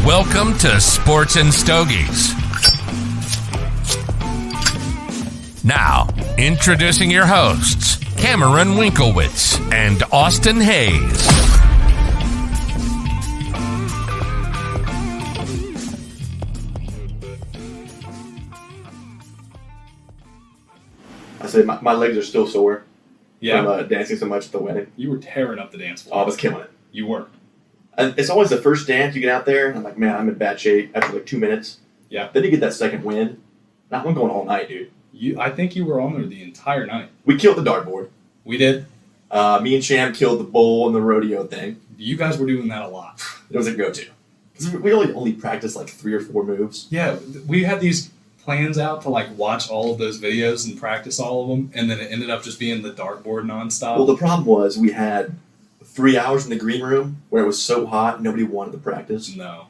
Welcome to Sports and Stogies. Now, introducing your hosts, Cameron Winkowitz and Austin Hayes. I said my legs are still sore Yeah. from dancing so much at the wedding. You were tearing up the dance Oh, floor. I was killing it. You were. And it's always the first dance you get out there, and I'm like, man, I'm in bad shape after like 2 minutes. Yeah. Then you get that second wind. Now I'm going all night, dude. I think you were on there the entire night. We killed the dartboard. We did. Me and Sham killed the bowl and the rodeo thing. You guys were doing that a lot. It was a go-to. Because we only practiced like 3 or 4 moves. Yeah, we had these plans out to like watch all of those videos and practice all of them, and then it ended up just being the dartboard nonstop. Well, the problem was we had 3 hours in the green room where it was so hot, nobody wanted to practice. No.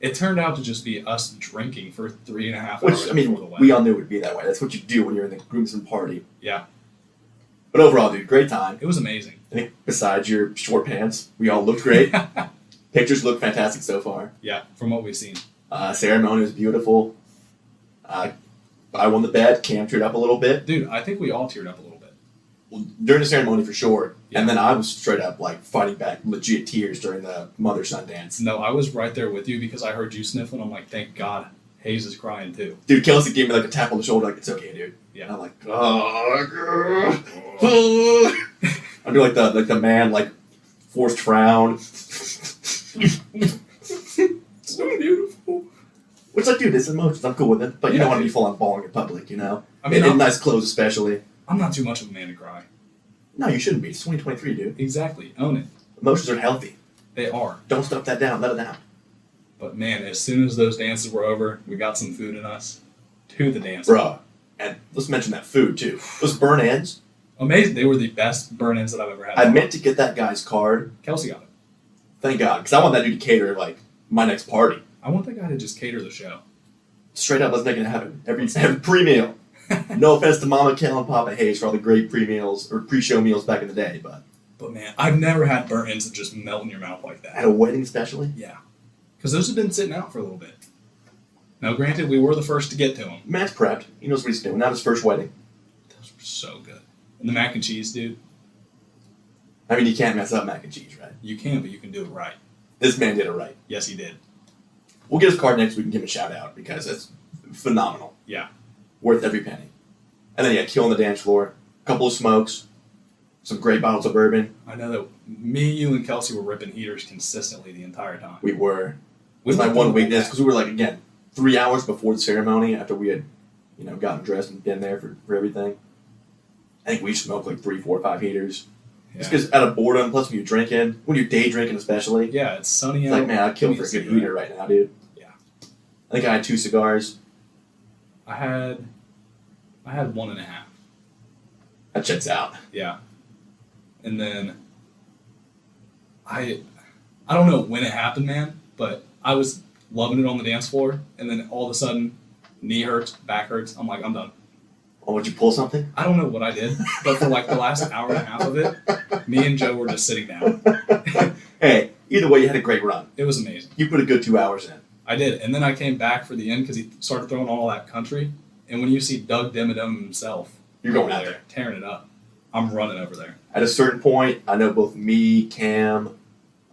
It turned out to just be us drinking for 3.5 Which, hours I mean, before the wedding. we all knew it would be that way. That's what you do when you're in the groomsmen party. Yeah, But overall, dude, great time. it was amazing. I think besides your short pants, we all looked great. Pictures look fantastic so far. Yeah, from what we've seen. Ceremony was beautiful. I won the bet. Cam teared up a little bit. Dude, I think we all teared up a little bit. Well, during the ceremony for sure. Yeah. And then I was straight up like fighting back legit tears during the mother-son dance. No, I was right there with you because I heard you sniffling. I'm like, thank God, Hayes is crying too. Dude, Kelsey gave me like a tap on the shoulder, like, it's okay, dude. Yeah. And I'm like, oh. I'm doing like the man, like, forced frown. So beautiful. Which, like, dude, it's emotions. I'm cool with it. But you Yeah, don't want to be dude. full on bawling in public, you know? I mean, in nice clothes, especially. I'm not too much of a man to cry. No, you shouldn't be. It's 2023, dude. Exactly. Own it. Emotions are healthy. They are. Don't stuff that down. Let it out. But man, as soon as those dances were over, we got some food in us. To the dance. Bruh. And let's mention that food, too. Those burn ends. Amazing. They were the best burn-ins that I've ever had. I meant to get that guy's card. Kelsey got it. Thank God. Because I want that dude to cater, like, my next party. I want that guy to just cater the show. Straight up, let's make it happen. Every pre-meal. No offense to Mama Kel and Papa Hayes for all the great pre-meals or pre-show meals back in the day, but But man, I've never had burn-ins that just melt in your mouth like at that. a wedding especially, Yeah. Because those have been sitting out for a little bit. Now, granted, we were the first to get to them. Matt's prepped. He knows what he's doing. Not his first wedding. Those were so good. And the mac and cheese, dude. I mean, you can't mess up mac and cheese, right? You can, but you can do it right. This man did it right. Yes, he did. We'll get his card next week and give him a shout out because it's phenomenal. Yeah. Worth every penny. And then, yeah, killing the dance floor. A couple of smokes. Some great bottles of bourbon. I know that me, you, and Kelsey were ripping heaters consistently the entire time. We were. We It was my looked one a little weakness bad. because we were like, again, 3 hours before the ceremony after we had, gotten dressed and been there for everything. I think we smoked like 3, 4, 5 heaters. Yeah. Just because out of boredom, plus when you're drinking, when you're day drinking especially, Yeah, it's sunny it's out. like, man, I'd kill Give for me a good cigarette. heater right now, dude. Yeah. I think I had 2 cigars. I had 1.5. That checks out. Yeah. And then I don't know when it happened, man, but I was loving it on the dance floor, and then all of a sudden, knee hurts, back hurts. I'm like, I'm done. Oh, would you pull something? I don't know what I did, but for like the last hour and a half of it, me and Joe were just sitting down. Hey, either way, you had a great run. It was amazing. You put a good 2 hours in. I did, and then I came back for the end because he started throwing all that country, and when you see Doug Dimmadome himself, You're going over out there. tearing it up. I'm running over there. At a certain point, I know both me, Cam,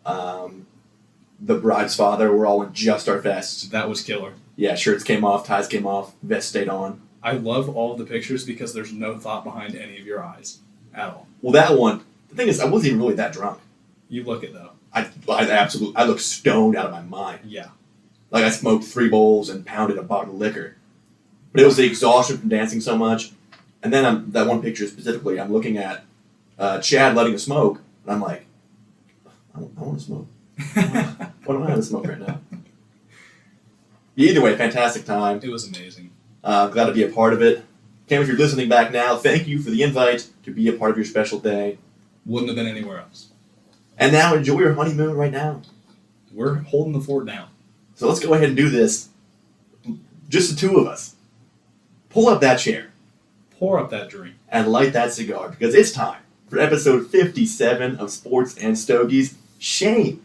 the bride's father, were all in just our vests. That was killer. Yeah, shirts came off, ties came off, vests stayed on. I love all of the pictures because there's no thought behind any of your eyes at all. Well, that one, the thing is, I wasn't even really that drunk. You look it though. I looked stoned out of my mind. Yeah. Like I smoked 3 bowls and pounded a bottle of liquor. But it was the exhaustion from dancing so much. And then that one picture specifically, I'm looking at Chad letting us smoke, and I'm like, I want to smoke. What am I going to smoke right now? Either way, fantastic time. It was amazing. Glad to be a part of it. Cam, if you're listening back now, thank you for the invite to be a part of your special day. Wouldn't have been anywhere else. And now enjoy your honeymoon right now. We're holding the fort down. So let's go ahead and do this. Just the 2 of us. Pull up that chair Pour up that drink. and light that cigar because it's time for episode 57 of Sports and Stogies. Shame.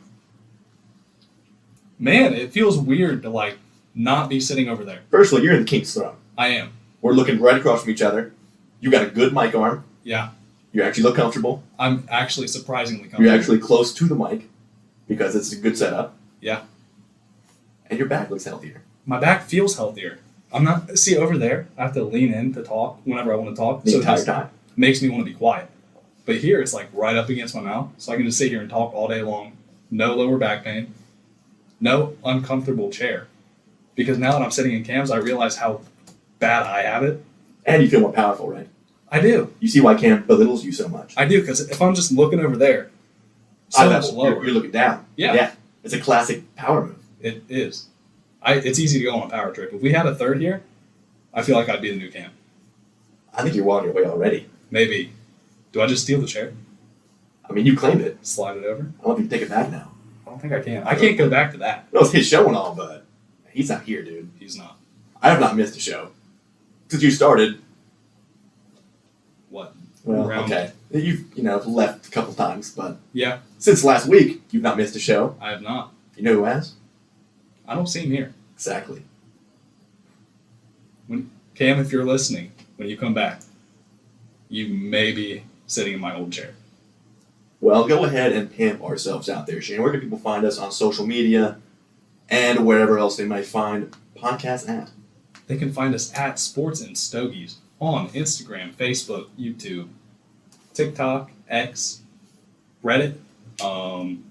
Man, it feels weird to like not be sitting over there. First of all, you're in the king's throne. I am. We're looking right across from each other. You got a good mic arm. Yeah. You actually look comfortable. I'm actually surprisingly comfortable. You're actually close to the mic because it's a good setup. Yeah. And your back looks healthier. My back feels healthier. I'm not, see over there, I have to lean in to talk whenever I want to talk. The so entire it time. makes me want to be quiet. But here it's like right up against my mouth. So I can just sit here and talk all day long. No lower back pain. No uncomfortable chair. Because now that I'm sitting in cams, I realize how bad I have it. And you feel more powerful, right? I do. You see why Cam belittles you so much. I do, because if I'm just looking over there, so much lower. You're looking down. Yeah. It's a classic power move. It is. It's easy to go on a power trip. If we had a third here, I feel like I'd be the new Cam. I think you're well on your way already. Maybe. Do I just steal the chair? I mean, you claimed it. Slide it over? I don't know if you can take it back now. I don't think I can. I can't go back to that. No, it's his show and all, but he's not here, dude. He's not. I have not missed a show. Since you started. What? Well, Around- okay. You've, left a couple times, but Yeah, since last week, you've not missed a show. I have not. You know who has? I don't see him here. Exactly. Cam, if you're listening, when you come back, you may be sitting in my old chair. Well, go ahead and pimp ourselves out there, Shane. Where can people find us on social media and wherever else they might find podcasts at? They can find us at Sports and Stogies on Instagram, Facebook, YouTube, TikTok, X, Reddit.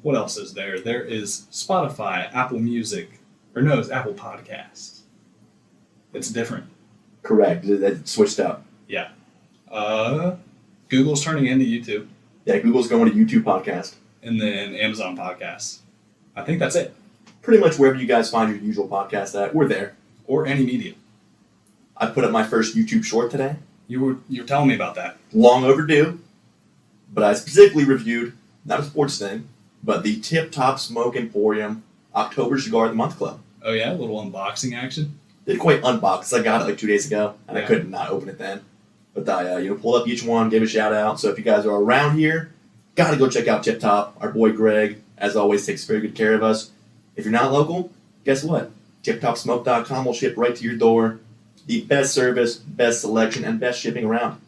What else is there? There is Spotify, Apple Music, or no, it's Apple Podcasts. It's different. Correct. That switched up. Yeah. Google's turning into YouTube, Yeah, Google's going to YouTube podcast. and then Amazon Podcasts. I think that's it. Pretty much wherever you guys find your usual podcast at, we're there. Or any media. I put up my first YouTube short today. You were telling me about that. Long overdue. But I specifically reviewed, not a sports thing, but the Tip Top Smoke Emporium October Cigar of the Month Club. Oh yeah, a little unboxing action. Didn't quite unbox. I got it like 2 days ago, and I Yeah. couldn't not open it then. But I pulled up each one, gave a shout out. So if you guys are around here, gotta go check out Tip Top. Our boy Greg, as always, takes very good care of us. If you're not local, guess what? TipTopSmoke.com will ship right to your door. The best service, best selection, and best shipping around.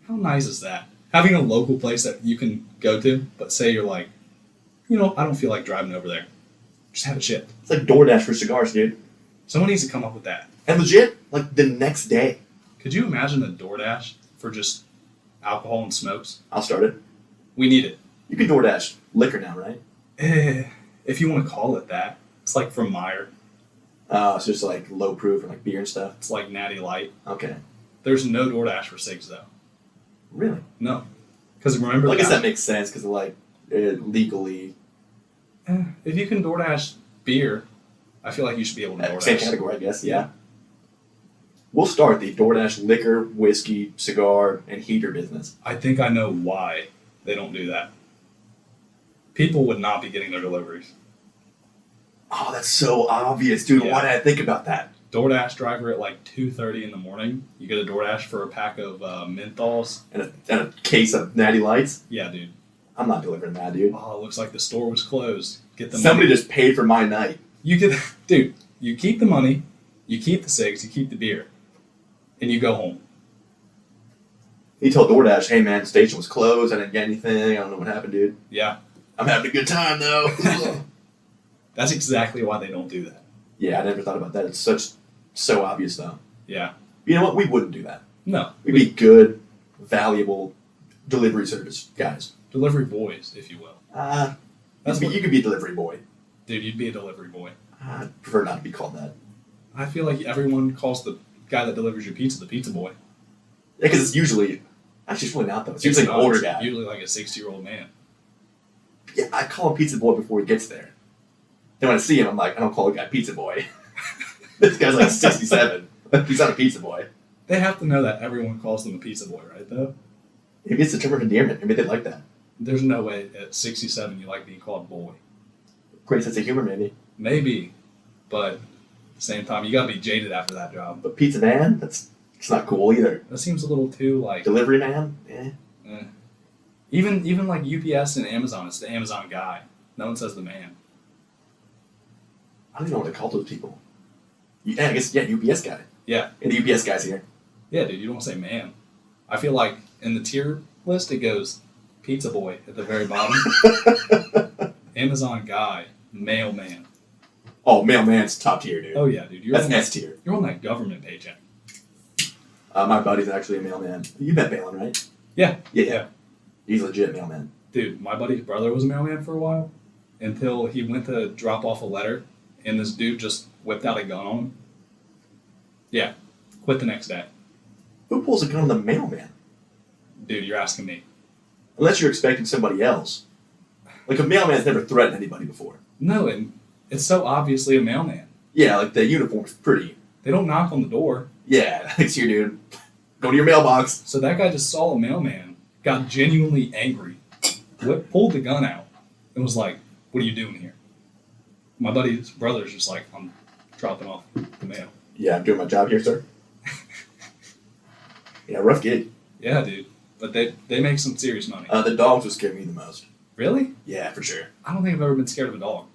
How nice is that? Having a local place that you can go to, but say you're like, I don't feel like driving over there. Just have it shipped. It's like DoorDash for cigars, dude. Someone needs to come up with that. And legit, like the next day. Could you imagine a DoorDash for just alcohol and smokes? I'll start it. We need it. You can DoorDash liquor now, right? If you want to call it that. It's like from Meyer. It's just like low proof and like beer and stuff. It's like Natty Light. Okay. There's no DoorDash for cigs, though. Really? No. Because remember... Well, I guess that makes sense because like legally... If you can DoorDash beer, I feel like you should be able to DoorDash. Same category, I guess, yeah. We'll start the DoorDash liquor, whiskey, cigar, and heater business. I think I know why they don't do that. People would not be getting their deliveries. Oh, that's so obvious, dude. Yeah. Why did I think about that? DoorDash driver at like 2:30 in the morning. You get a DoorDash for a pack of menthols. And a case of Natty Lights? Yeah, dude. I'm not delivering that, dude. Oh, it looks like the store was closed. Get the Somebody money. just paid for my night. You get, dude. You keep the money, you keep the cigs, you keep the beer, and you go home. He told DoorDash, hey man, the station was closed. I didn't get anything. I don't know what happened, dude. Yeah, I'm having a good time, though. that's exactly why they don't do that. Yeah, I never thought about that. It's so obvious, though. Yeah. You know what? We wouldn't do that. No. We'd be good, valuable delivery service guys. Delivery boys, if you will. You could be a delivery boy. Dude, you'd be a delivery boy. I'd prefer not to be called that. I feel like everyone calls the guy that delivers your pizza the pizza boy. Yeah, because it's usually... Actually, it's really not, though. It's usually an older guy. Usually like a 60-year-old man. Yeah, I call him pizza boy before he gets there. Then when I see him, I'm like, I don't call a guy pizza boy. This guy's like 67. He's not a pizza boy. They have to know that everyone calls them a pizza boy, right, though? Maybe it's a term of endearment. Maybe they like that. There's no way at 67 you like being called boy. Great sense of humor, maybe. Maybe, but at the same time, you gotta be jaded after that job. But pizza man, it's not cool either. That seems a little too, like... Delivery man? Eh. Even like UPS and Amazon, it's the Amazon guy. No one says the man. I don't even know what to call those people. Yeah, I guess, UPS guy. Yeah. And the UPS guy's here. Yeah, dude, you don't say man. I feel like in the tier list, it goes pizza boy at the very bottom, Amazon guy, mailman. Oh, mailman's top tier, dude. Oh, yeah, dude. That's S tier. You're on that government paycheck. My buddy's actually a mailman. You met Balin, right? Yeah. Yeah. He's a legit mailman. Dude, my buddy's brother was a mailman for a while until he went to drop off a letter and this dude just whipped out a gun on him. Yeah. Quit the next day. Who pulls a gun on the mailman? Dude, you're asking me. Unless you're expecting somebody else. Like, a mailman's never threatened anybody before. No, and it's so obviously a mailman. Yeah, like, the uniform's pretty. They don't knock on the door. Yeah, thanks here, dude. Go to your mailbox. So that guy just saw a mailman, got genuinely angry, pulled the gun out, and was like, "What are you doing here?" My buddy's brother's just like, "I'm dropping off the mail." Yeah, I'm doing my job here, sir. Yeah, rough gig. Yeah, dude. But they make some serious money. The dogs would scare me the most. Really? Yeah, for sure. I don't think I've ever been scared of a dog.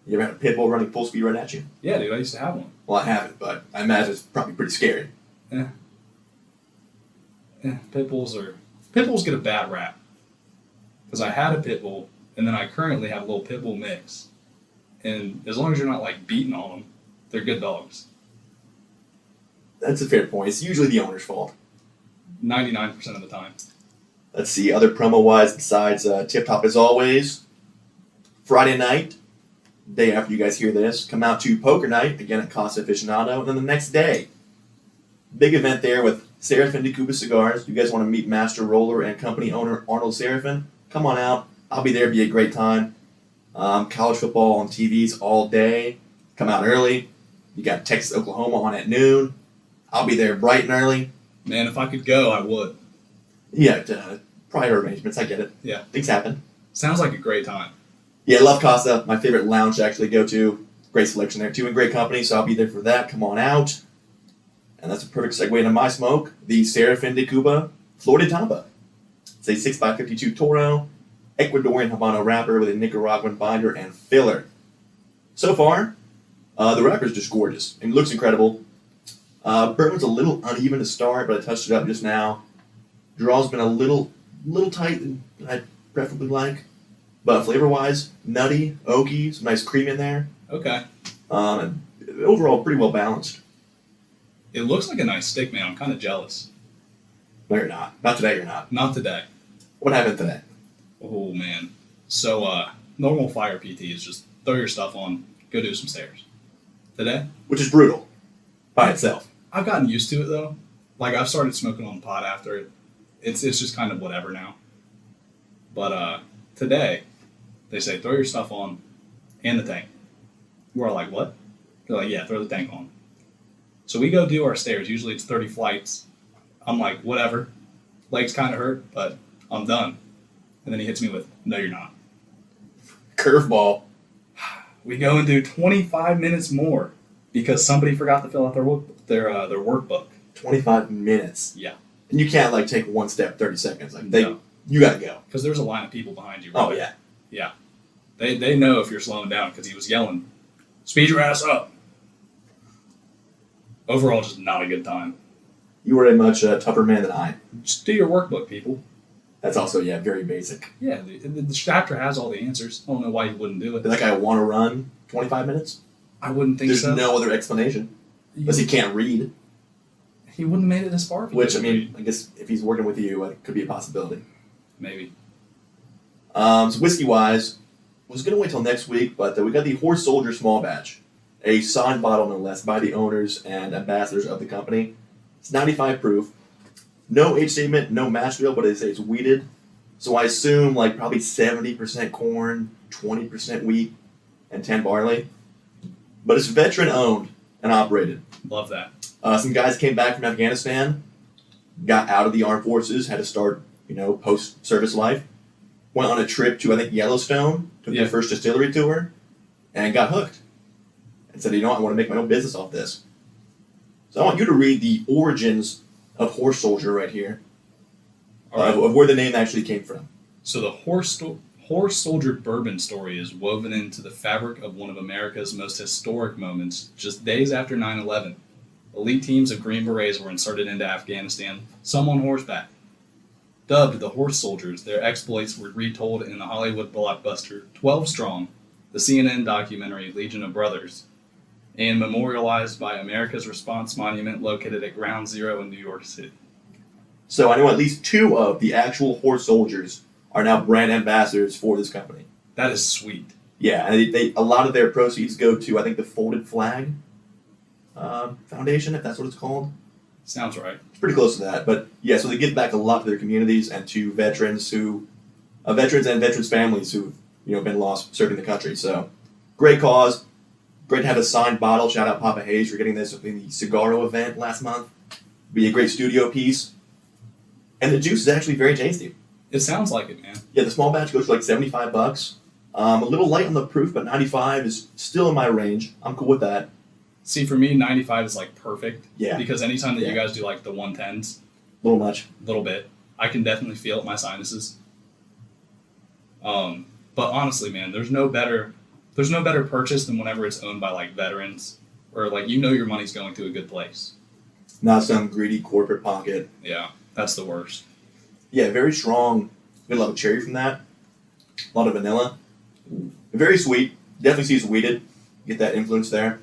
You ever had a pit bull running full speed right at you? Yeah, dude, I used to have one. Well, I haven't, but I imagine it's probably pretty scary. Pit bulls get a bad rap. Because I had a pit bull, and then I currently have a little pit bull mix. And as long as you're not, like, beating on them, they're good dogs. That's a fair point. It's usually the owner's fault. 99% of the time. Let's see, other promo-wise besides Tip Top as always. Friday night, day after you guys hear this, come out to Poker Night, again at Casa Aficionado, and then the next day, big event there with Serafin de Cuba Cigars. You guys want to meet Master Roller and company owner Arnold Serafin? Come on out. I'll be there. Be a great time. College football on TVs all day. Come out early. You got Texas, Oklahoma on at noon. I'll be there bright and early. Man, if I could go, I would. Yeah, prior arrangements. I get it. Yeah. Things happen. Sounds like a great time. Yeah, love Casa. My favorite lounge to actually go to. Great selection there too, and great company. So I'll be there for that. Come on out. And that's a perfect segue into my smoke. The Serafin de Cuba Florida Tampa. It's a 6x52 Toro, Ecuadorian Habano wrapper with a Nicaraguan binder and filler. So far, the wrapper is just gorgeous and looks incredible. Bourbon's a little uneven to start, but I touched it up just now. Draw's been a little tight than I'd preferably like. But flavor-wise, nutty, oaky, some nice cream in there. Okay. And overall, pretty well balanced. It looks like a nice stick, man. I'm kind of jealous. No, you're not. Not today, you're not. Not today. What happened today? Oh, man. So, normal fire PT is just throw your stuff on, go do some stairs. Today? Which is brutal by itself. I've gotten used to it, though. Like, I've started smoking on the pot after it. It's just kind of whatever now. But, today, they say throw your stuff on and the tank. We're all like, what? They're like, yeah, throw the tank on. So we go do our stairs. Usually it's 30 flights. I'm like, whatever. Legs kind of hurt, but I'm done. And then he hits me with, no, you're not. Curveball. We go and do 25 minutes more because somebody forgot to fill out their workbook. 25 minutes. Yeah. And you can't, like, take one step 30 seconds. Like, No. You gotta go. Because there's a line of people behind you. Oh, yeah. Yeah. They know if you're slowing down because he was yelling, speed your ass up. Overall, just not a good time. You are a much tougher man than I. Just do your workbook, people. That's also, very basic. Yeah, the chapter has all the answers. I don't know why you wouldn't do it. Does that guy want to run 25 minutes? I wouldn't think There's so. no other explanation. Unless he can't read. He wouldn't have made it this far. Which, I mean, I guess if he's working with you, it could be a possibility. Maybe. So whiskey-wise, was going to wait till next week, but we got the Horse Soldier Small Batch. A signed bottle, no less, by the owners and ambassadors of the company. It's 95 proof. No age statement, no mash bill, but they say it's wheated. So I assume like probably 70% corn, 20% wheat, and 10 barley. But it's veteran owned and operated. Love that. Some guys came back from Afghanistan, got out of the armed forces, had to start, post-service life. Went on a trip to, I think, Yellowstone, took their first distillery tour, and got hooked. And said, I want to make my own business off this. So I want you to read the origins of Horse Soldier right here, of where the name actually came from. So the Horse Soldier bourbon story is woven into the fabric of one of America's most historic moments just days after 9/11. Elite teams of Green Berets were inserted into Afghanistan, some on horseback. Dubbed the Horse Soldiers, their exploits were retold in the Hollywood blockbuster 12 Strong, the CNN documentary Legion of Brothers, and memorialized by America's Response Monument located at Ground Zero in New York City. So I know at least 2 of the actual Horse Soldiers are now brand ambassadors for this company. That is sweet. Yeah, and a lot of their proceeds go to, I think, the Folded Flag Foundation, if that's what it's called. Sounds right. It's pretty close to that. But yeah, so they give back a lot to their communities and to veterans and veterans' families who've been lost serving the country. So great cause. Great to have a signed bottle. Shout out Papa Hayes for getting this in the Cigaro event last month. Be a great studio piece. And the juice is actually very tasty. It sounds like it, man. Yeah, the small batch goes for like $75. A little light on the proof, but 95 is still in my range. I'm cool with that. See, for me, 95 is like perfect. Yeah. Because anytime that you guys do like the 110s, A little much. a little bit, I can definitely feel it in my sinuses. But honestly, man, there's no better purchase than whenever it's owned by like veterans or like your money's going to a good place. Not some greedy corporate pocket. Yeah, that's the worst. Yeah, very strong. Get a lot of cherry from that. A lot of vanilla. Very sweet. Definitely sees weeded. Get that influence there.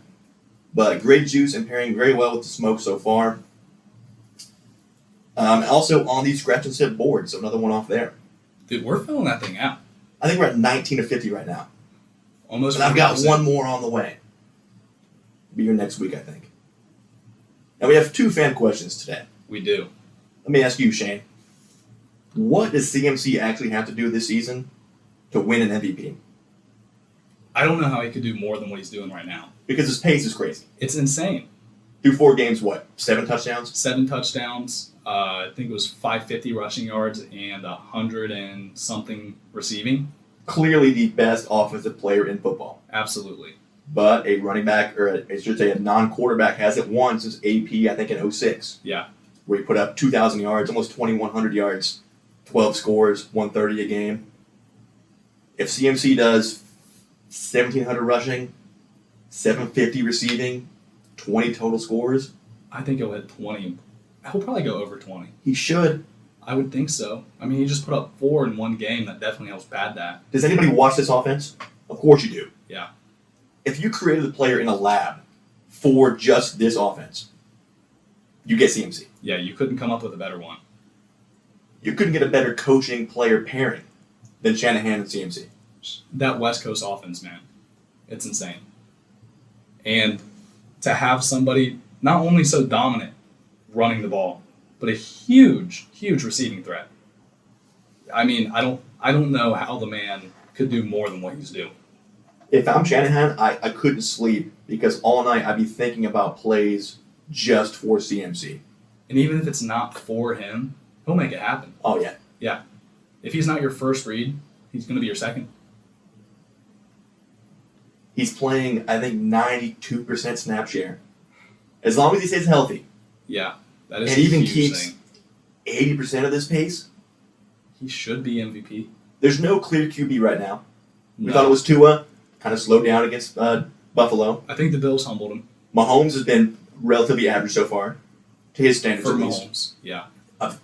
But great juice and pairing very well with the smoke so far. Also on the scratch and sip board, so another one off there. Dude, we're filling that thing out. I think we're at 19 of 50 right now. Almost. And I've got 40%. one more on the way. Be here next week, I think. Now we have 2 fan questions today. We do. Let me ask you, Shane. What does CMC actually have to do this season to win an MVP? I don't know how he could do more than what he's doing right now. Because his pace is crazy. It's insane. Through 4 games, 7 touchdowns? 7 touchdowns. I think it was 550 rushing yards and 100 and something receiving. Clearly the best offensive player in football. Absolutely. But a running back, or I should say a non-quarterback, hasn't won since AP, I think, in 06. Yeah. Where he put up 2,000 yards, almost 2,100 yards, 12 scores, 130 a game. If CMC does 1,700 rushing, 750 receiving, 20 total scores, I think he'll hit 20. He'll probably go over 20. he should. I would think so. I mean, he just put up 4 in one game. That definitely helps pad that. Does anybody watch this offense? Of course you do. Yeah. If you created a player in a lab for just this offense, you get CMC. Yeah, you couldn't come up with a better one. You couldn't get a better coaching player pairing than Shanahan and CMC. That West Coast offense, man. It's insane. And to have somebody not only so dominant running the ball, but a huge, huge receiving threat. I mean, I don't know how the man could do more than what he's doing. If I'm Shanahan, I couldn't sleep because all night I'd be thinking about plays just for CMC. And even if it's not for him, he'll make it happen. Oh, yeah. Yeah. If he's not your first read, he's going to be your second. He's playing, I think, 92% snap share. As long as he stays healthy. Yeah. That is And even a huge keeps thing. 80% of this pace. He should be MVP. There's no clear QB right now. We No. thought it was Tua. Kind of slowed down against Buffalo. I think the Bills humbled him. Mahomes has been relatively average so far. To his standards, For at least. Mahomes. Yeah.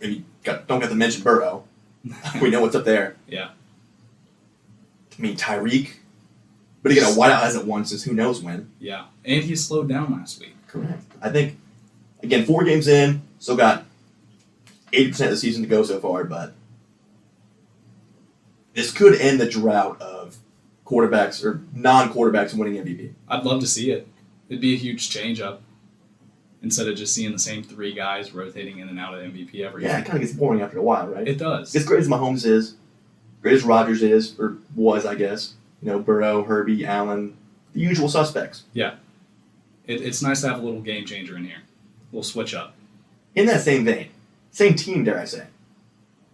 And you don't have to mention Burrow. We know what's up there. Yeah. I mean, Tyreek. But again, a whiteout hasn't won since who knows when. Yeah. And he slowed down last week. Correct. I think, again, 4 games in, still got 80% of the season to go so far, but this could end the drought of quarterbacks or non-quarterbacks winning MVP. I'd love to see it. It'd be a huge change up. Instead of just seeing the same 3 guys rotating in and out of MVP every Yeah, year. it kind of gets boring after a while, right? It does. As great as Mahomes is, great as Rodgers is, or was, I guess. Burrow, Herbie, Allen, the usual suspects. Yeah. It's nice to have a little game changer in here. We'll switch up. In that same vein, same team, dare I say,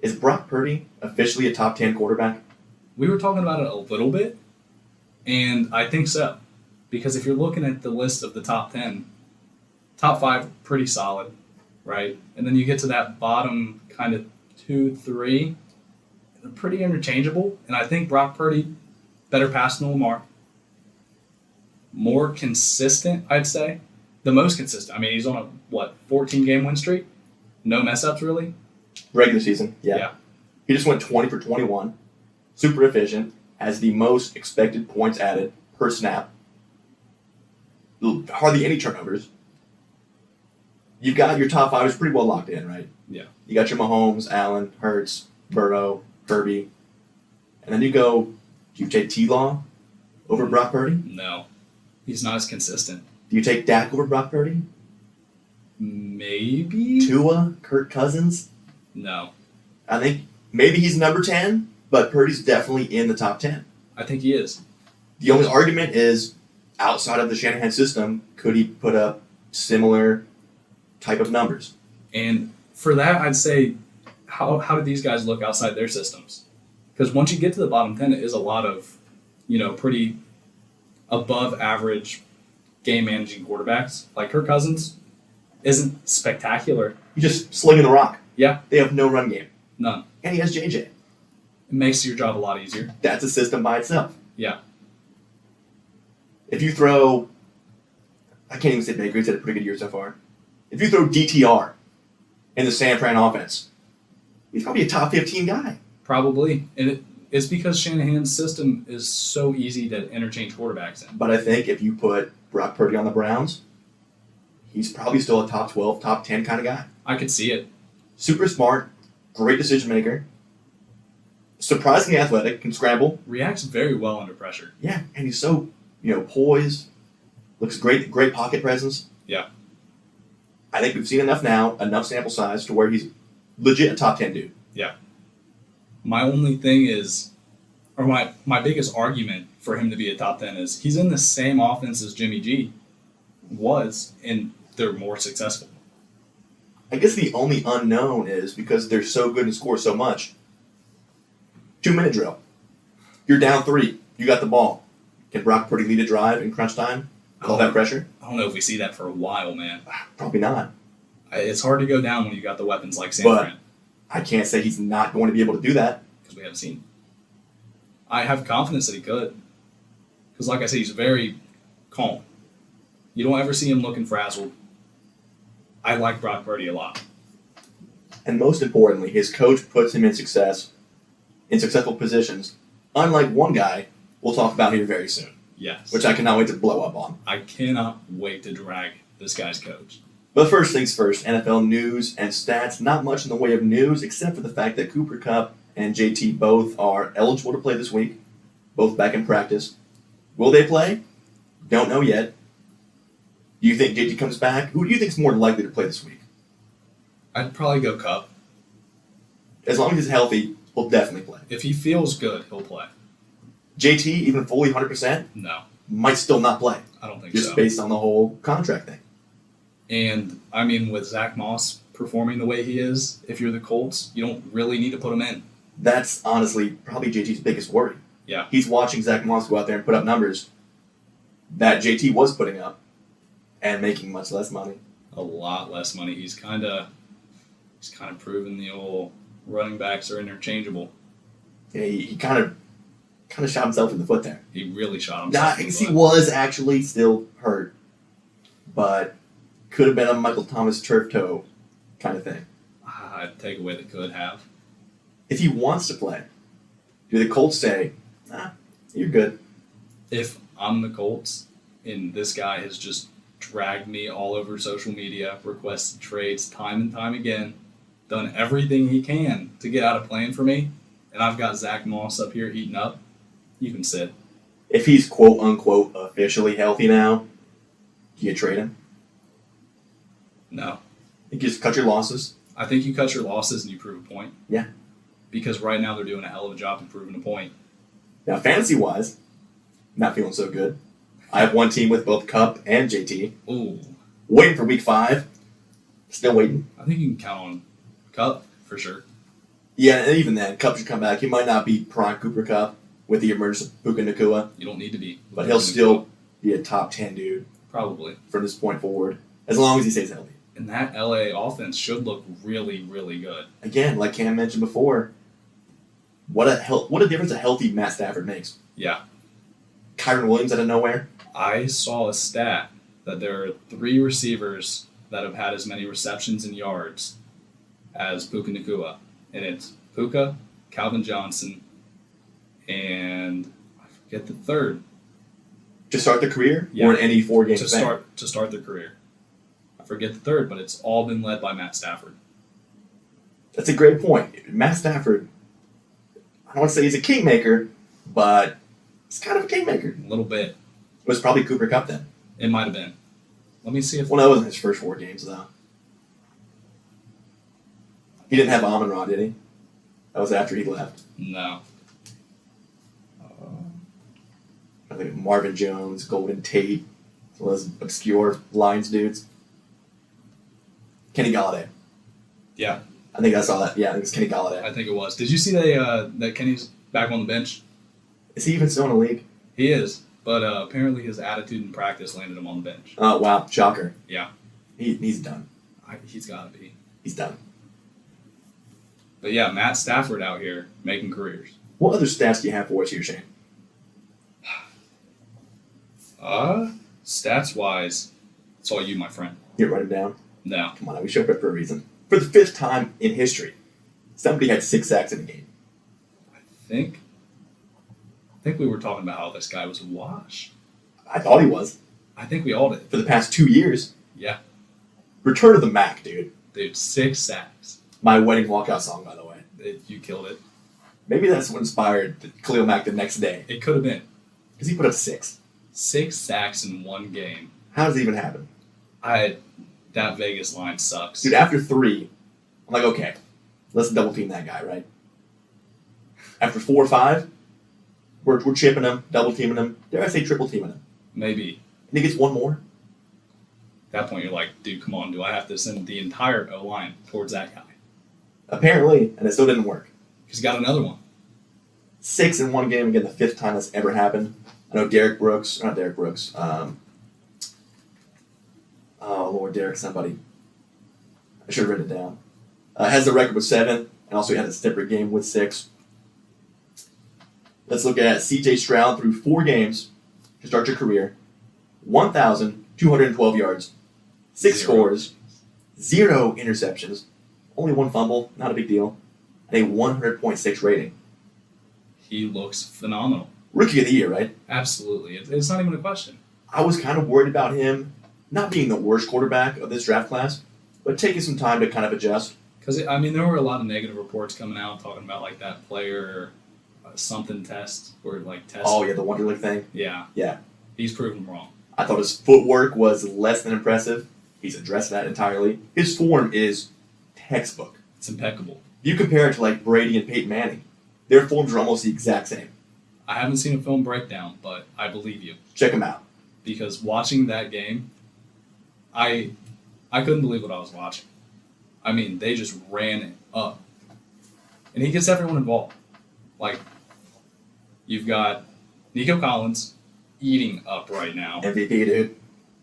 is Brock Purdy officially a top 10 quarterback? We were talking about it a little bit, and I think so. Because if you're looking at the list of the top 10, top 5 pretty solid, right? And then you get to that bottom kind of 2, 3, they're pretty interchangeable. And I think Brock Purdy, better passer than Lamar. More consistent, I'd say. The most consistent. I mean, he's on a, 14-game win streak? No mess-ups, really? Regular season, yeah. Yeah. He just went 20 for 21. Super efficient. Has the most expected points added per snap. Hardly any turnovers. You've got your top five is pretty well locked in, right? Yeah. You got your Mahomes, Allen, Hurts, Burrow, Kirby. And then you go, do you take T-Law over Brock Purdy? No. He's not as consistent. Do you take Dak over Brock Purdy? Maybe? Tua, Kirk Cousins? No. I think maybe he's number 10, but Purdy's definitely in the top 10. I think he is. The only argument is, outside of the Shanahan system, could he put up similar type of numbers? And for that, I'd say, how do these guys look outside their systems? Because once you get to the bottom 10, it is a lot of, pretty above average game managing quarterbacks. Like Kirk Cousins isn't spectacular. He's just slinging the rock. Yeah. They have no run game. None. And he has JJ. It makes your job a lot easier. That's a system by itself. Yeah. If you throw, I can't even say Baker, he's had a pretty good year so far. If you throw DTR in the San Fran offense, he's probably a top 15 guy. Probably. And it's because Shanahan's system is so easy to interchange quarterbacks in. But I think if you put Brock Purdy on the Browns, he's probably still a top 12, top 10 kind of guy. I could see it. Super smart, great decision maker, surprisingly athletic, can scramble. Reacts very well under pressure. Yeah, and he's so, poised, looks great pocket presence. Yeah. I think we've seen enough now, enough sample size to where he's legit a top 10 dude. Yeah. My only thing is, or my biggest argument for him to be a top 10 is he's in the same offense as Jimmy G was, and they're more successful. I guess the only unknown is because they're so good and score so much. 2-minute drill. You're down 3. You got the ball. Can Brock Purdy lead a drive in crunch time with all that pressure? I don't know if we see that for a while, man. Probably not. It's hard to go down when you got the weapons like San But Fran. I can't say he's not going to be able to do that. Because we haven't seen. I have confidence that he could. Because like I said, he's very calm. You don't ever see him looking frazzled. I like Brock Purdy a lot. And most importantly, his coach puts him in successful positions, unlike one guy we'll talk about here very soon. Yes. Which I cannot wait to blow up on. I cannot wait to drag this guy's coach. But first things first, NFL news and stats. Not much in the way of news, except for the fact that Cooper Kupp and JT both are eligible to play this week, both back in practice. Will they play? Don't know yet. Do you think JT comes back? Who do you think is more likely to play this week? I'd probably go Kupp. As long as he's healthy, he'll definitely play. If he feels good, he'll play. JT, even fully 100%, No, might still not play. I don't think Just so. based on the whole contract thing. And, I mean, with Zach Moss performing the way he is, if you're the Colts, you don't really need to put him in. That's honestly probably JT's biggest worry. Yeah. He's watching Zach Moss go out there and put up numbers that JT was putting up and making much less money. A lot less money. He's kind of proven the old running backs are interchangeable. Yeah, he kind of shot himself in the foot there. He really shot Nah, himself. I guess he was actually still hurt, but could have been a Michael Thomas turf toe kind of thing. I'd take away the could have. If he wants to play, do the Colts say, nah, you're good? If I'm the Colts and this guy has just dragged me all over social media, requested trades time and time again, done everything he can to get out of playing for me, and I've got Zach Moss up here eating up, you can sit. If he's quote unquote officially healthy now, do you trade him? No. You just cut your losses. I think you cut your losses and you prove a point. Yeah. Because right now they're doing a hell of a job of proving a point. Now, fantasy-wise, not feeling so good. I have one team with both Kupp and JT. Ooh. Waiting for week 5. Still waiting. I think you can count on Kupp for sure. Yeah, and even then, Kupp should come back. He might not be prime Cooper Kupp with the emergence of Puka Nacua, You don't need to be. but he'll still be a top 10 dude Probably. from this point forward, as long as he stays healthy. And that LA offense should look really, really good. Again, like Cam mentioned before, What a difference a healthy Matt Stafford makes. Yeah. Kyron Williams out of nowhere. I saw a stat that there are 3 receivers that have had as many receptions and yards as Puka Nacua. And it's Puka, Calvin Johnson, and I forget the third. To start the career? Yeah. Or in any 4-game to span? start their career. I forget the third, but it's all been led by Matt Stafford. That's a great point. Matt Stafford, I don't want to say he's a kingmaker, but he's kind of a kingmaker. A little bit. It was probably Cooper Kupp then. It might have been. Let me see if... Well, that wasn't his first 4 games, though. He didn't have Amon-Ra, did he? That was after he left. No. I think Marvin Jones, Golden Tate, some of those obscure Lions dudes. Kenny Galladay. Yeah, I think I saw that. Yeah, I think it's Kenny Galladay. I think it was. Did you see that Kenny's back on the bench? Is he even still in the league? He is, but apparently his attitude in practice landed him on the bench. Oh, wow. Shocker. Yeah. He's done. He's got to be. He's done. But yeah, Matt Stafford out here making careers. What other stats do you have for us here, Shane? Stats-wise, it's all you, my friend. You write them down? No. Come on, we showed up for a reason. For the 5th time in history, somebody had 6 sacks in a game. I think we were talking about how this guy was a wash. I thought he was. I think we all did. For the past 2 years. Yeah. Return of the Mac, dude. Dude, 6 sacks. My wedding walkout song, by the way. You killed it. Maybe that's what inspired Khalil Mack the next day. It could have been. Because he put up 6. 6 sacks in one game. How does it even happen? That Vegas line sucks. Dude, after 3, I'm like, okay, let's double team that guy, right? After 4 or 5, we're chipping him, double teaming him, dare I say triple teaming him. Maybe. And he gets 1 more? At that point, you're like, dude, come on, do I have to send the entire O-line towards that guy? Apparently, and it still didn't work. He's got another one. 6 in one game, again, the 5th time that's ever happened. I know Derek Brooks. Oh, Lord, Derek, somebody. I should have written it down. Has the record with 7, and also he had a separate game with 6. Let's look at C.J. Stroud through 4 games to start your career. 1,212 yards, 6 scores, 0 interceptions, only 1 fumble, not a big deal, and a 100.6 rating. He looks phenomenal. Rookie of the year, right? Absolutely. It's not even a question. I was kind of worried about him not being the worst quarterback of this draft class, but taking some time to kind of adjust. Because, there were a lot of negative reports coming out talking about, like, that player something test or, like, test. Oh, yeah, the Wonderlic thing? Yeah. Yeah. He's proven wrong. I thought his footwork was less than impressive. He's addressed that entirely. His form is textbook. It's impeccable. You compare it to, like, Brady and Peyton Manning. Their forms are almost the exact same. I haven't seen a film breakdown, but I believe you. Check them out. Because watching that game, I couldn't believe what I was watching. They just ran it up. And he gets everyone involved. Like, you've got Nico Collins eating up right now. MVP, dude.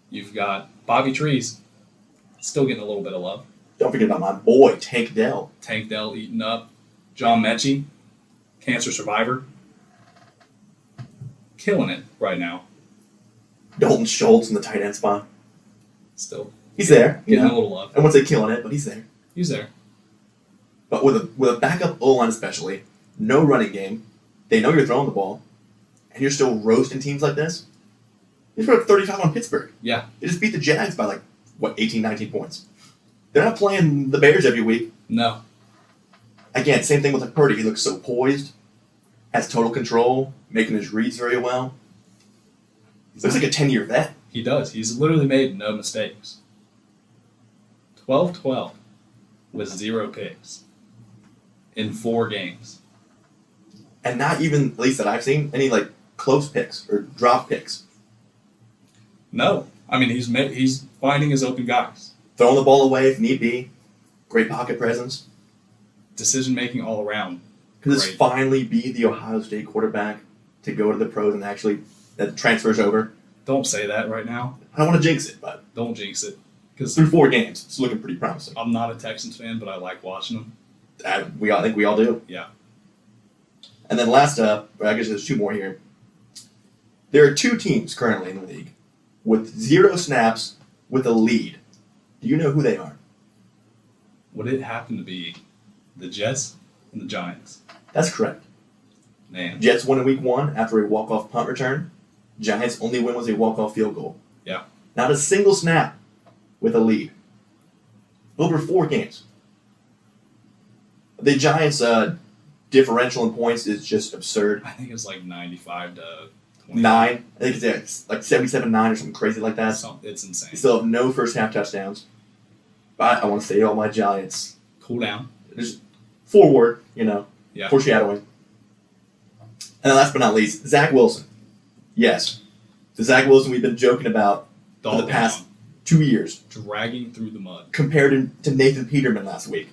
You've got Bobby Trees still getting a little bit of love. Don't forget about my boy, Tank Dell. Tank Dell eating up. John Mechie, cancer survivor. Killing it right now. Dalton Schultz in the tight end spot. Still. He's there. Getting a little love. I won't say killing it, but he's there. He's there. But with a backup O-line especially, no running game, they know you're throwing the ball, and you're still roasting teams like this. They put up 35 on Pittsburgh. Yeah. They just beat the Jags by 18, 19 points. They're not playing the Bears every week. No. Again, same thing with Purdy. He looks so poised, has total control, making his reads very well. He looks like a 10-year vet. He does. He's literally made no mistakes. 12-12 with 0 picks in 4 games. And not even, at least that I've seen, any close picks or drop picks. No. He's finding his open guys. Throwing the ball away if need be. Great pocket presence. Decision making all around. Could this finally be the Ohio State quarterback to go to the pros and actually that transfers over? Don't say that right now. I don't want to jinx it, but Don't jinx it. Because through 4 games, it's looking pretty promising. I'm not a Texans fan, but I like watching them. I think we all do. Yeah. And then last up, or I guess there's two more here. There are two teams currently in the league with 0 snaps with a lead. Do you know who they are? Would it happen to be the Jets and the Giants? That's correct. Man. Jets won in week 1 after a walk-off punt return. Giants' only win was a walk-off field goal. Yeah. Not a single snap with a lead. Over 4 games. The Giants' differential in points is just absurd. I think it's like 95 to 20. 9. I think it's like 77-9 or something crazy like that. It's insane. They still have no first half touchdowns. But I want to say all my Giants. Cool down. Just forward, Yeah. foreshadowing. And then last but not least, Zach Wilson. Yes. The Zach Wilson we've been joking about for the past 2 years. Dragging through the mud. Compared him to Nathan Peterman last week.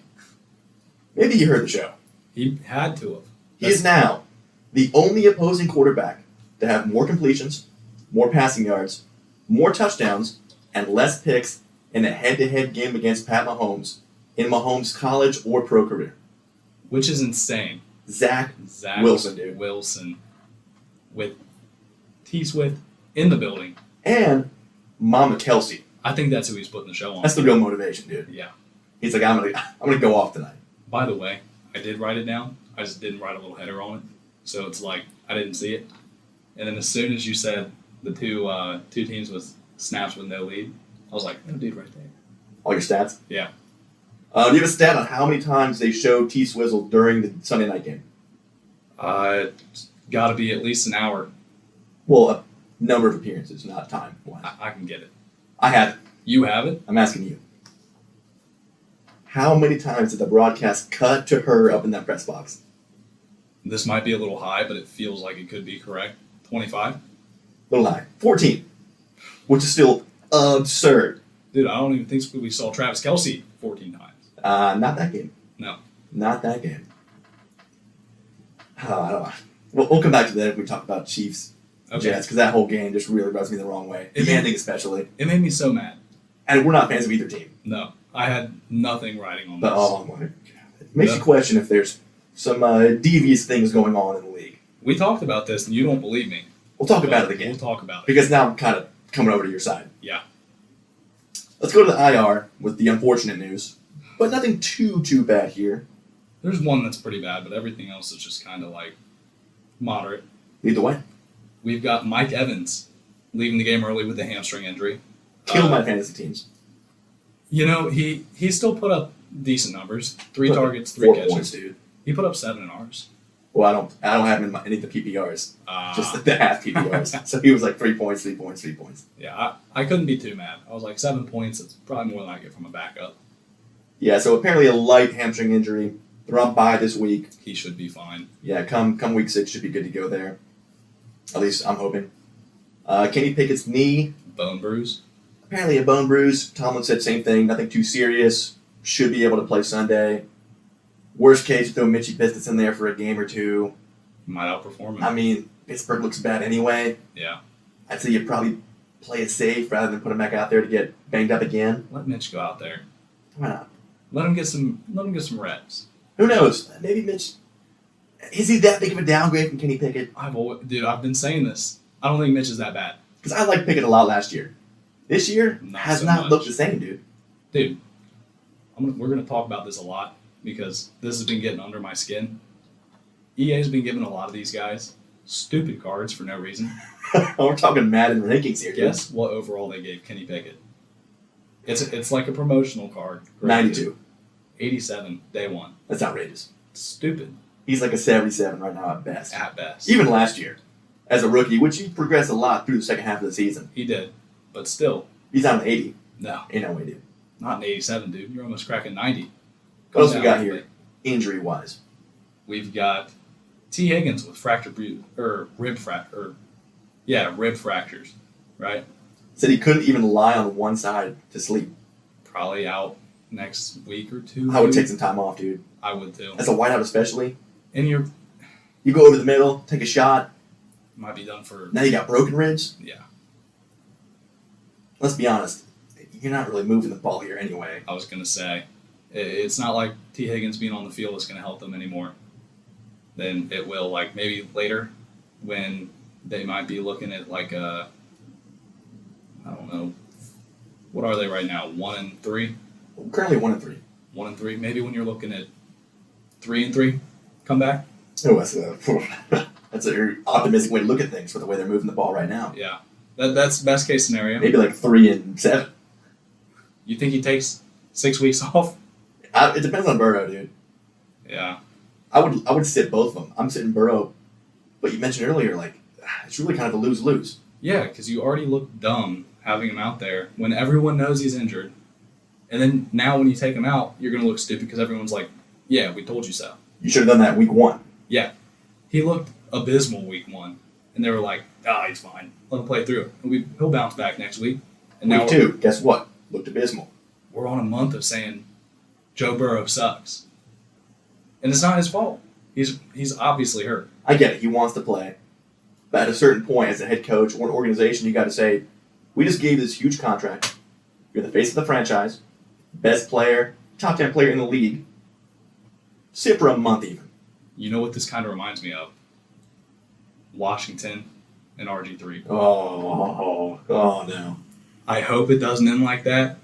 Maybe you heard the show. He had to have. He is now the only opposing quarterback to have more completions, more passing yards, more touchdowns, and less picks in a head-to-head game against Pat Mahomes in Mahomes' college or pro career. Which is insane. Zach Wilson, dude. Wilson with T-Swift in the building. And Mama Kelsey. I think that's who he's putting the show on. That's the real motivation, dude. Yeah. He's like, I'm gonna go off tonight. By the way, I did write it down. I just didn't write a little header on it. So it's like I didn't see it. And then as soon as you said the two teams with snaps with no lead, I was like, oh, dude, right there. All your stats? Yeah. Do you have a stat on how many times they showed T-Swizzle during the Sunday night game? Got to be at least an hour. Well, a number of appearances, not time. I can get it. I have it. You have it? I'm asking you. How many times did the broadcast cut to her up in that press box? This might be a little high, but it feels like it could be correct. 25? A little high. 14. Which is still absurd. Dude, I don't even think we saw Travis Kelce 14 times. Not that game. No. Not that game. I don't know. We'll come back to that if we talk about Chiefs Jets, because that whole game just really rubs me the wrong way. The ending especially. It made me so mad. And we're not fans of either team. No. I had nothing writing on But this. oh my God. It makes you question if there's some devious things going on in the league. We talked about this, and you don't believe me. We'll talk about it again. We'll talk about it. Because now I'm kind of coming over to your side. Yeah. Let's go to the IR with the unfortunate news. But nothing too bad here. There's one that's pretty bad, but everything else is just kind of like moderate. Lead the way. We've got Mike Evans leaving the game early with a hamstring injury. Killed my fantasy teams. You know, he still put up decent numbers. 3 targets, 3 4 catches. points, dude. He put up 7 in ours. Well, I don't have him in any of the PPRs. Just the half PPRs. So he was like 3 points, 3 points, 3 points. Yeah, I couldn't be too mad. I was like 7 points. It's probably more than I get from a backup. Yeah, so apparently a light hamstring injury. They're on bye this week. He should be fine. Yeah, come week 6 should be good to go there. At least I'm hoping. Kenny Pickett's knee. Bone bruise. Apparently a bone bruise. Tomlin said same thing. Nothing too serious. Should be able to play Sunday. Worst case, throw Mitchie Biscuits in there for a game or 2. Might outperform him. I mean, Pittsburgh looks bad anyway. Yeah. I'd say you probably play it safe rather than put him back out there to get banged up again. Let Mitch go out there. Why not? Let him get some reps. Who knows? Maybe Mitch. Is he that big of a downgrade from Kenny Pickett? I've been saying this. I don't think Mitch is that bad. Because I liked Pickett a lot last year. This year Not has so not much. looked the same, dude. Dude, we're going to talk about this a lot because this has been getting under my skin. EA's been giving a lot of these guys stupid cards for no reason. We're talking Madden rankings here, dude. Guess what overall they gave Kenny Pickett? It's like a promotional card. 92. 87, day 1. That's outrageous. Stupid. He's like a 77 right now at best. At best. Even last year, as a rookie, which he progressed a lot through the second half of the season. He did. But still. He's on an 80. No. Ain't no way, dude. Not an 87, dude. You're almost cracking 90. What else we got here, injury-wise? We've got T. Higgins with rib fractures, right? Said he couldn't even lie on one side to sleep. Probably out next week or 2. I would take some time off, dude. I would too. As a wideout especially. And you go over the middle, take a shot. might be done for. Now you got broken ribs. Yeah. Let's be honest. You're not really moving the ball here anyway. I was going to say, it's not like T. Higgins being on the field is going to help them anymore. than it will like maybe later when they might be looking at like I don't know, what are they right now? 1-3. Currently 1-3. 1-3. Maybe when you're looking at 3-3 comeback. Oh, that's a very optimistic way to look at things for the way they're moving the ball right now. Yeah, that's best case scenario. Maybe like 3-7. You think he takes 6 weeks off? It depends on Burrow, dude. Yeah. I would sit both of them. I'm sitting Burrow, but you mentioned earlier, like, it's really kind of a lose-lose. Yeah, because you already look dumb having him out there when everyone knows he's injured. And then now when you take him out, you're going to look stupid because everyone's like, yeah, we told you so. You should have done that week 1. Yeah. He looked abysmal week 1. And they were like, he's fine. Let him play through it. And he'll bounce back next week. And Week now 2, guess what? Looked abysmal. we're on a month of saying Joe Burrow sucks. And it's not his fault. He's obviously hurt. I get it. He wants to play. But at a certain point, as a head coach or an organization, you got to say, we just gave you this huge contract. You're the face of the franchise, best player, top 10 player in the league. Sit for a month even. You know what this kind of reminds me of? Washington and RG3. Oh no. I hope it doesn't end like that,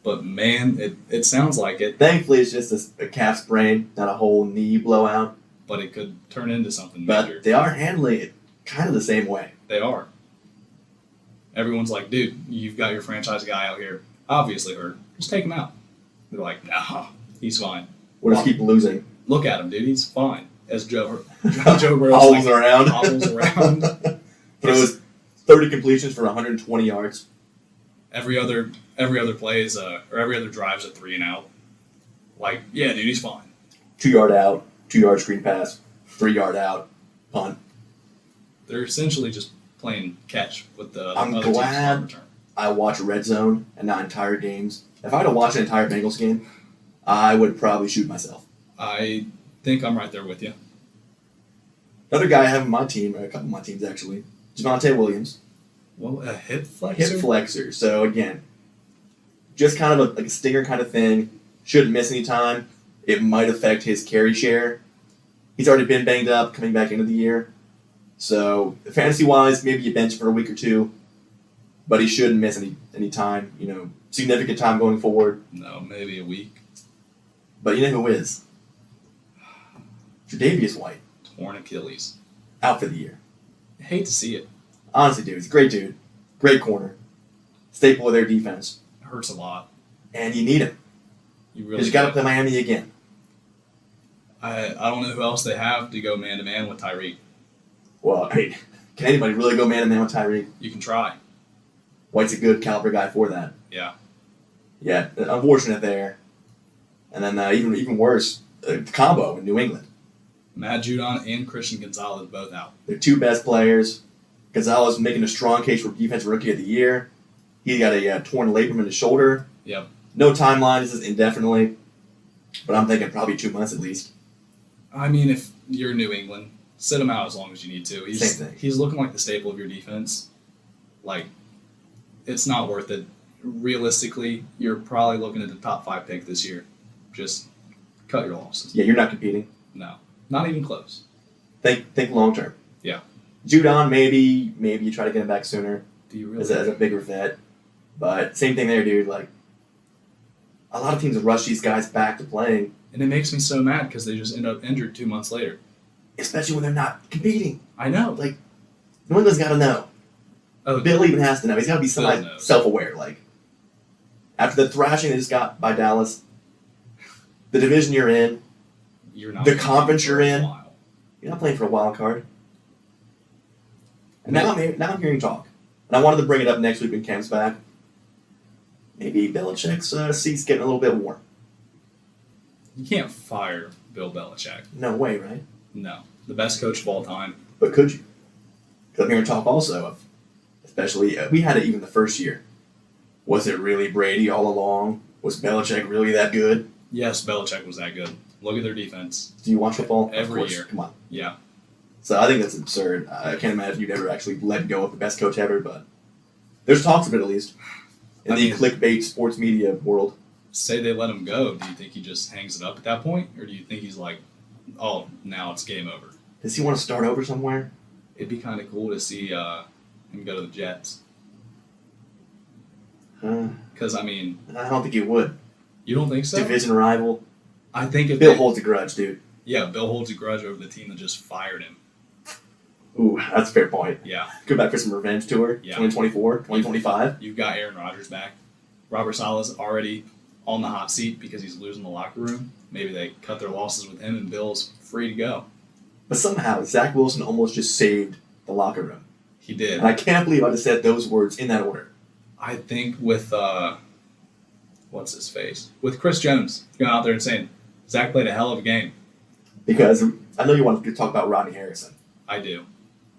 but man, it sounds like it. Thankfully, it's just a calf sprain, not a whole knee blowout. But it could turn into something But major. they are handling it kind of the same way. They are. Everyone's like, dude, you've got your franchise guy out here, obviously hurt. Just take him out. They're like, nah, he's fine. We'll just keep losing. Look at him, dude. He's fine. As Joe Burrow Hobbles around. hobbles around. Throws 30 completions for 120 yards. Every other play is or every other drive's a 3 and out. Like, yeah, dude, he's fine. 2-yard out, 2-yard screen pass, 3-yard out, punt. They're essentially just playing catch with the I'm other glad team's return. I watch Red Zone and not entire games. If I had to watch an entire Bengals game, I would probably shoot myself. I think I'm right there with you. Another guy I have on my team, or a couple of my teams actually, Javonte Williams. Well, a hip flexor? Hip flexor. So again, just kind of like a stinger kind of thing. Shouldn't miss any time. It might affect his carry share. He's already been banged up coming back into the year. So fantasy-wise, maybe you bench for a week or two, but he shouldn't miss any time, significant time going forward. No, maybe a week. But you know who is? Tre'Davious White, Torn Achilles. out for the year. I hate to see it. Honestly, dude, he's a great dude. Great corner. Staple of their defense. It hurts a lot. And you need him. You Because really you got to do. play Miami again. I don't know who else they have to go man-to-man with Tyreek. Well, I mean, can anybody really go man-to-man with Tyreek? You can try. White's a good caliber guy for that. Yeah. Yeah, unfortunate there. And then even worse, the combo in New England. Matt Judon and Christian Gonzalez both out. They're two best players. Gonzalez making a strong case for Defensive Rookie of the Year. He's got a torn labrum in his shoulder. Yep. No timeline. This is indefinitely. But I'm thinking probably 2 months at least. I mean, if you're New England, sit him out as long as you need to. Same thing. He's looking like the staple of your defense. Like, it's not worth it. Realistically, you're probably looking at the top 5 pick this year. Just cut your losses. Yeah, you're not competing. No. Not even close. Think long term. Yeah. Judon, maybe you try to get him back sooner Do you really? as a bigger vet. But same thing there, dude. Like, a lot of teams rush these guys back to playing, And it makes me so mad because they just end up injured 2 months later. especially when they're not competing. I know. Like, New England's got to know. Oh, Bill even has to know. He's got to be Bill somewhat knows. self-aware. Like, after the thrashing they just got by Dallas, the division you're in, you're not the gonna conference be for you're a in. while. you're not playing for a wild card. And now I'm hearing talk. And I wanted to bring it up next week when Cam's back. Maybe Belichick's seat's getting a little bit warm. You can't fire Bill Belichick. No way, right? No. The best coach of all time. But could you? Because I'm hearing talk also of, especially, we had it even the first year. Was it really Brady all along? Was Belichick really that good? Yes, Belichick was that good. Look at their defense. Do you watch football? Of Every course. year. Come on. Yeah. So I think that's absurd. I can't imagine you'd ever actually let go of the best coach ever, but there's talks of it at least. In I the mean- clickbait sports media world. Say they let him go. Do you think he just hangs it up at that point? Or do you think he's like, Oh, now it's game over. Does he want to start over somewhere? It'd be kind of cool to see him go to the Jets. Because, I mean... I don't think he would. You don't think so? Division rival. I think if Bill holds a grudge, dude. Yeah, Bill holds a grudge over the team that just fired him. Ooh, that's a fair point. Yeah. Go back for some revenge tour. Yeah. 2024, 2025. You've got Aaron Rodgers back. Robert Saleh's already on the hot seat because he's losing the locker room. Maybe they cut their losses with him and Bill's free to go. But somehow, Zach Wilson almost just saved the locker room. He did. And I can't believe I just said those words in that order. I think with, what's his face? With Chris Jones going out there and saying, Zach played a hell of a game. Because I know you want to talk about Rodney Harrison. I do.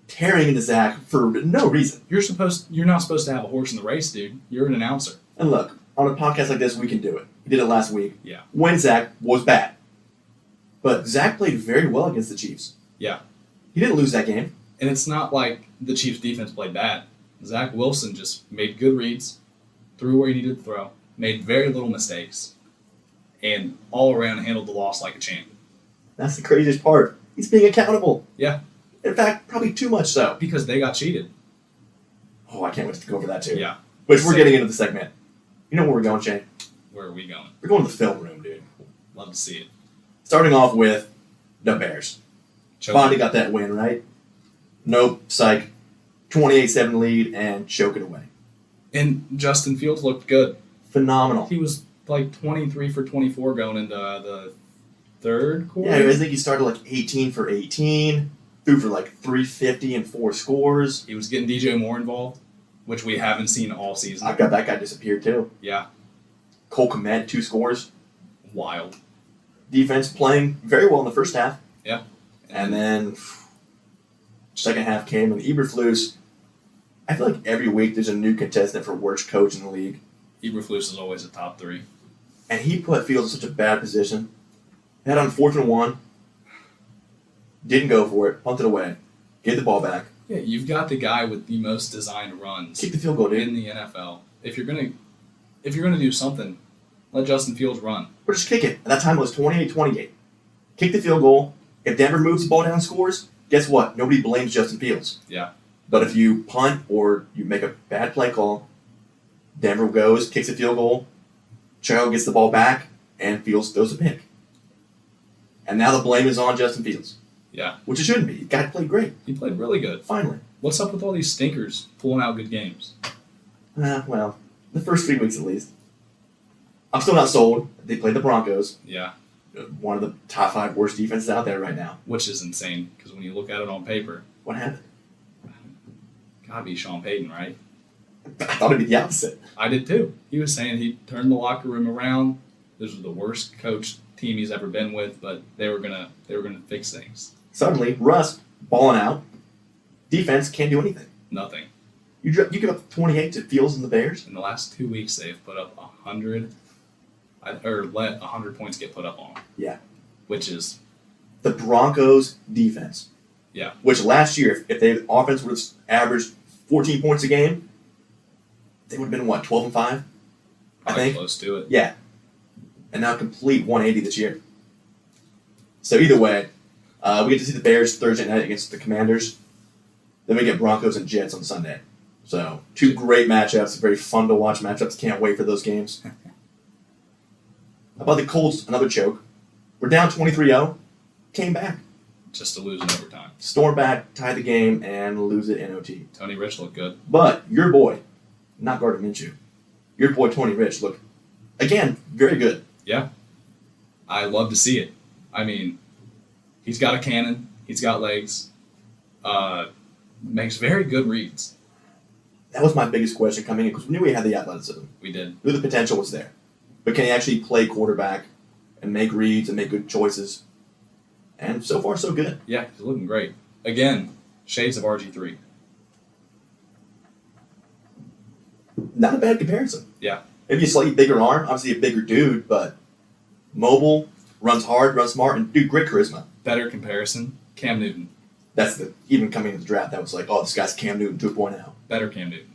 Tearing into Zach for no reason. You're not supposed to have a horse in the race, dude. You're an announcer. And look, on a podcast like this, we can do it. We did it last week. Yeah. When Zach was bad. But Zach played very well against the Chiefs. Yeah. He didn't lose that game. And it's not like the Chiefs' defense played bad. Zach Wilson just made good reads, threw where he needed to throw, made very little mistakes, and all around handled the loss like a champ. That's the craziest part. He's being accountable. Yeah. In fact, probably too much so. Because they got cheated. Oh, I can't wait to go over that too. Yeah. Which we're getting into the segment. You know where we're going, Shane? Where are we going? We're going to the film room, dude. Love to see it. Starting off with the Bears. Choking. Bonnie got that win, right? Nope, psych. 28-7 lead and choke it away. And Justin Fields looked good. Phenomenal. He was like 23 for 24 going into the third quarter. Yeah, I think he started like 18 for 18, threw for like 350 and 4 scores. He was getting DJ Moore involved, which we haven't seen all season. I got that guy disappeared too. Yeah. Cole Kmet, 2 scores. Wild. Defense playing very well in the first half. Yeah. And then second half came and Eberflus. I feel like every week there's a new contestant for worst coach in the league. Eberflus is always a top 3. And he put Fields in such a bad position. Had on 4th and 1. Didn't go for it. Punted away. Gave the ball back. Yeah, you've got the guy with the most designed runs Kick the field goal, dude. in the NFL. If you're gonna do something, let Justin Fields run. Or just kick it. At that time it was 28-28. Kick the field goal. If Denver moves the ball down and scores, guess what? Nobody blames Justin Fields. Yeah. But if you punt or you make a bad play call, Denver goes, kicks a field goal, Chicago gets the ball back, and Fields throws a pick. And now the blame is on Justin Fields. Yeah. Which it shouldn't be. The guy played great. He played really good. Finally. What's up with all these stinkers pulling out good games? Well, the first 3 weeks at least. I'm still not sold. They played the Broncos. Yeah. One of the top 5 worst defenses out there right now. Which is insane, because when you look at it on paper, What happened? gotta be Sean Payton, right? I thought it'd be the opposite. I did too. He was saying he turned the locker room around. This was the worst coach team he's ever been with, but they were gonna fix things. Suddenly, Russ balling out. Defense can't do anything. Nothing. You give up 28 to Fields and the Bears? In the last 2 weeks, they've put up 100, or let 100 points get put up on them. Yeah. Which is, The Broncos defense. yeah. Which last year, if their offense would have averaged 14 points a game, they would have been, what, 12-5? I Probably think. close to it. Yeah. And now complete 180 this year. So either way, we get to see the Bears Thursday night against the Commanders. Then we get Broncos and Jets on Sunday. So 2 great matchups, very fun to watch matchups. Can't wait for those games. How about the Colts? Another choke. We're down 23-0. Came back. Just to lose in overtime. Storm back, tie the game, and lose it in OT. Tony Rich looked good. But your boy, not Gardner Minshew, your boy Tony Rich looked, again, very good. Yeah. I love to see it. I mean, he's got a cannon. He's got legs. Makes very good reads. That was my biggest question coming in because we knew he had the athleticism. We did. We knew the potential was there. But can he actually play quarterback and make reads and make good choices? And so far, so good. Yeah, he's looking great. Again, shades of RG3. Not a bad comparison. Yeah. Maybe a slightly bigger arm, obviously a bigger dude, but mobile, runs hard, runs smart, and dude, great charisma. Better comparison, Cam Newton. That's even coming into the draft, that was like, oh, this guy's Cam Newton 2.0. Better Cam Newton.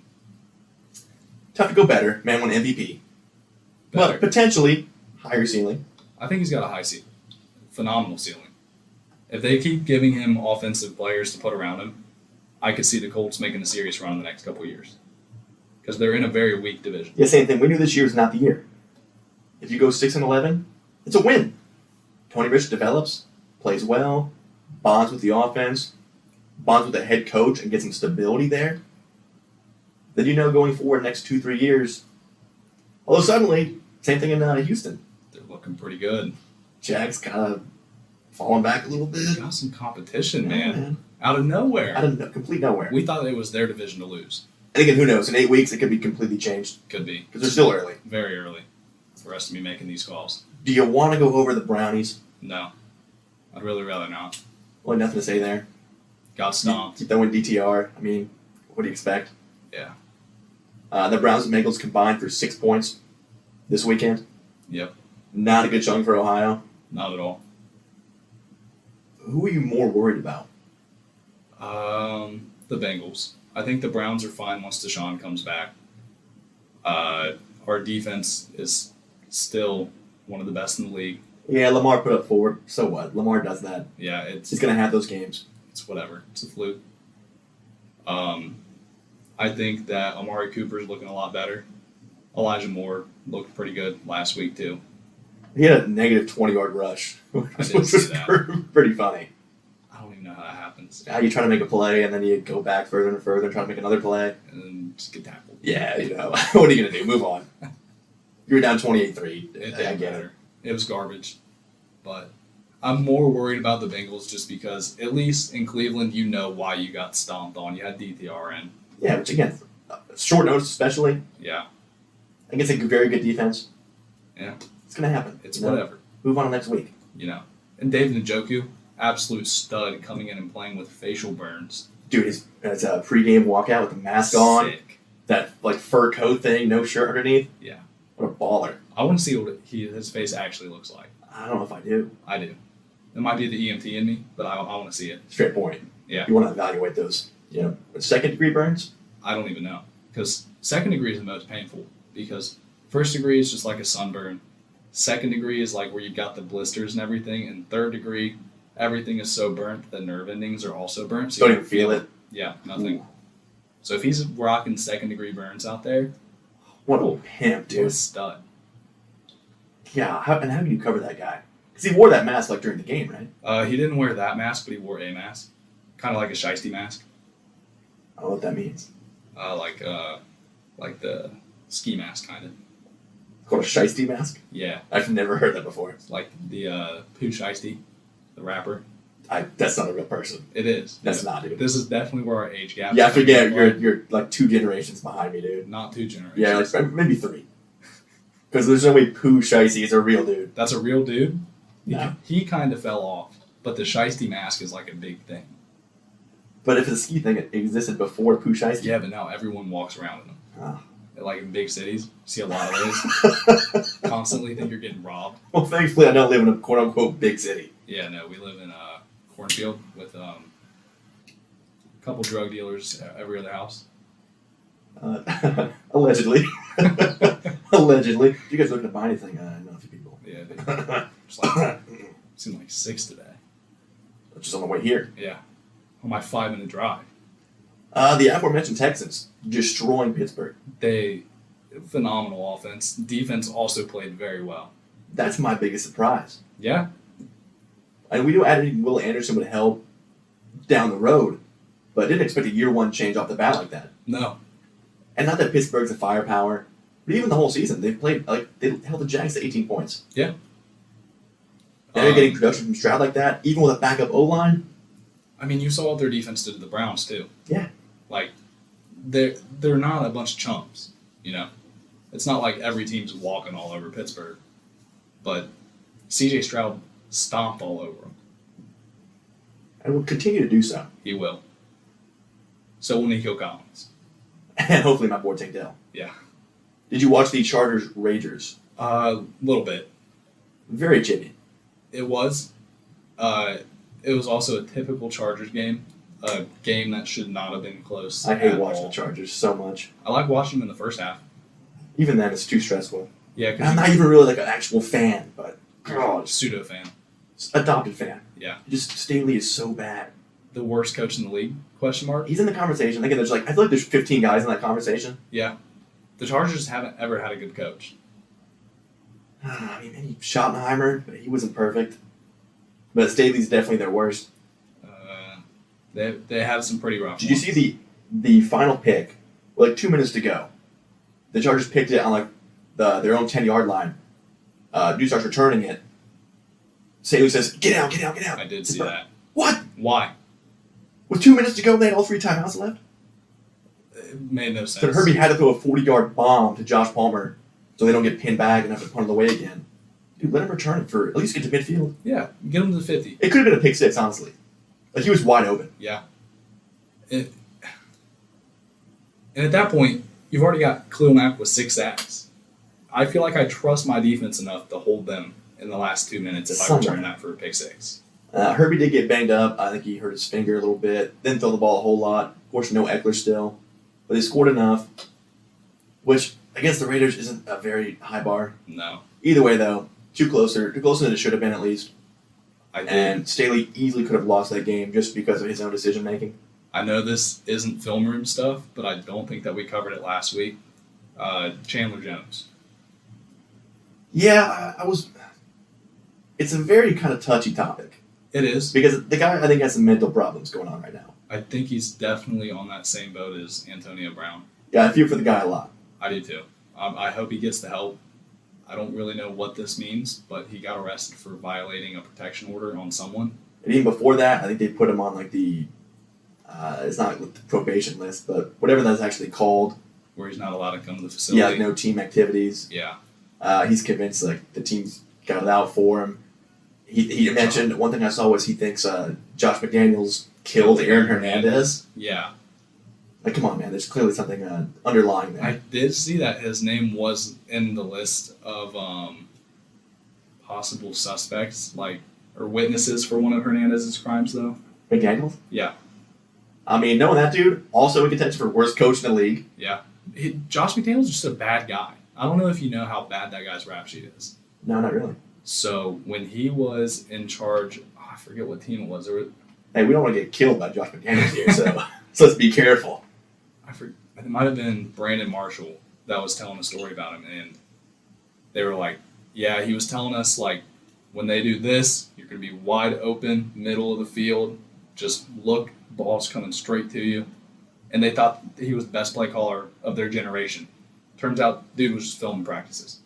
Tough to go better. Man won MVP. Better. But potentially higher ceiling. I think he's got a high ceiling. Phenomenal ceiling. If they keep giving him offensive players to put around him, I could see the Colts making a serious run in the next couple of years. Because they're in a very weak division. Yeah, same thing. We knew this year was not the year. If you go 6-11, it's a win. Tony Rich develops, plays well, bonds with the offense, bonds with the head coach, and gets some stability there. Then you know going forward next 2-3 years. Although suddenly, same thing in Houston. They're looking pretty good. Jags kind of falling back a little bit. Got some competition, man. Out of nowhere. Out of complete nowhere. We thought it was their division to lose. And again, who knows? In 8 weeks, it could be completely changed. Could be. Because they're still early. Very early for us to be making these calls. Do you want to go over the Brownies? No. I'd really rather not. Well, nothing to say there. Got stomped. Keep that win DTR. I mean, what do you expect? Yeah. The Browns and Bengals combined for 6 points this weekend. Yep. Not a good showing for Ohio. Not at all. Who are you more worried about? The Bengals. I think the Browns are fine once Deshaun comes back. Our defense is still one of the best in the league. Yeah, Lamar put up forward. So what? Lamar does that. Yeah, He's going to have those games. It's whatever. It's a fluke. I think that Amari Cooper's looking a lot better. Elijah Moore looked pretty good last week, too. He had a negative 20-yard rush, which was pretty funny. I don't even know how that happens. You try to make a play, and then you go back further and further and try to make another play. And then just get tackled. Yeah, what are you going to do? Move on. You're down 28-3. I get it. It was garbage. But I'm more worried about the Bengals just because, at least in Cleveland, you know why you got stomped on. You had DTR in. Yeah, which again, short notice especially. Yeah. Against a very good defense. Yeah. It's going to happen. It's whatever. Move on next week. And David Njoku, absolute stud coming in and playing with facial burns. Dude, it's a pregame walkout with the mask on. Sick. That fur coat thing, no shirt underneath. Yeah. What a baller. I want to see what his face actually looks like. I don't know if I do. I do. It might be the EMT in me, but I want to see it. Straight point. Yeah. You want to evaluate those. Second degree burns? I don't even know. Because second degree is the most painful. Because first degree is just like a sunburn. Second degree is like where you've got the blisters and everything. And third degree, everything is so burnt that the nerve endings are also burnt. So don't even feel it. Yeah, nothing. Ooh. So if he's rocking second degree burns out there, what a pimp, dude. What a stud. Yeah, how do you cover that guy? Because he wore that mask during the game, right? He didn't wear that mask, but he wore a mask. Kind of like a shiesty mask. I don't know what that means. Like the ski mask, kind of. It's called a shiesty mask? Yeah. I've never heard that before. It's like the Pooh Shiesty, the rapper. That's not a real person. It is. That's not, dude. This is definitely where our age gap is. Yeah, I forget. You're like 2 generations behind me, dude. Not 2 generations. Yeah, maybe 3. Because there's no way Pooh Shiesty is a real dude. That's a real dude? No. He kind of fell off, but the Shiesty mask is like a big thing. But if the ski thing existed before Pooh Shiesty? Yeah, but now everyone walks around in them. Oh. Like in big cities, see a lot of those. Constantly think you're getting robbed. Well, thankfully I don't live in a quote-unquote big city. Yeah, no, we live in Cornfield with a couple drug dealers every other house. Allegedly. Allegedly. If you guys looking to buy anything, I know a few people. Yeah, they seemed like 6 today. Just on the way here. Yeah. On my 5-minute drive. The aforementioned Texans destroying Pittsburgh. Phenomenal offense. Defense also played very well. That's my biggest surprise. Yeah. And we knew adding Will Anderson would help down the road, but I didn't expect a year 1 change off the bat like that. No. And not that Pittsburgh's a firepower, but even the whole season, they played they held the Jags to 18 points. Yeah. And they're getting production from Stroud like that, even with a backup O-line. I mean, you saw what their defense did to the Browns too. Yeah. Like, they're not a bunch of chumps, It's not like every team's walking all over Pittsburgh, but C.J. Stroud stomped all over them. And will continue to do so. He will. So will Nico Collins. And hopefully my boy Tank Dell. Yeah. Did you watch the Chargers Rangers? A little bit. Very chippy. It was. It was also a typical Chargers game. A game that should not have been close. I hate watching the Chargers so much. I like watching them in the first half. Even then, it's too stressful. Yeah, I'm not even really like an actual fan, but pseudo fan. Adopted fan. Yeah. Staley is so bad. The worst coach in the league? Question mark. He's in the conversation. Again, I feel like there's 15 guys in that conversation. Yeah. The Chargers haven't ever had a good coach. I mean, maybe Schottenheimer, but he wasn't perfect. But Staley's definitely their worst. They have some pretty rough. Did you see the final pick? With like 2 minutes to go, the Chargers picked it on like their own 10-yard line. Dude starts returning it. Staley says, "Get out, get out, get out." I did see that. What? Why? With 2 minutes to go, they had all 3 timeouts left. It made no sense. So Herbie had to throw a 40-yard bomb to Josh Palmer so they don't get pinned back and have to punt on the way again. Dude, let him return it for at least get to midfield. Yeah, get him to the 50. It could have been a pick six, honestly. Like, he was wide open. Yeah. And at that point, you've already got Khalil Mack with 6 sacks. I feel like I trust my defense enough to hold them in the last 2 minutes if I return that for a pick 6. Herbie did get banged up. I think he hurt his finger a little bit. Didn't throw the ball a whole lot. Of course, no Eckler still. But they scored enough, which against the Raiders isn't a very high bar. No. Either way, though, too closer than it should have been at least. And Staley easily could have lost that game just because of his own decision making. I know this isn't film room stuff, but I don't think that we covered it last week. Chandler Jones. Yeah, I was. It's a very kind of touchy topic. It is. Because the guy, I think, has some mental problems going on right now. I think he's definitely on that same boat as Antonio Brown. Yeah, I feel for the guy a lot. I do too. I hope he gets the help. I don't really know what this means, but he got arrested for violating a protection order on someone. And even before that, I think they put him on like the, it's not the probation list, but whatever that's actually called. Where he's not allowed to come to the facility. Yeah, like no team activities. Yeah. He's convinced like the team's got it out for him. He mentioned, one thing I saw was he thinks Josh McDaniels killed Aaron Hernandez. Yeah. Like, come on, man. There's clearly something underlying there. I did see that his name was in the list of possible suspects, or witnesses for one of Hernandez's crimes, though. McDaniels? Yeah. I mean, knowing that dude, also in contention for worst coach in the league. Yeah. Josh McDaniels is just a bad guy. I don't know if you know how bad that guy's rap sheet is. No, not really. So when he was in charge, I forget what team it was. Hey, we don't want to get killed by Josh McDaniels here, so let's be careful. It might have been Brandon Marshall that was telling a story about him, and they were like, yeah, he was telling us, like, when they do this, you're going to be wide open, middle of the field, just look, ball's coming straight to you. And they thought he was the best play caller of their generation. Turns out, dude was just filming practices.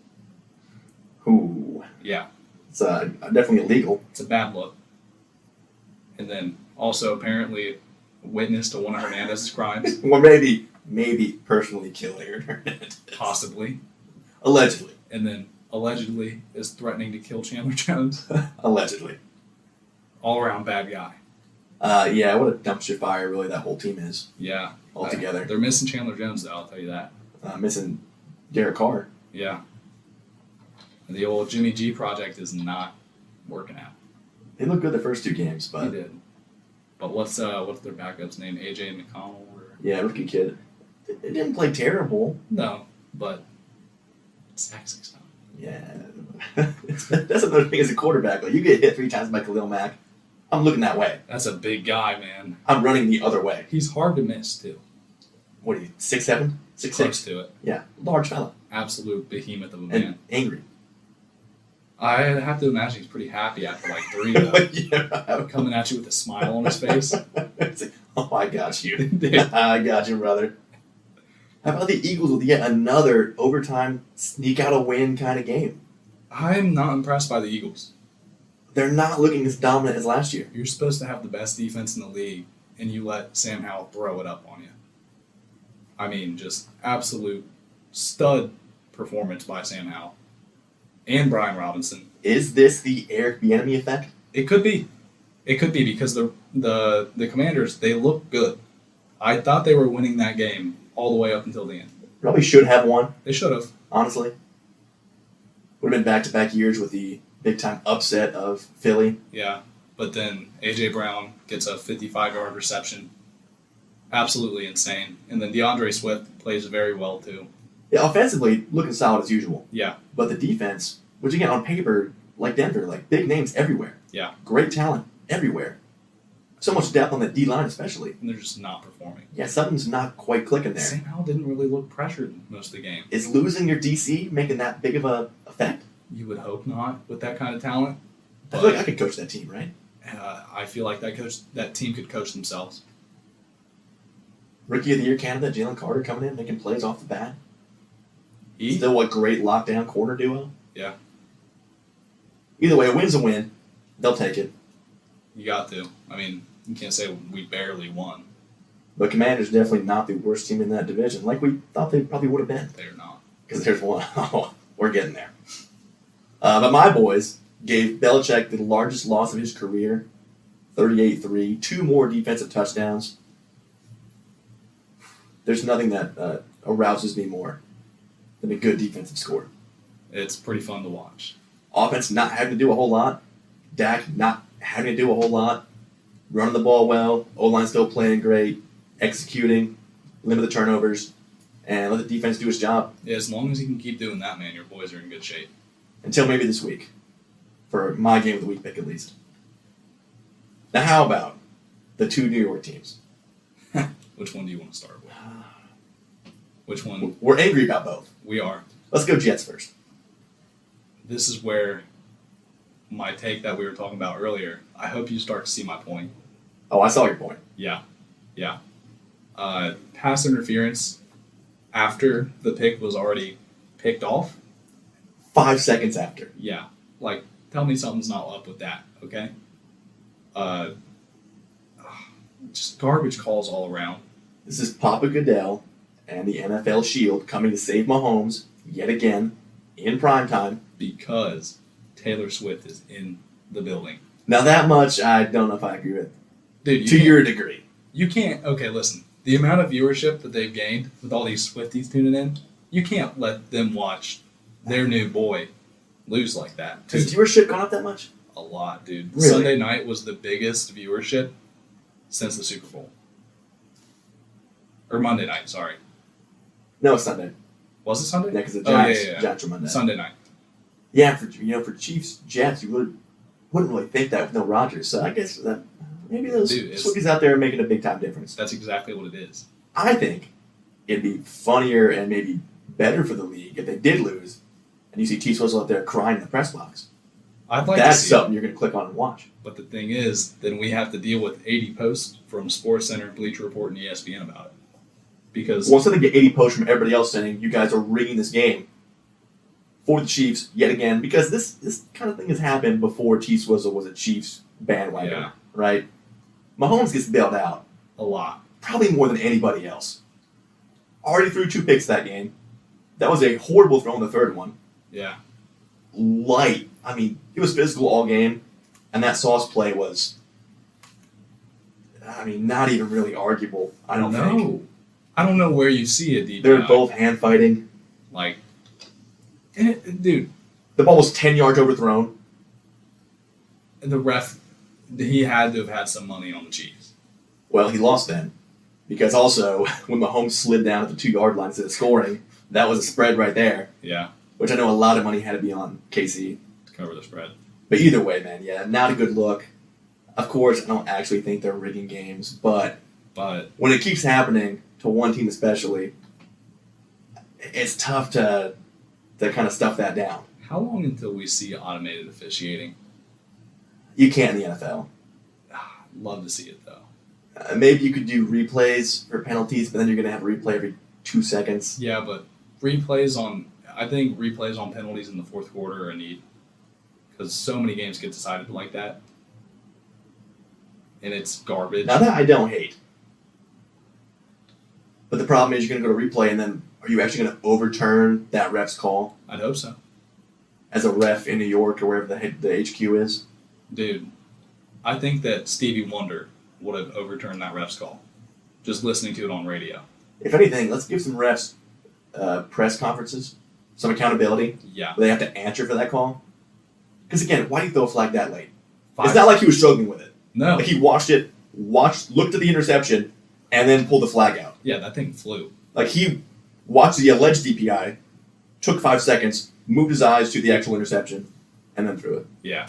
Ooh. Yeah. It's definitely illegal. It's a bad look. And then also apparently a witness to one of Hernandez's crimes. Or maybe personally killed Aaron Hernandez. Possibly. Allegedly. And then allegedly is threatening to kill Chandler Jones. Allegedly. All around bad guy. Yeah, what a dumpster fire really that whole team is. Yeah. Altogether. They're missing Chandler Jones, though, I'll tell you that. Missing Derek Carr. Yeah. And the old Jimmy G project is not working out. They looked good the first 2 games, but... He did. But what's their backup's name? AJ McConnell? Yeah, rookie kid. It didn't play terrible. No, but sack 6 times. Yeah. That's another thing as a quarterback. Like, you get hit 3 times by Khalil Mack, I'm looking that way. That's a big guy, man. I'm running the other way. He's hard to miss, too. What are you, 6'7"? 6'6"? Close to it. Yeah, large fella. Absolute behemoth of a And man. angry. I have to imagine he's pretty happy after 3, though. Yeah. Coming at you with a smile on his face. It's like, oh, I got you. I got you, brother. How about the Eagles with yet another overtime sneak out a win kind of game? I'm not impressed by the Eagles. They're not looking as dominant as last year. You're supposed to have the best defense in the league, and you let Sam Howell throw it up on you. I mean, just absolute stud performance by Sam Howell. And Brian Robinson. Is this the Eric Bieniemy effect? It could be. It could be because the Commanders, they look good. I thought they were winning that game all the way up until the end. Probably should have won. They should have. Honestly. Would have been back-to-back years with the big-time upset of Philly. Yeah, but then A.J. Brown gets a 55-yard reception. Absolutely insane. And then DeAndre Swift plays very well, too. Yeah, offensively, looking solid as usual. Yeah. But the defense, which again, on paper, like Denver, like big names everywhere. Yeah. Great talent. everywhere. So much depth on that D line, especially. And they're just not performing. Yeah, something's not quite clicking there. Sam Howell didn't really look pressured most of the game. Is losing your DC making that big of a effect? You would hope not with that kind of talent. I feel like I could coach that team, right? I feel like that team could coach themselves. Rookie of the Year candidate, Jalen Carter coming in, making plays off the bat. E? Still a great lockdown corner duo. Yeah. Either way, a win's a win. They'll take it. You got to. I mean, you can't say we barely won. But Commanders definitely not the worst team in that division, like we thought they probably would have been. They're not. Because there's one. Oh, we're getting there. But my boys gave Belichick the largest loss of his career, 38-3, 2 more defensive touchdowns. There's nothing that arouses me more than a good defensive score. It's pretty fun to watch. Offense not having to do a whole lot. Dak not having to do a whole lot. Running the ball well. O-line still playing great. Executing. Limit the turnovers. And let the defense do its job. Yeah, as long as you can keep doing that, man, your boys are in good shape. Until maybe this week. For my game of the week pick, at least. Now, how about the 2 New York teams? Which one do you want to start with? Which one? We're angry about both. We are. Let's go Jets first. This is where my take that we were talking about earlier, I hope you start to see my point. Oh, I saw your point. Yeah. Pass interference after the pick was already picked off. 5 seconds after. Yeah. Like, tell me something's not up with that, okay? Just garbage calls all around. This is Papa Goodell and the NFL Shield coming to save Mahomes yet again in primetime. Because Taylor Swift is in the building. Now that much, I don't know if I agree with. Dude, to your degree. You can't, okay, listen. The amount of viewership that they've gained with all these Swifties tuning in, you can't let them watch their new boy lose like that. Has viewership gone up that much? A lot, dude. Really? Sunday night was the biggest viewership since the Super Bowl. Or Monday night, sorry. No, it's Sunday. Was it Sunday? Yeah, because the Giants, yeah. Giants are Monday. Sunday night. Yeah, for Chiefs, Jets, you wouldn't really think that with no Rodgers. So I guess that maybe those Swifties out there are making a big time difference. That's exactly what it is. I think it'd be funnier and maybe better for the league if they did lose, and you see T Swizzle out there crying in the press box. I'd like That's to see something it. you're going to click on and watch. But the thing is, then we have to deal with 80 posts from SportsCenter, Bleacher Report, and ESPN about it. Because Well, instead of get 80 posts from everybody else saying you guys are rigging this game for the Chiefs yet again, because this kind of thing has happened before T Swizzle was a Chiefs bandwagon, right? Mahomes gets bailed out a lot. probably more than anybody else. Already threw 2 picks that game. That was a horrible throw in the third one. Yeah. Light. I mean, he was physical all game, and that Sauce play was, not even really arguable, I don't think. I don't know where you see it, DPI. They're both hand fighting. Like, dude, The ball was 10 yards overthrown. the ref, he had to have had some money on the Chiefs. Well, he lost then. Because also, when Mahomes slid down at the 2-yard line instead of scoring, that was a spread right there. Yeah. Which I know a lot of money had to be on KC. To cover the spread. But either way, man, yeah, not a good look. Of course, I don't actually think they're rigging games, but when it keeps happening, to one team especially, it's tough to kind of stuff that down. How long until we see automated officiating? You can't in the NFL. Love to see it, though. Maybe you could do replays for penalties, but then you're going to have a replay every 2 seconds. Yeah, but replays on penalties in the fourth quarter are a need. Because so many games get decided like that. And it's garbage. Now that I don't hate. But the problem is you're going to go to replay, and then are you actually going to overturn that ref's call? I'd hope so. As a ref in New York or wherever the HQ is? Dude, I think that Stevie Wonder would have overturned that ref's call. Just listening to it on radio. If anything, let's give some refs press conferences, some accountability. Yeah. Where they have to answer for that call. Because again, why do you throw a flag that late? It's not like he was struggling with it. No. Like he looked at the interception, and then pulled the flag out. Yeah, that thing flew. Like he watched the alleged DPI, took 5 seconds, moved his eyes to the actual interception, and then threw it. Yeah.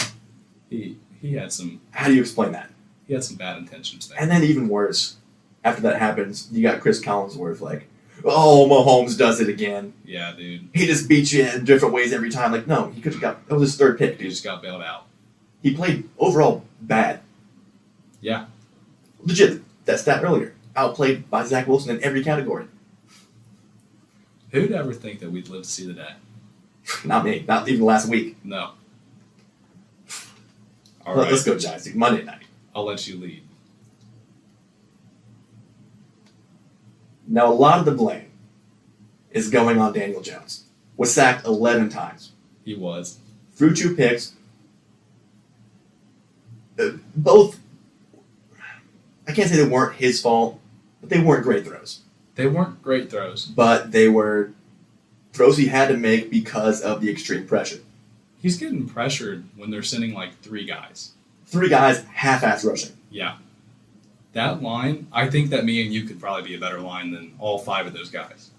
He He had some. How do you explain that? He had some bad intentions there. And then even worse, after that happens, you got Chris Collinsworth like, oh, Mahomes does it again. Yeah, dude. He just beats you in different ways every time. Like, no, he could have got, that was his third pick, He dude. just got bailed out. He played overall bad. Yeah. Legit, that stat earlier. Outplayed by Zach Wilson in every category. Who'd ever think that we'd live to see the day? Not me. Not even last week. No. All Let's right. go, Giants, dude. Monday night. I'll let you lead. Now, a lot of the blame is going on Daniel Jones. Was sacked 11 times. He was. Threw 2 picks. Both, I can't say they weren't his fault, but they weren't great throws. They weren't great throws. But they were throws he had to make because of the extreme pressure. He's getting pressured when they're sending like 3 guys. 3 guys, half-ass rushing. Yeah. That line, I think that me and you could probably be a better line than all 5 of those guys.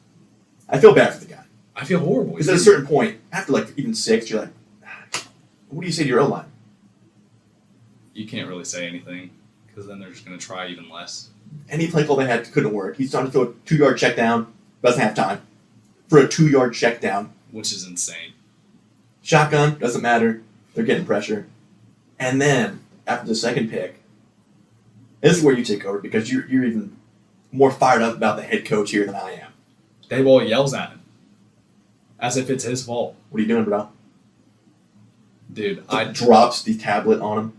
I feel bad for the guy. I feel horrible. Because at a certain point, after like even 6, you're like, what do you say to your O-line? You can't really say anything because then they're just going to try even less. Any play call they had couldn't work. He's trying to throw a 2-yard check down, doesn't have time for a 2-yard check down. Which is insane. Shotgun, doesn't matter. They're getting pressure. And then, after the second pick, this is where you take over because you're even more fired up about the head coach here than I am. Dayball yells at him as if it's his fault. What are you doing, bro? Dude, Drops the tablet on him.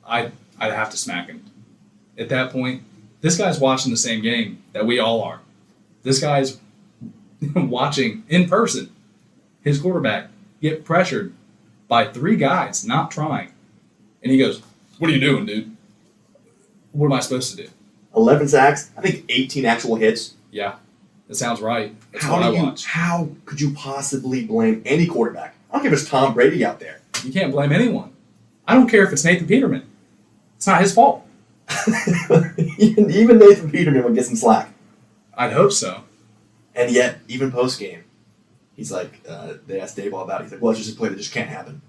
I'd have to smack him. At that point, this guy's watching the same game that we all are. This guy's watching in person his quarterback get pressured by 3 guys not trying. And he goes, what are you doing, dude? What am I supposed to do? 11 sacks, I think 18 actual hits. Yeah, that sounds right. That's what I watch. How could you possibly blame any quarterback? I don't care if it's Tom Brady out there. You can't blame anyone. I don't care if it's Nathan Peterman. It's not his fault. Even Nathan Peterman would get some slack. I'd hope so. And yet, even post-game, he's like, they asked Dayball about it. He's like, well, it's just a play that just can't happen.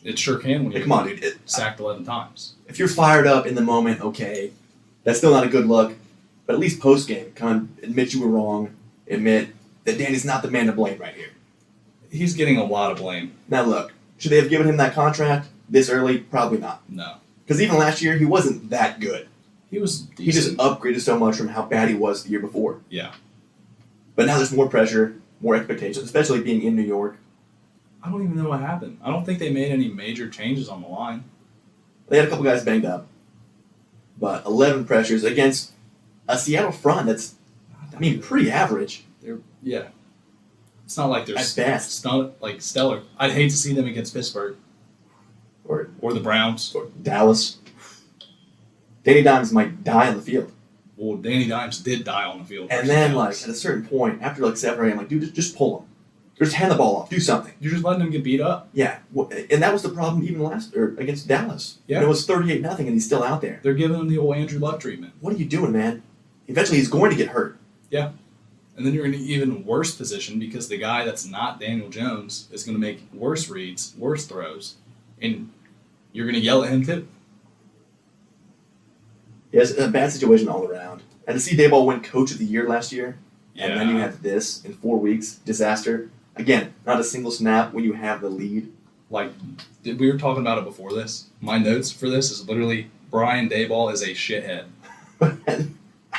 It sure can when Hey, you come on, dude. sacked 11 times. If you're fired up in the moment, okay, that's still not a good look. But at least post-game, come on, admit you were wrong. Admit that Danny's not the man to blame right here. He's getting a lot of blame. Now, look, should they have given him that contract this early? Probably not. No. Because even last year, he wasn't that good. He was decent. He just upgraded so much from how bad he was the year before. Yeah. But now there's more pressure, more expectations, especially being in New York. I don't even know what happened. I don't think they made any major changes on the line. They had a couple guys banged up. But 11 pressures against a Seattle front that's, pretty average. Yeah. It's not like they're At best. stellar. I'd hate to see them against Pittsburgh Or the Browns. Dallas. Danny Dimes might die on the field. Well, Danny Dimes did die on the field. And versus then, Dallas. at a certain point, after 7 or 8, I'm like, dude, just pull him. Just hand the ball off. Do something. You're just letting him get beat up. Yeah. And that was the problem even against Dallas. Yeah. And it was 38-0, and he's still out there. They're giving him the old Andrew Luck treatment. What are you doing, man? Eventually, he's going to get hurt. Yeah. And then you're in an even worse position because the guy that's not Daniel Jones is going to make worse reads, worse throws, and you're going to yell at him too. Yeah, it's a bad situation all around. And to see Dayball win Coach of the Year last year, and then you have this in 4 weeks, disaster. Again, not a single snap when you have the lead. Like, we were talking about it before this. My notes for this is literally Brian Dayball is a shithead. And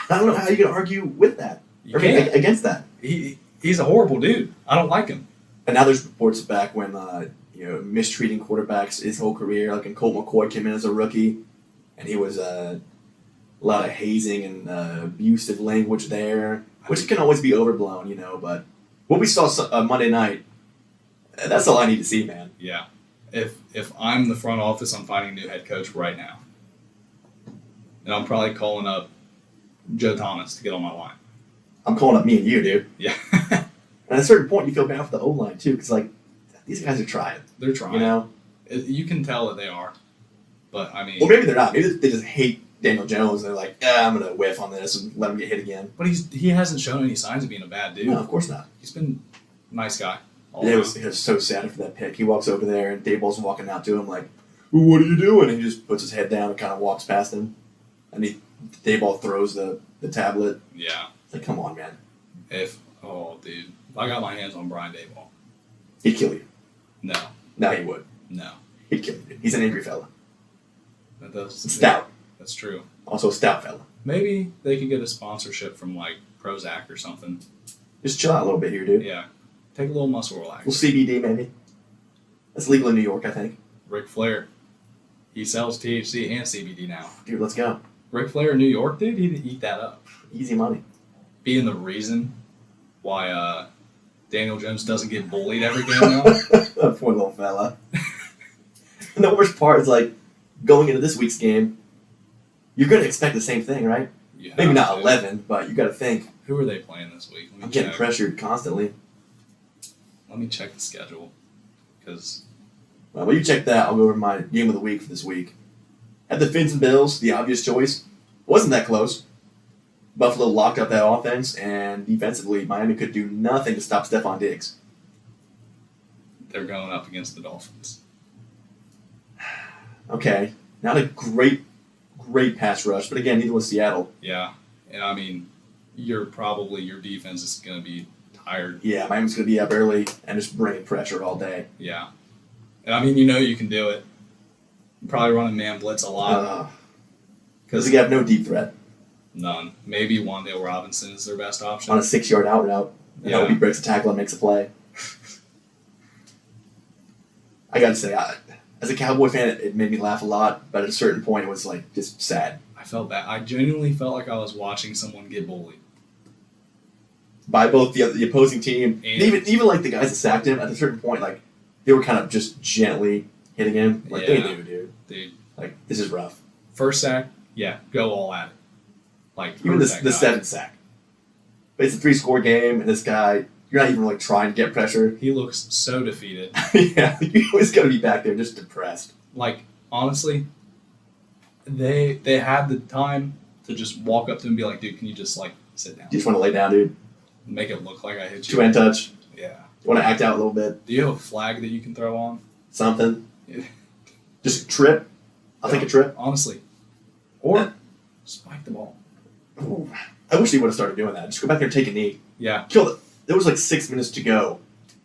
I don't know how you can argue with that. You can't. Against that. He's a horrible dude. I don't like him. And now there's reports back when mistreating quarterbacks his whole career. Like when Colt McCoy came in as a rookie, and he was a lot of hazing and abusive language there, which can always be overblown, But what we saw Monday night, that's all I need to see, man. Yeah. If I'm the front office, I'm finding a new head coach right now. And I'm probably calling up Joe Thomas to get on my line. I'm calling up me and you, dude. Yeah. And at a certain point, you feel bad for the O-line, too, because, these guys are trying. They're trying. You can tell that they are. But, Well, maybe they're not. Maybe they just hate Daniel Jones, and they're like, I'm going to whiff on this and let him get hit again. But he hasn't shown any signs of being a bad dude. No, of course not. He's been a nice guy. It was so sad for that pick. He walks over there, and Dayball's walking out to him like, well, what are you doing? And he just puts his head down and kind of walks past him. And Dayball throws the tablet. Yeah. It's like, come on, man. If I got my hands on Brian Dayball. He'd kill you. No. No, he would. No. He'd kill you. He's an angry fella. Stout. That's true. Also a stout fella. Maybe they could get a sponsorship from like Prozac or something. Just chill out a little bit here, dude. Yeah. Take a little muscle relax. Well, CBD maybe. That's legal in New York, I think. Ric Flair. He sells THC and CBD now. Dude, let's go. Ric Flair in New York, dude, he'd eat that up. Easy money. Being the reason why Daniel Jones doesn't get bullied every game now. That poor little fella. And the worst part is, like, going into this week's game, you're going to expect the same thing, right? Maybe not 11, but you got to think. Who are they playing this week? I'm getting pressured constantly. Let me check the schedule. Because... Well, you check that. I'll go over my game of the week for this week. At the Fins and Bills, the obvious choice. Wasn't that close. Buffalo locked up that offense, and defensively, Miami could do nothing to stop Stephon Diggs. They're going up against the Dolphins. Okay. Not a great pass rush, but again, neither was Seattle. Yeah. And I mean, your defense is going to be tired. Yeah, Miami's going to be up early and just bringing pressure all day. Yeah. And I mean, you can do it. Probably running man blitz a lot. Because they have no deep threat. None. Maybe Wan'Dale Robinson is their best option. On a 6-yard out route. And yeah. He breaks a tackle and makes a play. I got to say, as a Cowboy fan, it made me laugh a lot, but at a certain point, it was like just sad. I felt bad. I genuinely felt like I was watching someone get bullied. By both the opposing team, and even like the guys that sacked him, at a certain point, like, they were kind of just gently hitting him. Like, they knew, dude. Like, this is rough. First sack, yeah, go all at it. Like, even the seventh sack. But it's a 3-score game, and this guy, you're not even like trying to get pressure. He looks so defeated. Yeah, you always got to be back there just depressed. Like, honestly, they had the time to just walk up to him and be like, dude, can you just, like, sit down? You just want to lay down, dude? Make it look like I hit you. 2-hand touch. Yeah. You want to act out a little bit? Do you have a flag that you can throw on? Something. Yeah. Just trip. I'll take a trip. Honestly. Or spike the ball. Ooh. I wish they would have started doing that. Just go back there and take a knee. Yeah. Kill it. There was like 6 minutes to go,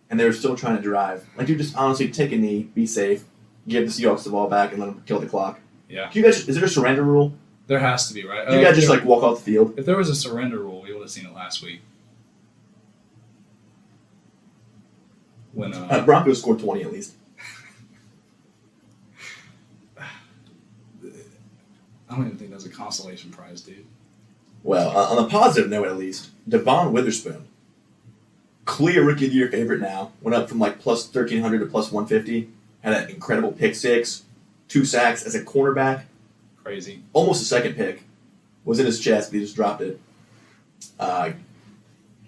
and they were still trying to drive. Like, dude, just honestly take a knee, be safe, give the Seahawks the ball back, and let them kill the clock. Yeah. Is there a surrender rule? There has to be, right? You guys just like walk off the field? If there was a surrender rule, we would have seen it last week. When Broncos scored 20 at least. I don't even think that's a consolation prize, dude. Well, on a positive note at least, Devon Witherspoon, clear Rookie of the Year favorite now, went up from like plus 1,300 to plus 150, had an incredible pick six, 2 sacks as a cornerback. Crazy. Almost a second pick. Was in his chest, but he just dropped it.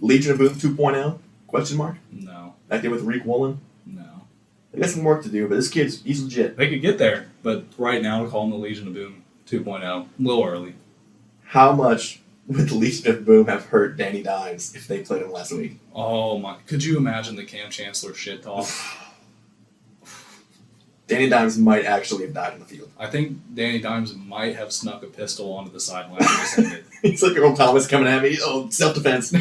Legion of Boom 2.0? Question mark? No. Back there with Reek Woolen? No. They got some work to do, but this he's legit. They could get there, but right now to call him the Legion of Boom 2.0, a little early. How much would the Legion of Boom have hurt Danny Dimes if they played him last week? Oh my! Could you imagine the Cam Chancellor shit talk? Danny Dimes might actually have died on the field. I think Danny Dimes might have snuck a pistol onto the sideline and just ended. He's like Earl Thomas coming at me. Oh, self-defense.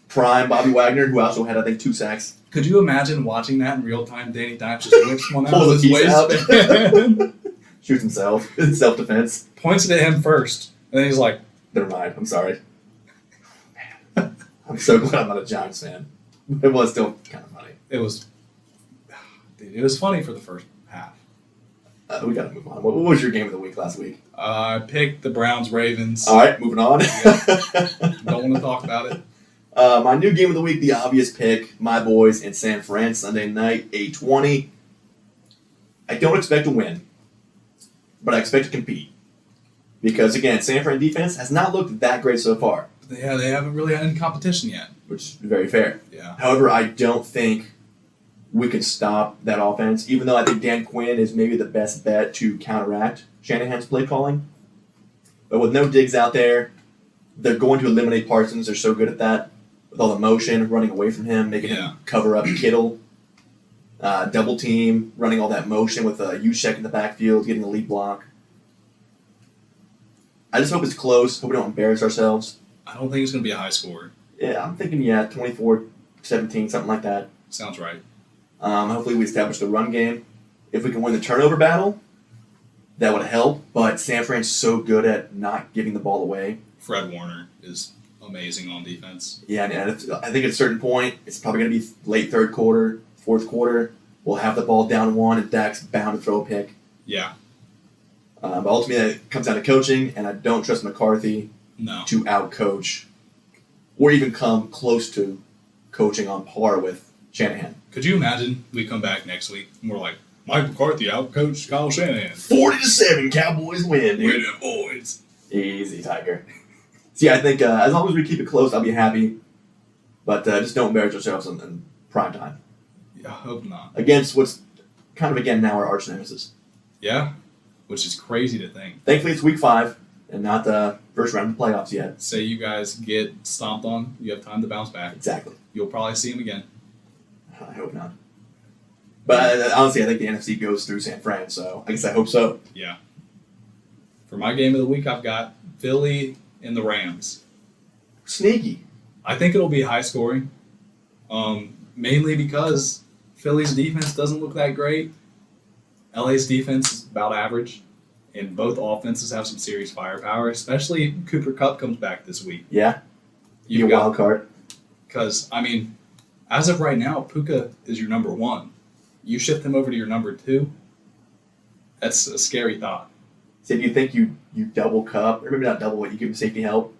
Prime Bobby Wagner, who also had, I think, 2 sacks. Could you imagine watching that in real time? Danny Dimes just whips one out of his waist. Shoots himself in self-defense. Points it at him first. And then he's like... Never mind. I'm sorry. Man. I'm so glad I'm not a Giants fan. It was still kind of funny. It was... Dude, it was funny for the first half. We got to move on. What was your game of the week last week? I picked the Browns-Ravens. All right, moving on. Don't want to talk about it. My new game of the week, the obvious pick, my boys in San Fran, Sunday night, 8:20. I don't expect to win, but I expect to compete. Because, again, San Fran defense has not looked that great so far. Yeah, they haven't really had any competition yet. Which is very fair. Yeah. However, I don't think we can stop that offense, even though I think Dan Quinn is maybe the best bet to counteract Shanahan's play calling. But with no Diggs out there, they're going to eliminate Parsons. They're so good at that. With all the motion, running away from him, making him cover up Kittle. double team, running all that motion with Juszczyk in the backfield, getting the lead block. I just hope it's close. Hope we don't embarrass ourselves. I don't think it's going to be a high score. Yeah, I'm thinking, 24-17, something like that. Sounds right. Hopefully we establish the run game. If we can win the turnover battle, that would help. But San Fran's so good at not giving the ball away. Fred Warner is amazing on defense. Yeah, and I think at a certain point, it's probably going to be late third quarter, fourth quarter. We'll have the ball down one, and Dak's bound to throw a pick. Yeah. But ultimately, it comes down to coaching, and I don't trust McCarthy to outcoach or even come close to coaching on par with Shanahan. Could you imagine we come back next week and we're like, Mike McCarthy outcoached Kyle Shanahan. 40-7, Cowboys win, dude. Win it, boys. Easy, Tiger. So yeah, I think as long as we keep it close, I'll be happy. But just don't embarrass ourselves in prime time. Yeah, I hope not. Against what's kind of, again, now our arch nemesis. Yeah, which is crazy to think. Thankfully, it's week 5 and not the first round of the playoffs yet. Say you guys get stomped on, you have time to bounce back. Exactly. You'll probably see him again. I hope not. But honestly, I think the NFC goes through San Fran, so I guess I hope so. Yeah. For my game of the week, I've got Philly and the Rams. Sneaky. I think it'll be high scoring, mainly because Philly's defense doesn't look that great. LA's defense is about average, and both offenses have some serious firepower, especially if Cooper Kupp comes back this week. Yeah. Be a wild card. Because, as of right now, Puka is your number 1. You shift him over to your number 2, that's a scary thought. So do you think you double Kupp, or maybe not double, but you give him safety help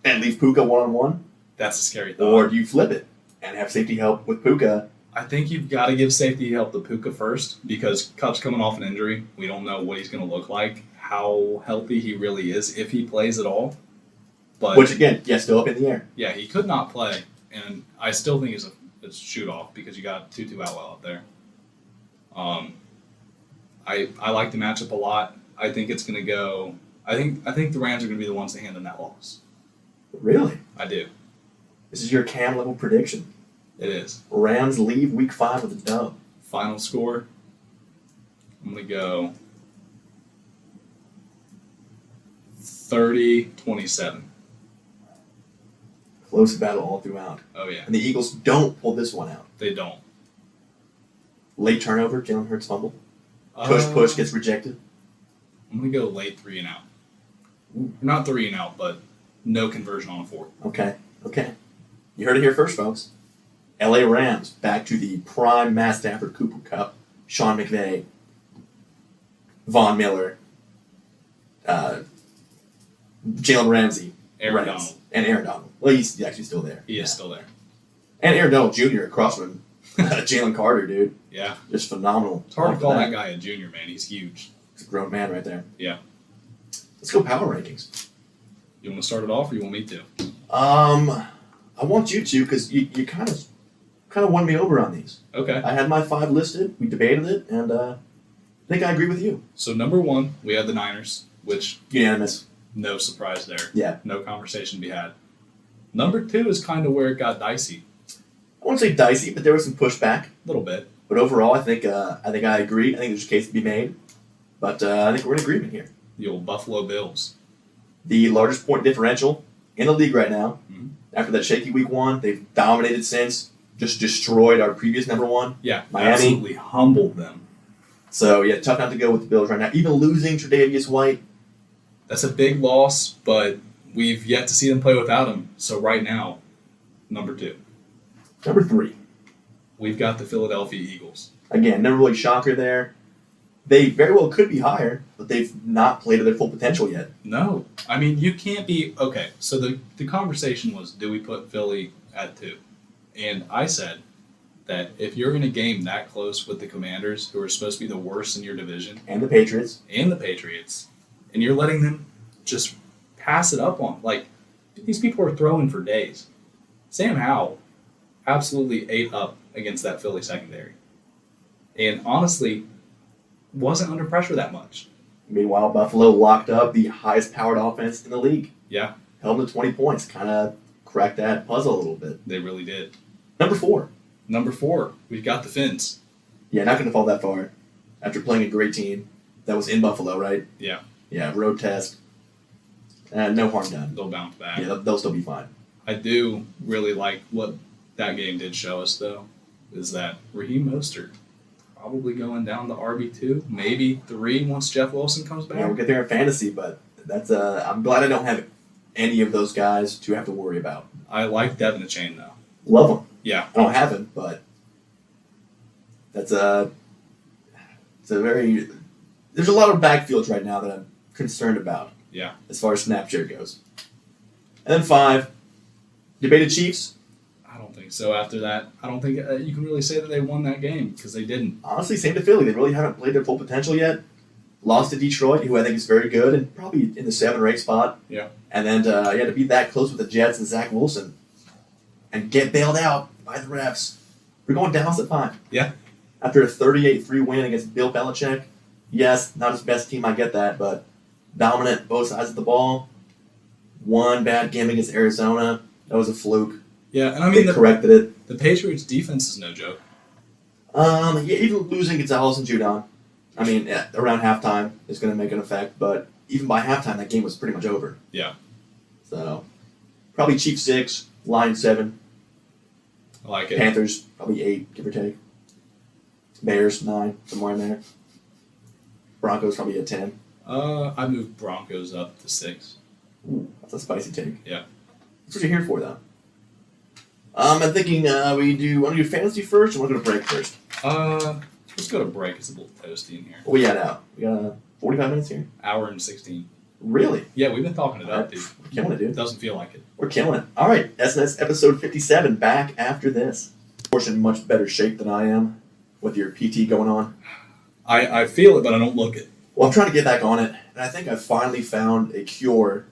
and leave Puka one-on-one? That's a scary thought. Or do you flip it and have safety help with Puka? I think you've got to give safety help to Puka first because Kupp's coming off an injury. We don't know what he's going to look like, how healthy he really is, if he plays at all. But which, again, still up in the air. Yeah, he could not play, and I still think it's a shoot-off because you got Tutu Atwell out there. I like the matchup a lot. I think it's going to go. I think the Rams are going to be the ones to hand them that loss. Really? I do. This is your Cam level prediction. It is. Rams leave week 5 with a dub. Final score. I'm going to go 30-27. Close battle all throughout. Oh yeah. And the Eagles don't pull this one out. They don't. Late turnover, Jalen Hurts fumble. Push gets rejected. I'm going to go late 3 and out. Not 3 and out, but no conversion on a 4. Okay. You heard it here first, folks. LA Rams back to the prime Matt Stafford, Cooper Kupp, Sean McVay, Von Miller, Jalen Ramsey, Aaron Donald. And Aaron Donald. Well, he's actually still there. He is still there. And Aaron Donald Jr. across from Jalen Carter, dude. Yeah. Just phenomenal. It's hard to call that guy a junior, man. He's huge. He's a grown man right there. Yeah. Let's go power rankings. You want to start it off or you want me to? I want you to because you kind of won me over on these. Okay. I had my 5 listed. We debated it, and I think I agree with you. So number 1, we had the Niners, which unanimous. No surprise there. Yeah. No conversation to be had. Number 2 is kind of where it got dicey. I won't say dicey, but there was some pushback. A little bit. But overall, I think I agree. I think there's a case to be made. But I think we're in agreement here. The old Buffalo Bills. The largest point differential in the league right now. Mm-hmm. After that shaky week 1, they've dominated since. Just destroyed our previous number 1. Yeah, Miami. Absolutely humbled them. So, yeah, tough not to go with the Bills right now. Even losing Tre'Davious White. That's a big loss, but we've yet to see them play without him. So right now, number 2. Number 3. We've got the Philadelphia Eagles. Again, never really shocker there. They very well could be higher, but they've not played to their full potential yet. No. You can't be... Okay, so the conversation was, do we put Philly at 2? And I said that if you're in a game that close with the Commanders, who are supposed to be the worst in your division... And the Patriots. And you're letting them just pass it up on... these people are throwing for days. Sam Howell absolutely ate up against that Philly secondary. And honestly, wasn't under pressure that much. Meanwhile, Buffalo locked up the highest-powered offense in the league. Yeah. Held them to 20 points. Kind of cracked that puzzle a little bit. They really did. Number 4. Number 4, we've got the Finns. Yeah, not going to fall that far. After playing a great team that was in Buffalo, right? Yeah. Yeah, road test. No harm done. They'll bounce back. Yeah, they'll still be fine. I do really like what that game did show us, though, is that Raheem Mostert probably going down to RB2, maybe 3 once Jeff Wilson comes back. Yeah, we'll get there in fantasy, but that's I'm glad I don't have any of those guys to have to worry about. I like Devin the Chain, though. Love him. Yeah. I don't have him, but that's it's a very. There's a lot of backfields right now that I'm concerned about. Yeah. As far as snap share goes. And then 5, debated Chiefs. I don't think so. After that, I don't think you can really say that they won that game because they didn't. Honestly, same to Philly. They really haven't played their full potential yet. Lost to Detroit, who I think is very good and probably in the 7 or 8 spot. Yeah. And then to be that close with the Jets and Zach Wilson and get bailed out by the refs. We're going Dallas at 5. Yeah. After a 38-3 win against Bill Belichick. Yes, not his best team, I get that, but dominant both sides of the ball. One bad game against Arizona. That was a fluke. Yeah, and I mean, They corrected it. the Patriots' defense is no joke. Yeah, even losing Gonzalez and Judon, I mean, around halftime is going to make an effect, but even by halftime, that game was pretty much over. Yeah. So, probably Chiefs 6, Lions 7, I like it. Panthers probably 8, give or take. Bears 9, somewhere in there. Broncos probably at 10. I moved Broncos up to 6. Ooh, that's a spicy take. Yeah. That's what you're here for, though. I'm thinking want to do fantasy first or want to go to break first? Let's go to break. It's a little toasty in here. What we got now? We got 45 minutes here? Hour and 16. Really? Yeah, we've been talking it up, dude. We're killing it, dude. Doesn't feel like it. We're killing it. All right, SnS episode 57, back after this. Of course, in much better shape than I am with your PT going on. I feel it, but I don't look it. Well, I'm trying to get back on it, and I think I finally found a cure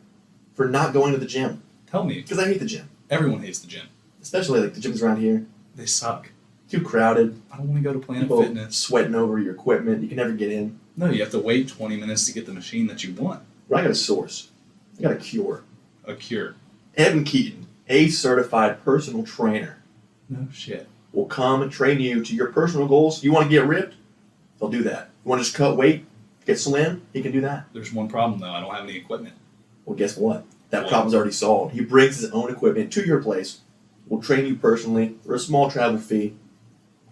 for not going to the gym. Tell me. Because I hate the gym. Everyone hates the gym. Especially like the gyms around here. They suck. Too crowded. I don't want to go to Planet People Fitness. sweating over your equipment. You can never get in. No, you have to wait 20 minutes to get the machine that you want. But I got a source. I got a cure. A cure. Evan Keaton, a certified personal trainer, No shit. will come and train you to your personal goals. You want to get ripped? They'll do that. You want to just cut weight, get slim? He can do that. There's one problem, though. I don't have any equipment. Well, guess what? That What? problem's already solved. He brings his own equipment to your place, will train you personally for a small travel fee.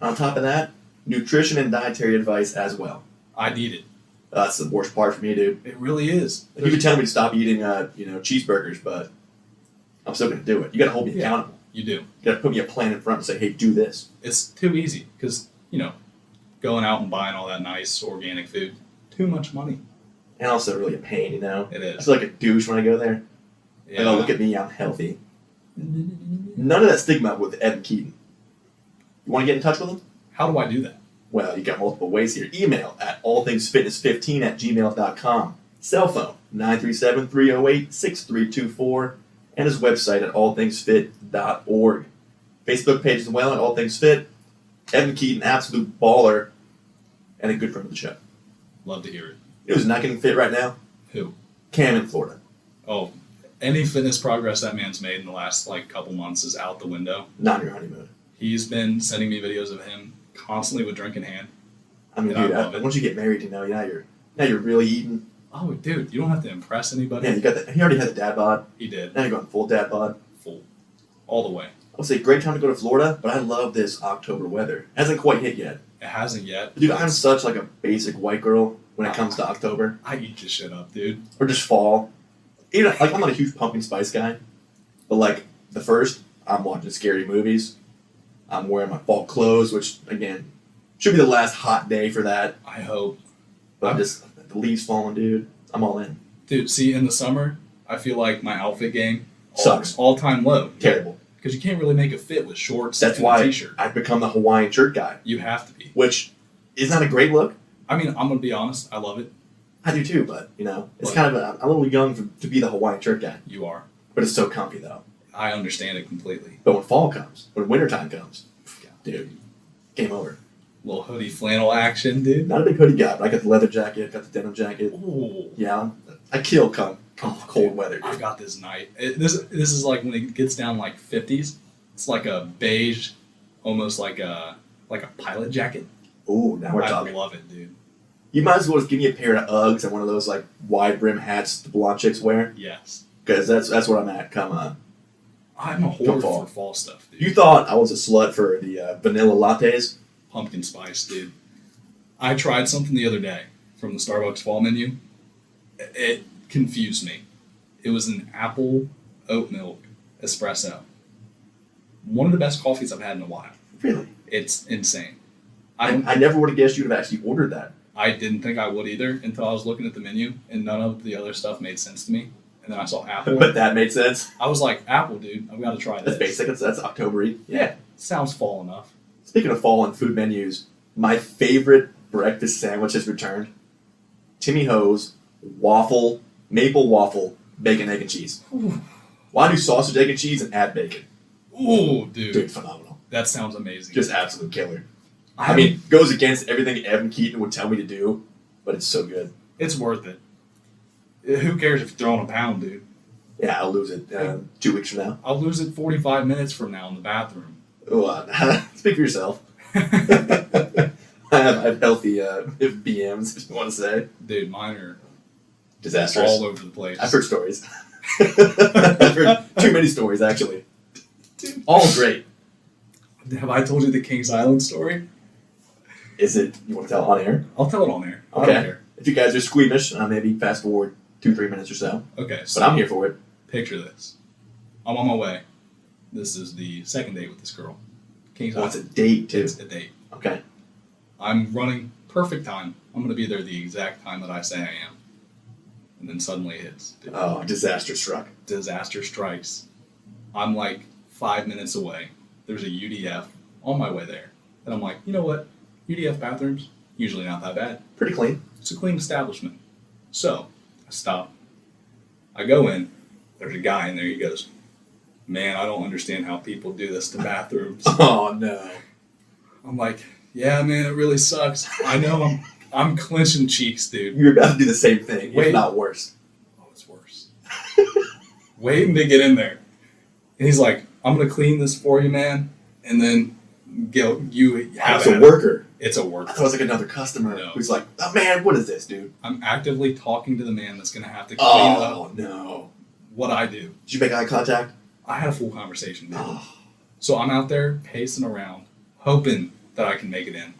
On top of that, nutrition and dietary advice as well. I need it. That's the worst part for me, dude. It really is. Like, you could tell me to stop eating, cheeseburgers, but I'm still going to do it. You got to hold me Yeah. accountable. You do. You got to put me a plan in front and say, hey, do this. It's too easy because, going out and buying all that nice organic food, too much money. And also really a pain, It I is. feel like a douche when I go there. Yeah. Look at me, I'm healthy. None of that stigma with Evan Keaton. You want to get in touch with him? How do I do that? Well, you got multiple ways here. Email at allthingsfitness15@gmail.com. Cell phone, 937-308-6324. And his website at allthingsfit.org. Facebook page as well at All Things Fit. Evan Keaton, absolute baller, and a good friend of the show. Love to hear it. You know who's not getting fit right now? Who? Cam in Florida. Oh, any fitness progress that man's made in the last couple months is out the window. Not on your honeymoon. He's been sending me videos of him constantly with drink in hand. I mean, And I dude, love it. once you get married, now you're really eating. Oh, dude, you don't have to impress anybody. Yeah, he already had the dad bod. He did. Now you're going full dad bod. Full. All the way. I would say great time to go to Florida, but I love this October weather. Hasn't quite hit yet. It hasn't yet. Dude, I'm such like a basic white girl when it comes to October. I eat this shit up, dude. Or just fall. I'm not a huge pumpkin spice guy. But the first, I'm watching scary movies. I'm wearing my fall clothes, which again, should be the last hot day for that. I hope. But just the leaves falling, dude. I'm all in. Dude, see, in the summer, I feel like my outfit game Sucks. All-time low. Terrible. Because you can't really make a fit with shorts That's and why a t-shirt. I've become the Hawaiian shirt guy, You have to be. which is not a great look. I mean, I'm going to be honest. I love it. I do too, but it's But- kind of I'm a little young to be the Hawaiian shirt guy. You are. But it's so comfy though. I understand it completely. But when fall comes, when wintertime comes, dude, game over. Little hoodie flannel action, dude. Not a big hoodie guy, but I got the leather jacket, got the denim jacket. Ooh. Yeah, I kill come cold weather, I've dude. got this night. This is like when it gets down 50s. It's like a beige, almost like a pilot jacket. Ooh, now we're I talking. love it, dude. You might as well just give me a pair of Uggs and one of those like wide brim hats the blonde chicks wear. Yes. Because that's what I'm at. Come on. I'm a whore for fall stuff, dude. You thought I was a slut for the vanilla lattes? Pumpkin spice, dude. I tried something the other day from the Starbucks fall menu. It confused me. It was an apple oat milk espresso. One of the best coffees I've had in a while. Really? It's insane. I never would have guessed you'd have actually ordered that. I didn't think I would either until I was looking at the menu and none of the other stuff made sense to me. And then I saw apple. But that made sense. I was like, apple, dude, I've got to try this. That's basic. That's October-y. Yeah, sounds fall enough. Speaking of fall and food menus, my favorite breakfast sandwich has returned. Timmy Ho's maple waffle, bacon, egg, and cheese. Ooh. Why do sausage, egg, and cheese and add bacon? Ooh, dude. Dude, phenomenal. That sounds amazing. Just absolute killer. I mean, goes against everything Evan Keaton would tell me to do, but it's so good. It's worth it. Who cares if you're throwing a pound, dude? Yeah, I'll lose it 2 weeks from now. I'll lose it 45 minutes from now in the bathroom. Oh, speak for yourself. I have healthy BMs, if you want to say. Dude, mine are Disastrous. all over the place. I've heard stories. I've heard too many stories, actually. Dude. All great. Have I told you the Kings Island story? Is it, you want to tell on air? I'll tell it on air. I Okay. don't care. If you guys are squeamish, maybe fast forward 2-3 minutes or so. Okay, But so I'm here for it. picture this. I'm on my way. This is the second date with this girl. Kings Well, it's Island. a date, too. It's a date. Okay. I'm running perfect time. I'm going to be there the exact time that I say I am. And then suddenly it hits. Dude. Oh, disaster struck. Disaster strikes. I'm like 5 minutes away. There's a UDF on my way there. And I'm like, you know what? UDF bathrooms, usually not that bad. Pretty clean. It's a clean establishment. So, I stop. I go in. There's a guy in there. He goes, man, I don't understand how people do this to bathrooms. Oh, no. I'm like, yeah, man, it really sucks. I know I'm clenching cheeks, dude. You're about to do the same thing, Wait. if not worse. Oh, it's worse. Waiting to get in there. And he's like, I'm going to clean this for you, man. And then you have It's a at it. worker. It's a I worker. thought it was like another customer No. who's like, oh, man, what is this, dude? I'm actively talking to the man that's going to have to clean Oh, up no. what I do. Did you make eye contact? I had a full conversation, dude. Oh. So I'm out there pacing around, hoping that I can make it in.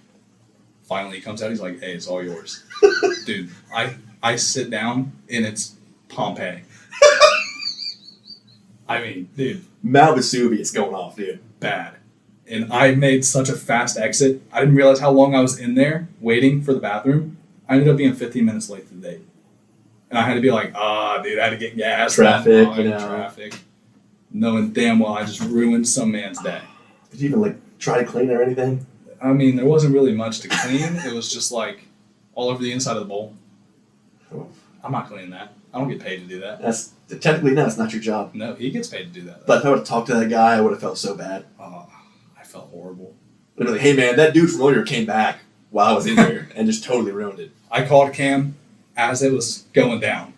Finally, he comes out. He's like, hey, it's all yours. Dude, I sit down, and it's Pompeii. I mean, dude, Mount Vesuvius going off, dude. bad. And I made such a fast exit. I didn't realize how long I was in there waiting for the bathroom. I ended up being 15 minutes late to the date. And I had to be like, dude, I had to get gas. Traffic, online, traffic. Knowing damn well I just ruined some man's day. Did you even, try to clean it or anything? I mean, there wasn't really much to clean. It was just like all over the inside of the bowl. Oh. I'm not cleaning that. I don't get paid to do that. That's technically, no, it's not your job. No, he gets paid to do that. Though. But if I would have talked to that guy, I would have felt so bad. Oh, I felt horrible. I'd be like, hey, man, that dude from earlier came back while I was in here and just totally ruined it. I called Cam as it was going down.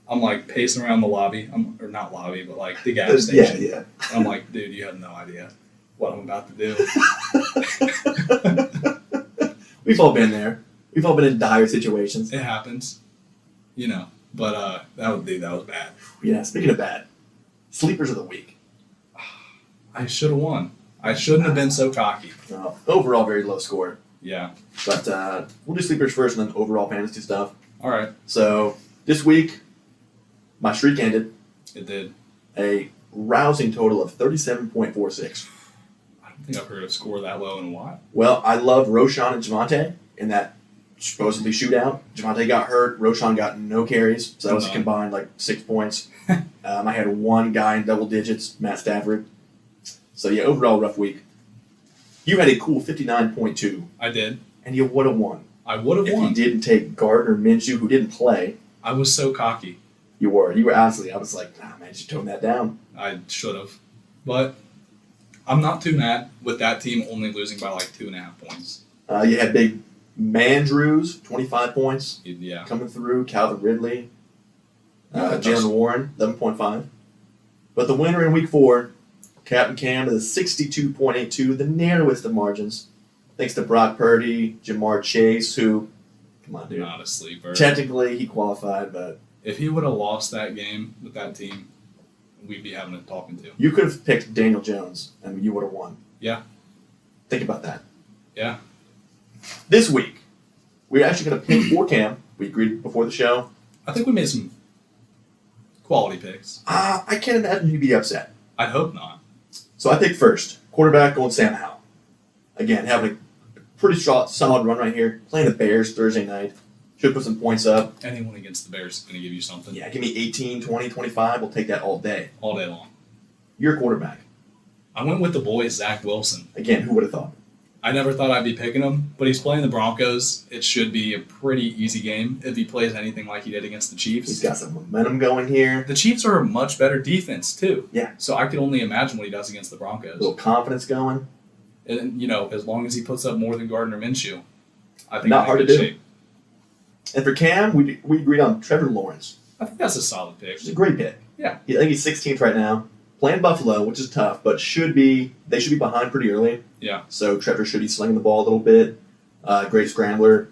I'm like pacing around the lobby, or not lobby, but like the gas station. Yeah. And I'm like, dude, you have no idea what I'm about to do. We've all been there. We've all been in dire situations. It happens, you know. But that was bad. Yeah, speaking of bad, sleepers of the week. I should have won. I shouldn't have been so cocky. Overall, very low score. Yeah. But we'll do sleepers first and then overall fantasy stuff. All right. So this week, my streak ended. It did. A rousing total of 37.46. I don't think I've heard a score that low in a while. Well, I loved Roshan and Javante in that supposedly shootout. Javante got hurt. Roshan got no carries. So that was a combined 6 points. I had one guy in double digits, Matt Stafford. So yeah, overall rough week. You had a cool 59.2. I did. And you would have won. I would have if won. you didn't take Gardner Minshew, who didn't play. I was so cocky. You were honestly. I was like, nah, man, you should tone that down. I should have. But I'm not too mad with that team only losing by 2.5 points. You had big Mandrews, 25 points. Yeah. Coming through. Calvin Ridley. Yeah, Jalen Warren, 11.5. But the winner in week 4, Captain Cam, is 62.82, the narrowest of margins. Thanks to Brock Purdy, Jamar Chase, who, come on, dude. Not a sleeper. Technically, he qualified, but If he would have lost that game with that team, we'd be having a talking to. you could have picked Daniel Jones, and you would have won. Yeah. Think about that. Yeah. This week, we're actually going to pick for Cam. We agreed before the show. I think we made some quality picks. I can't imagine you'd be upset. I'd hope not. So I picked first. Quarterback going Sam Howell. Again, having a pretty solid run right here. Playing the Bears Thursday night. Should put some points up. Anyone against the Bears is going to give you something. Yeah, give me 18, 20, 25. We'll take that all day. All day long. You're a quarterback. I went with the boy, Zach Wilson. Again, who would have thought? I never thought I'd be picking him, but he's playing the Broncos. It should be a pretty easy game if he plays anything like he did against the Chiefs. He's got some momentum going here. The Chiefs are a much better defense, too. Yeah. So I can only imagine what he does against the Broncos. A little confidence going. And, as long as he puts up more than Gardner Minshew, I think Not he's hard in to good do. shape. And for Cam, we agreed on Trevor Lawrence. I think that's a solid pick. Which is a great pick. Yeah. I think he's 16th right now. Playing Buffalo, which is tough, but they should be behind pretty early. Yeah. So Trevor should be slinging the ball a little bit. Great scrambler.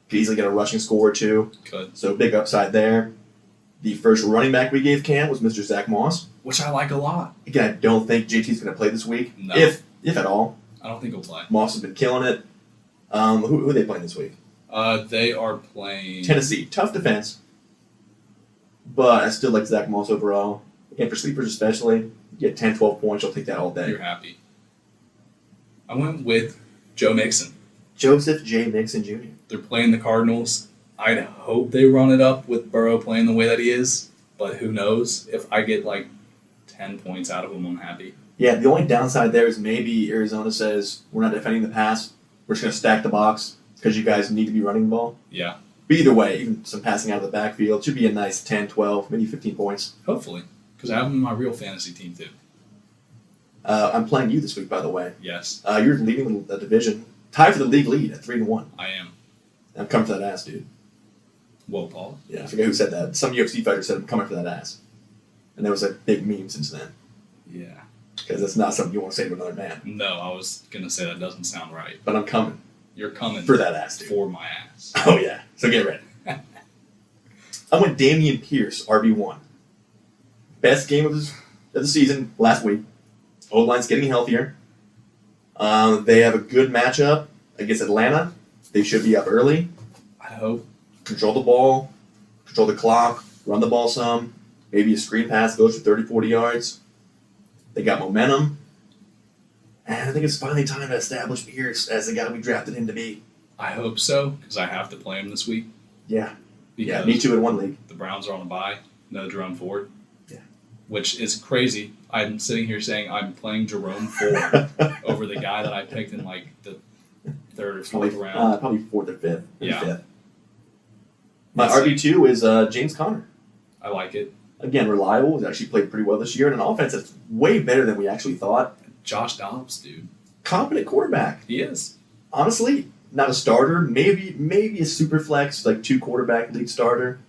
Could easily get a rushing score or two. Could. So big upside there. The first running back we gave Cam was Mr. Zach Moss. Which I like a lot. Again, I don't think JT's going to play this week. No. If at all. I don't think he'll play. Moss has been killing it. Who are they playing this week? They are playing Tennessee. Tough defense. But I still like Zach Moss overall. Again, for sleepers especially, you get 10, 12 points, you'll take that all day. You're happy. I went with Joe Mixon. Joseph J. Mixon Jr. They're playing the Cardinals. I'd hope they run it up with Burrow playing the way that he is, but who knows? If I get 10 points out of him, I'm happy. Yeah, the only downside there is maybe Arizona says, we're not defending the pass. We're just going to stack the box because you guys need to be running the ball. Yeah. But either way, even some passing out of the backfield should be a nice 10, 12, maybe 15 points. Hopefully, because I have him in my real fantasy team too. I'm playing you this week, by the way. Yes. You're leading the division. Tied for the league lead at 3-1. I am. I'm coming for that ass, dude. Whoa, Paul. Yeah, I forget who said that. Some UFC fighter said, I'm coming for that ass. And there was a big meme since then. Yeah. Because that's not something you want to say to another man. No, I was going to say that doesn't sound right. But I'm coming. You're coming For that ass, dude. for my ass. Oh, yeah. So get ready. I went Damian Pierce, RB1. Best game of the season last week. O-line's getting healthier. They have a good matchup against Atlanta. They should be up early. I hope. Control the ball. Control the clock. Run the ball some. Maybe a screen pass goes for 30, 40 yards. They got momentum. And I think it's finally time to establish Pierce as the guy we drafted him to be. I hope so, because I have to play him this week. Yeah. Because Yeah, me too in one league. the Browns are on a bye. No Jerome Ford. Yeah. Which is crazy. I'm sitting here saying I'm playing Jerome Ford over the guy that I picked in the third or fourth round. Probably fourth or fifth. Maybe Yeah. fifth. My Insane. RB2 is James Conner. I like it. Again, reliable. He's actually played pretty well this year. And an offense that's way better than we actually thought. Josh Dobbs, dude. Competent quarterback. He is. Honestly, not a starter. Maybe a super flex, 2 quarterback league starter.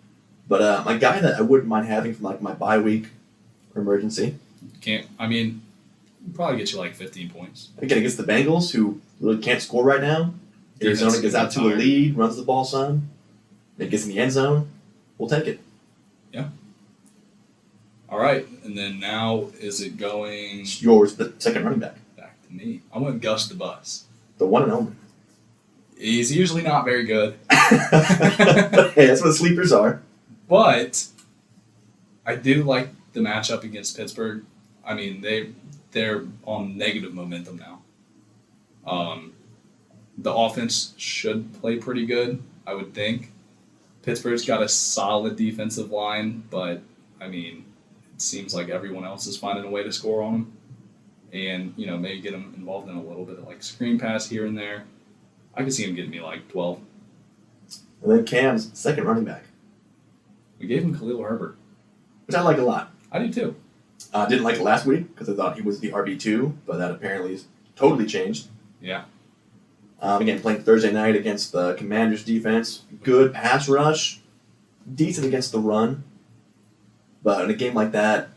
But a guy that I wouldn't mind having from my bye week or emergency. He'll probably get you 15 points. Again, against the Bengals, who really can't score right now. Defense Arizona is gets out to a tired. lead, runs the ball some. It gets in the end zone. We'll take it. All right, and then now is it going It's yours, the second running back. back to me? I went Gus the Bus. The one and only. He's usually not very good, Hey, that's what sleepers are. but I do like the matchup against Pittsburgh. I mean, they're on negative momentum now. The offense should play pretty good, I would think. Pittsburgh's got a solid defensive line, but I mean, it seems like everyone else is finding a way to score on them, and maybe get them involved in a little bit of screen pass here and there. I could see him getting me 12. And then Cam's second running back, We gave him Khalil Herbert. which I like a lot. I do too. Didn't like it last week because I thought he was the RB2, but that apparently is totally changed. Yeah. Again, playing Thursday night against the Commanders defense. Good pass rush. Decent against the run. But in a game like that,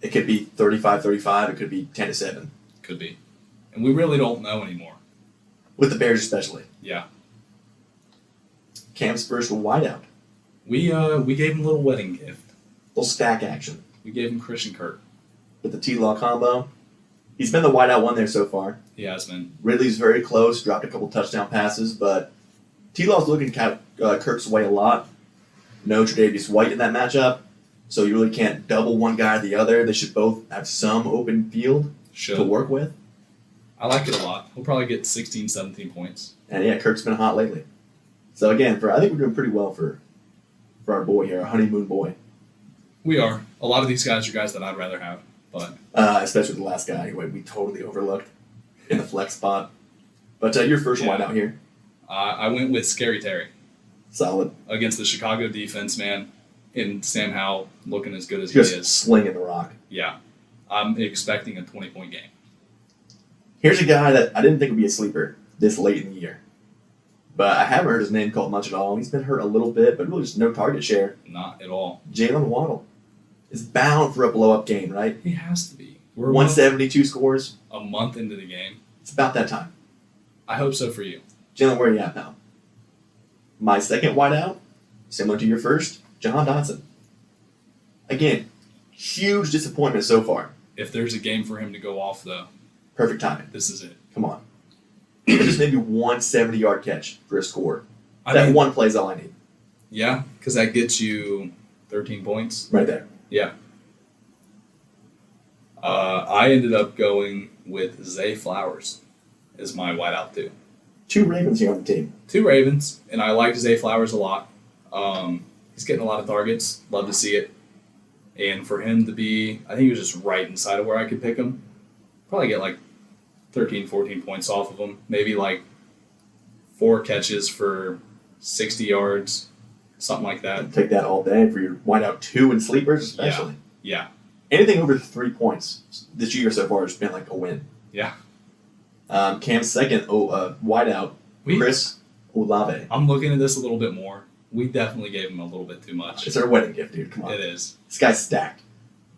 it could be 35-35. It could be 10-7. Could be. And we really don't know anymore. with the Bears especially. Yeah. Cam's first wideout. We gave him a little wedding gift. Little stack action. We gave him Christian Kirk. With the T-Law combo. He's been the wideout one there so far. He has been. Ridley's very close, dropped a couple touchdown passes, but T-Law's looking Kirk's way a lot. No Tre'Davious White in that matchup, so you really can't double one guy or the other. They should both have some open field to work with. I like it a lot. He'll probably get 16, 17 points. And yeah, Kirk's been hot lately. So again, I think we're doing pretty well for our boy here, our honeymoon boy. We are. A lot of these guys are guys that I'd rather have, but especially the last guy who we totally overlooked in the flex spot. But your first wideout here. I went with Scary Terry. Solid. Against the Chicago defense, man. And Sam Howell looking as good as Just he is. slinging the rock. Yeah. I'm expecting a 20-point game. Here's a guy that I didn't think would be a sleeper this late in the year. But I haven't heard his name called much at all. He's been hurt a little bit, but really just no target share. Not at all. Jalen Waddle is bound for a blow-up game, right? He has to be. We're 172 scores. A month into the game. It's about that time. I hope so for you. Jalen, where are you at, pal? My second wideout, similar to your first, Jahan Dotson. Again, huge disappointment so far. If there's a game for him to go off, though, perfect timing. This is it. Come on. Even just maybe one 70-yard catch for a score. That one play's all I need. Yeah, because that gets you 13 points. Right there. Yeah. I ended up going with Zay Flowers as my wideout, too. 2 Ravens here on the team. 2 Ravens, and I like Zay Flowers a lot. He's getting a lot of targets. Love to see it. And for him to be, I think he was just right inside of where I could pick him. Probably get like 13, 14 points off of him. Maybe like 4 catches for 60 yards, something like that. I'd take that all day for your wideout 2 and sleepers especially. Yeah. Anything over 3 points this year so far has been like a win. Yeah. Cam's second wideout, Chris Olave. I'm looking at this a little bit more. We definitely gave him a little bit too much. It's our wedding gift, dude. Come on. It is. This guy's stacked.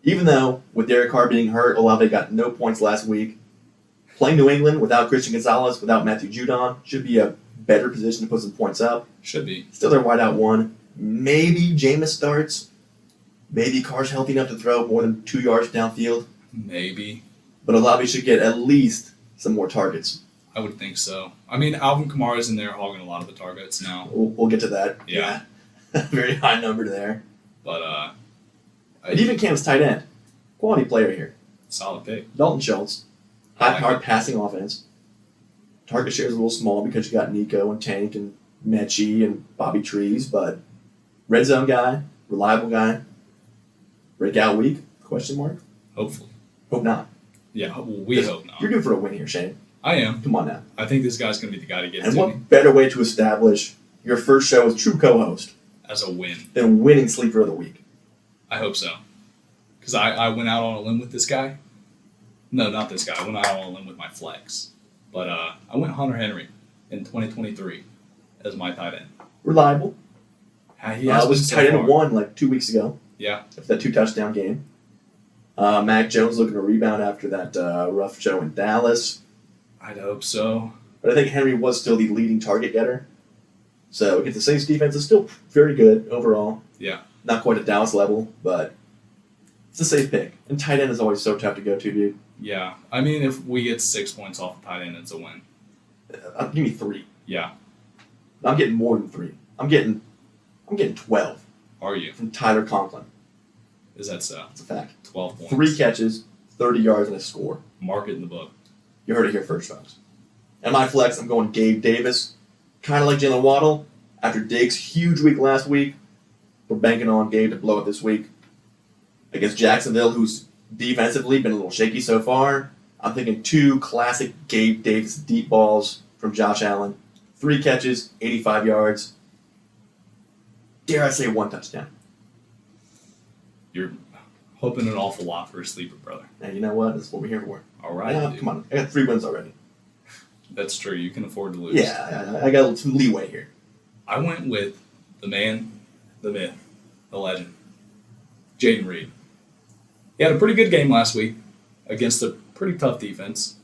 Even though, with Derek Carr being hurt, Olave got no points last week. Playing New England without Christian Gonzalez, without Matthew Judon, should be a better position to put some points up. Should be. Still their wideout 1. Maybe Jameis starts. Maybe Carr's healthy enough to throw more than 2 yards downfield. Maybe. But Olave should get at least some more targets. I would think so. I mean, Alvin Kamara's in there hogging a lot of the targets now. We'll get to that. Yeah. Very high number there. But, and even Cam's tight end. Quality player here. Solid pick. Dalton Schultz. High-powered passing offense. Target share is a little small because you got Nico and Tank and Mechie and Bobby Trees, but red zone guy, reliable guy. Breakout week? Question mark. Hopefully. Hope not. Yeah, we hope not. You're due for a win here, Shane. I am. Come on now. I think this guy's going to be the guy to get it and to what me. better way to establish your first show as true co-host as a win than winning Sleeper of the Week? I hope so. Because I went out on a limb with this guy. No, not this guy. I went out on a limb with my flex. But I went Hunter Henry in 2023 as my tight end. Reliable. He has was tight end 1 like 2 weeks ago. Yeah. After that 2-touchdown game. Mac Jones looking to rebound after that rough show in Dallas. I'd hope so. But I think Henry was still the leading target getter. So against the Saints defense, is still very good overall. Yeah. Not quite at Dallas level, but it's a safe pick. And tight end is always so tough to go to, dude. Yeah. I mean, if we get 6 points off the tight end, it's a win. Give me 3. Yeah. I'm getting more than 3. I'm getting 12. Are you? From Tyler Conklin. Is that so? That's a fact. 12 points. 3 catches, 30 yards, and a score. Mark it in the book. You heard it here first, folks. And my flex, I'm going Gabe Davis. Kind of like Jalen Waddle. After Diggs' huge week last week, we're banking on Gabe to blow it this week. Against Jacksonville, who's defensively been a little shaky so far, I'm thinking 2 classic Gabe Davis deep balls from Josh Allen. 3 catches, 85 yards. Dare I say 1 touchdown. You're hoping an awful lot for a sleeper, brother. And you know what? That's what we're here for. All right. Come on. I got 3 wins already. That's true. You can afford to lose. Yeah, I got some leeway here. I went with the man, the myth, the legend, Jaden Reed. He had a pretty good game last week against a pretty tough defense.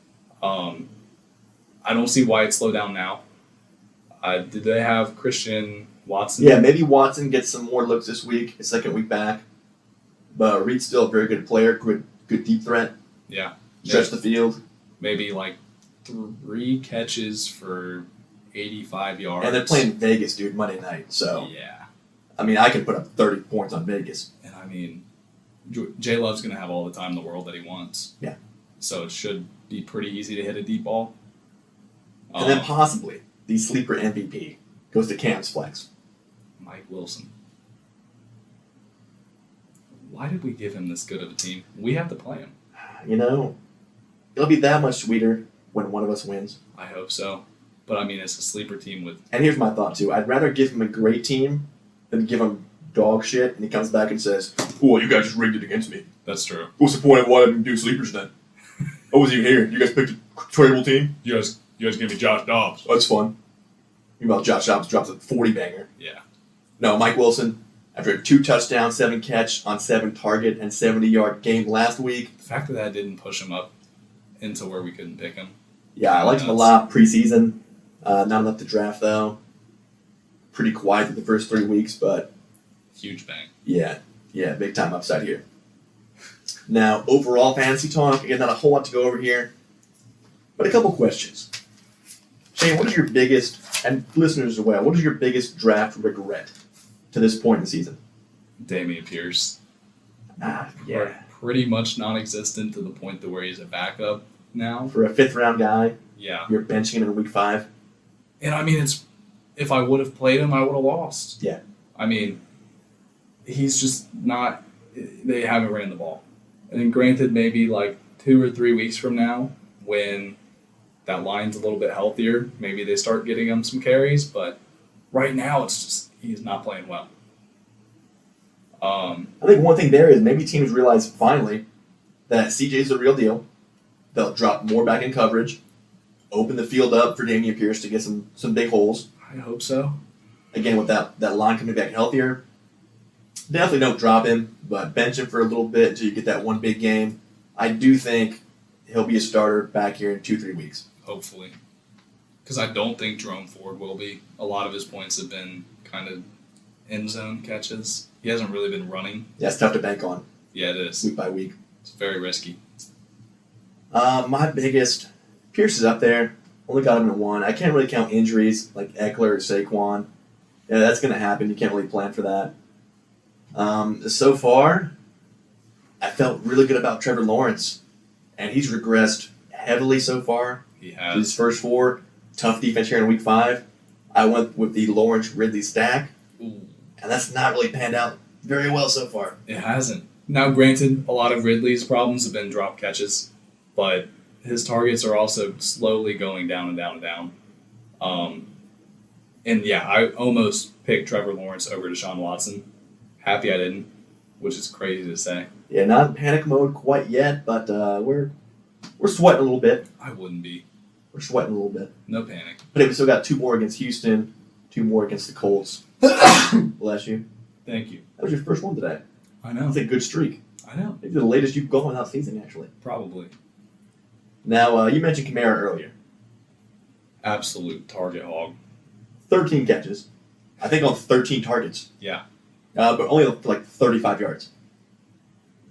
I don't see why it slowed down now. Did they have Christian Watson? Yeah, maybe Watson gets some more looks this week, his second week back. But Reed's still a very good player, good deep threat. Yeah. Stretch the field. Maybe like 3 catches for 85 yards. And they're playing Vegas, dude, Monday night. So, yeah. I mean, I can put up 30 points on Vegas. And I mean, J Love's going to have all the time in the world that he wants. Yeah. So it should be pretty easy to hit a deep ball. And then possibly the sleeper MVP goes to Cam's flex. Mike Wilson. Why did we give him this good of a team? We have to play him. You know, it'll be that much sweeter when one of us wins. I hope so. But I mean, it's a sleeper team with... And here's my thought, too. I'd rather give him a great team than give him dog shit, and he comes back and says, "Oh, you guys just rigged it against me." That's true. What's the point of why I didn't do sleepers then? I wasn't even here. You guys picked a tradable team? You guys give me Josh Dobbs. Oh, that's fun. Meanwhile, Josh Dobbs drops a 40 banger. Yeah. No, Mike Wilson, after a 2 touchdown, 7 catch on 7 target, and 70-yard game last week. The fact that didn't push him up into where we couldn't pick him. Yeah, I liked him a lot preseason. Not enough to draft, though. Pretty quiet in the first 3 weeks, but... Huge bang. Yeah, big time upside here. Now, overall fantasy talk, again, not a whole lot to go over here, but a couple questions. Shane, what is your biggest, and listeners as well, what is your biggest draft regret to this point in the season? Dameon Pierce. Yeah. Pretty much non-existent to the point to where he's a backup now. For a 5th-round guy, Yeah. you're benching him in week 5. And I mean, if I would have played him, I would have lost. Yeah. I mean, he's just not, they haven't ran the ball. And granted, maybe like 2 or 3 weeks from now, when that line's a little bit healthier, maybe they start getting him some carries, but right now it's just, he's not playing well. I think one thing there is maybe teams realize finally that CJ's the real deal. They'll drop more back in coverage, open the field up for Dameon Pierce to get some big holes. I hope so. Again, with that line coming back healthier, definitely don't drop him, but bench him for a little bit until you get that one big game. I do think he'll be a starter back here in 2-3 weeks. Hopefully. Because I don't think Jerome Ford will be. A lot of his points have been kind of end zone catches. He hasn't really been running. Yeah, it's tough to bank on Yeah, it is. week by week. It's very risky. My biggest, Pierce is up there. Only got him in 1. I can't really count injuries like Eckler or Saquon. Yeah, that's going to happen. You can't really plan for that. So far, I felt really good about Trevor Lawrence, and he's regressed heavily so far. He has. His first 4, tough defense here in week 5. I went with the Lawrence-Ridley stack, Ooh. and that's not really panned out very well so far. It hasn't. Now, granted, a lot of Ridley's problems have been drop catches, but his targets are also slowly going down and down and down. And yeah, I almost picked Trevor Lawrence over Deshaun Watson. Happy I didn't, which is crazy to say. Yeah, not in panic mode quite yet, but we're sweating a little bit. I wouldn't be. We're sweating a little bit. No panic. But we still got 2 more against Houston, 2 more against the Colts. Bless you. Thank you. That was your first one today. I know. That's a good streak. I know. Maybe the latest you've gone without sneezing, actually. Probably. Now, you mentioned Kamara earlier. Absolute target hog. 13 catches. I think on 13 targets. Yeah. But only like 35 yards.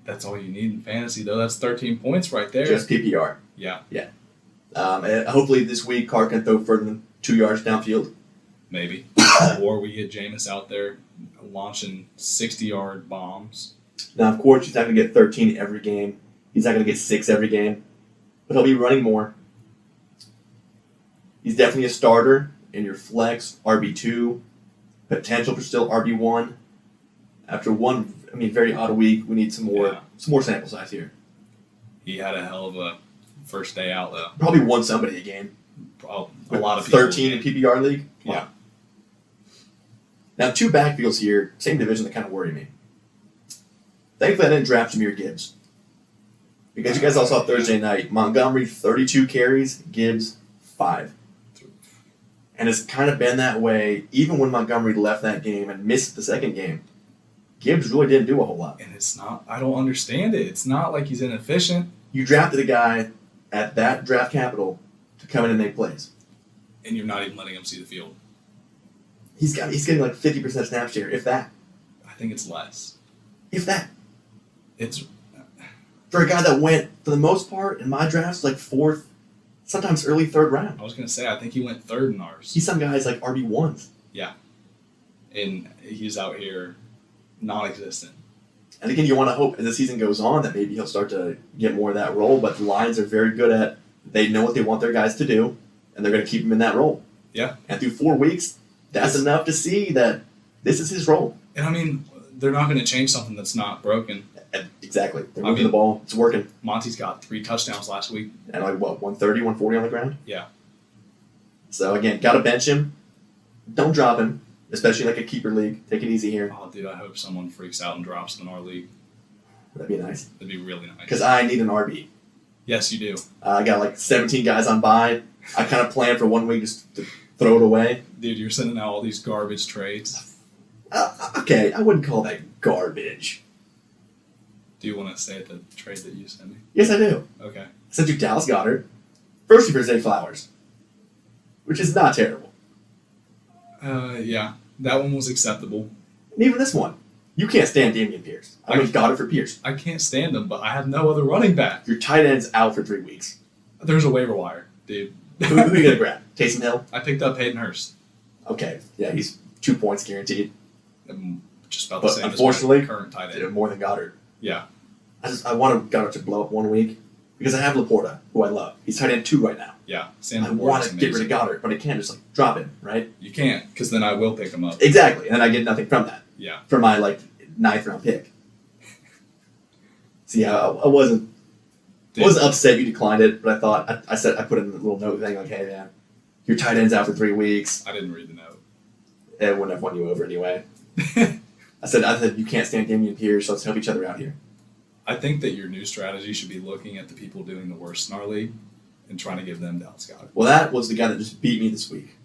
That's all you need in fantasy, though. That's 13 points right there. Just PPR. Yeah. And hopefully this week, Carr can throw further than 2 yards downfield. Maybe. Or we get Jameis out there launching 60-yard bombs. Now, of course, he's not going to get 13 every game. He's not going to get 6 every game. But he'll be running more. He's definitely a starter in your flex, RB2. Potential for still RB1. After one, very odd week, we need some more sample size here. He had a hell of a first day out, though. Probably won somebody a game. A lot of people. 13 in PPR league? Yeah. Now, 2 backfields here, same division that kind of worry me. Thankfully, I didn't draft Jahmyr Gibbs. Because you guys all saw Thursday night, Montgomery, 32 carries, Gibbs, 5. And it's kind of been that way, even when Montgomery left that game and missed the second game. Gibbs really didn't do a whole lot. And it's not, I don't understand it. It's not like he's inefficient. You drafted a guy at that draft capital to come in and make plays. And you're not even letting him see the field. He's getting like 50% snap share, if that. I think it's less. If that. It's For a guy that went, for the most part, in my drafts, like 4th, sometimes early 3rd round. I was gonna say I think he went 3rd in ours. He's some guys like RB1s. Yeah. And he's out here non-existent. And again, you want to hope as the season goes on that maybe he'll start to get more of that role, but the Lions are very good at, they know what they want their guys to do, and they're going to keep him in that role. Yeah. And through 4 weeks, that's enough to see that this is his role. And I mean, they're not going to change something that's not broken. Exactly. They're moving the ball. It's working. Monty's got 3 touchdowns last week. And like, what, 130, 140 on the ground? Yeah. So again, got to bench him. Don't drop him, especially like a keeper league. Take it easy here. Oh, dude, I hope someone freaks out and drops him in our league. That'd be nice. That'd be really nice. Because I need an RB. Yes, you do. I got like 17 guys on bye. I kind of planned for 1 week just to throw it away. Dude, you're sending out all these garbage trades. Okay, I wouldn't call that garbage. Do you want to say the trade that you sent me? Yes, I do. Okay. I sent you Dallas Goedert. First year for Zay Flowers, which is not terrible. Yeah, that one was acceptable. And even this one, you can't stand Damian Pierce. I mean, Goddard for Pierce. I can't stand him, but I have no other running back. Your tight end's out for 3 weeks. There's a waiver wire, dude. Who are you gonna grab? Taysom Hill. I picked up Hayden Hurst. Okay, yeah, he's 2 points guaranteed. I'm just about the But same unfortunately, as my current tight end. more than Goddard. Yeah. I wanted Goddard to blow up 1 week because I have Laporta, who I love. He's tight end 2 right now. Yeah. Sam I want to get rid of Goddard, but I can't just like drop him, right? You can't, because then I will pick him up. Exactly, and then I get nothing from that. Yeah. For my like 9th round pick. See, I wasn't upset you declined it, but I thought I put in a little note thing like, hey man, your tight end's out for 3 weeks. I didn't read the note. It wouldn't have won you over anyway. I said you can't stand Damian Pierce, so let's help each other out here. I think that your new strategy should be looking at the people doing the worst in our league and trying to give them Dallas Goedert. Well, that was the guy that just beat me this week.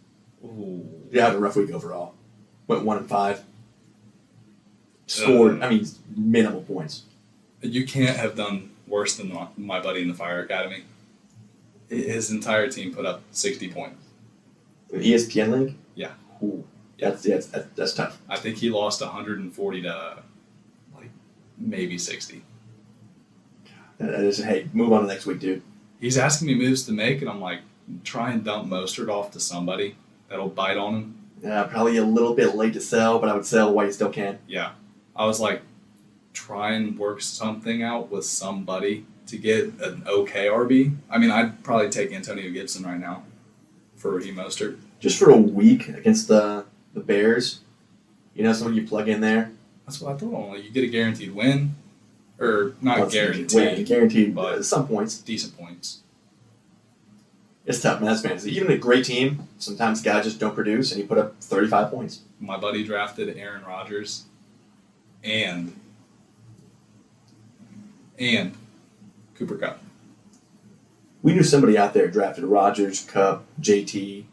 Ooh. He had a rough week overall. Went 1-5. Scored, minimal points. You can't have done worse than my buddy in the Fire Academy. His entire team put up 60 points. An ESPN league? Yeah. Ooh. That's tough. I think he lost 140 to like maybe 60. Hey, move on to next week, dude. He's asking me moves to make, and I'm like, try and dump Mostert off to somebody that'll bite on him. Yeah, probably a little bit late to sell, but I would sell while you still can. Yeah. I was like, try and work something out with somebody to get an okay RB. I mean, I'd probably take Antonio Gibson right now for Raheem Mostert. Just for a week against the Bears, someone you plug in there. That's what I thought. Like, you get a guaranteed win. Or not guaranteed. Win, guaranteed, but some points. Decent points. It's tough, man. That's fantasy. Even a great team, sometimes guys just don't produce, and you put up 35 points. My buddy drafted Aaron Rodgers and Cooper Kupp. We knew somebody out there drafted Rodgers, Kupp, JT,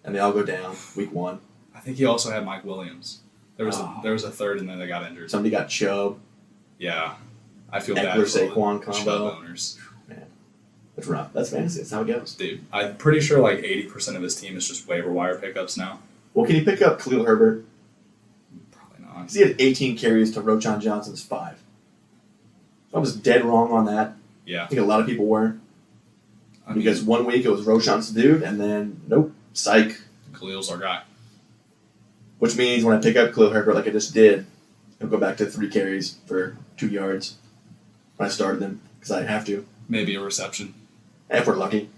and they all go down week 1. I think he also had Mike Williams. There was a third, and then they got injured. Somebody got Chubb. Yeah, I feel bad Eckler, for Saquon Chubb combo. owners. Man, that's rough. That's fantasy. That's how it goes. Dude, I'm pretty sure like 80% of his team is just waiver wire pickups now. Well, can you pick up Khalil Herbert? Probably not. He had 18 carries to Roschon Johnson's 5. I was dead wrong on that. Yeah. I think a lot of people were. Because 1 week it was Roschon's dude, and then, nope, psych. Khalil's our guy. Which means when I pick up Khalil Herbert like I just did, he'll go back to 3 carries for 2 yards when I started them, because I have to. Maybe a reception. If we're lucky.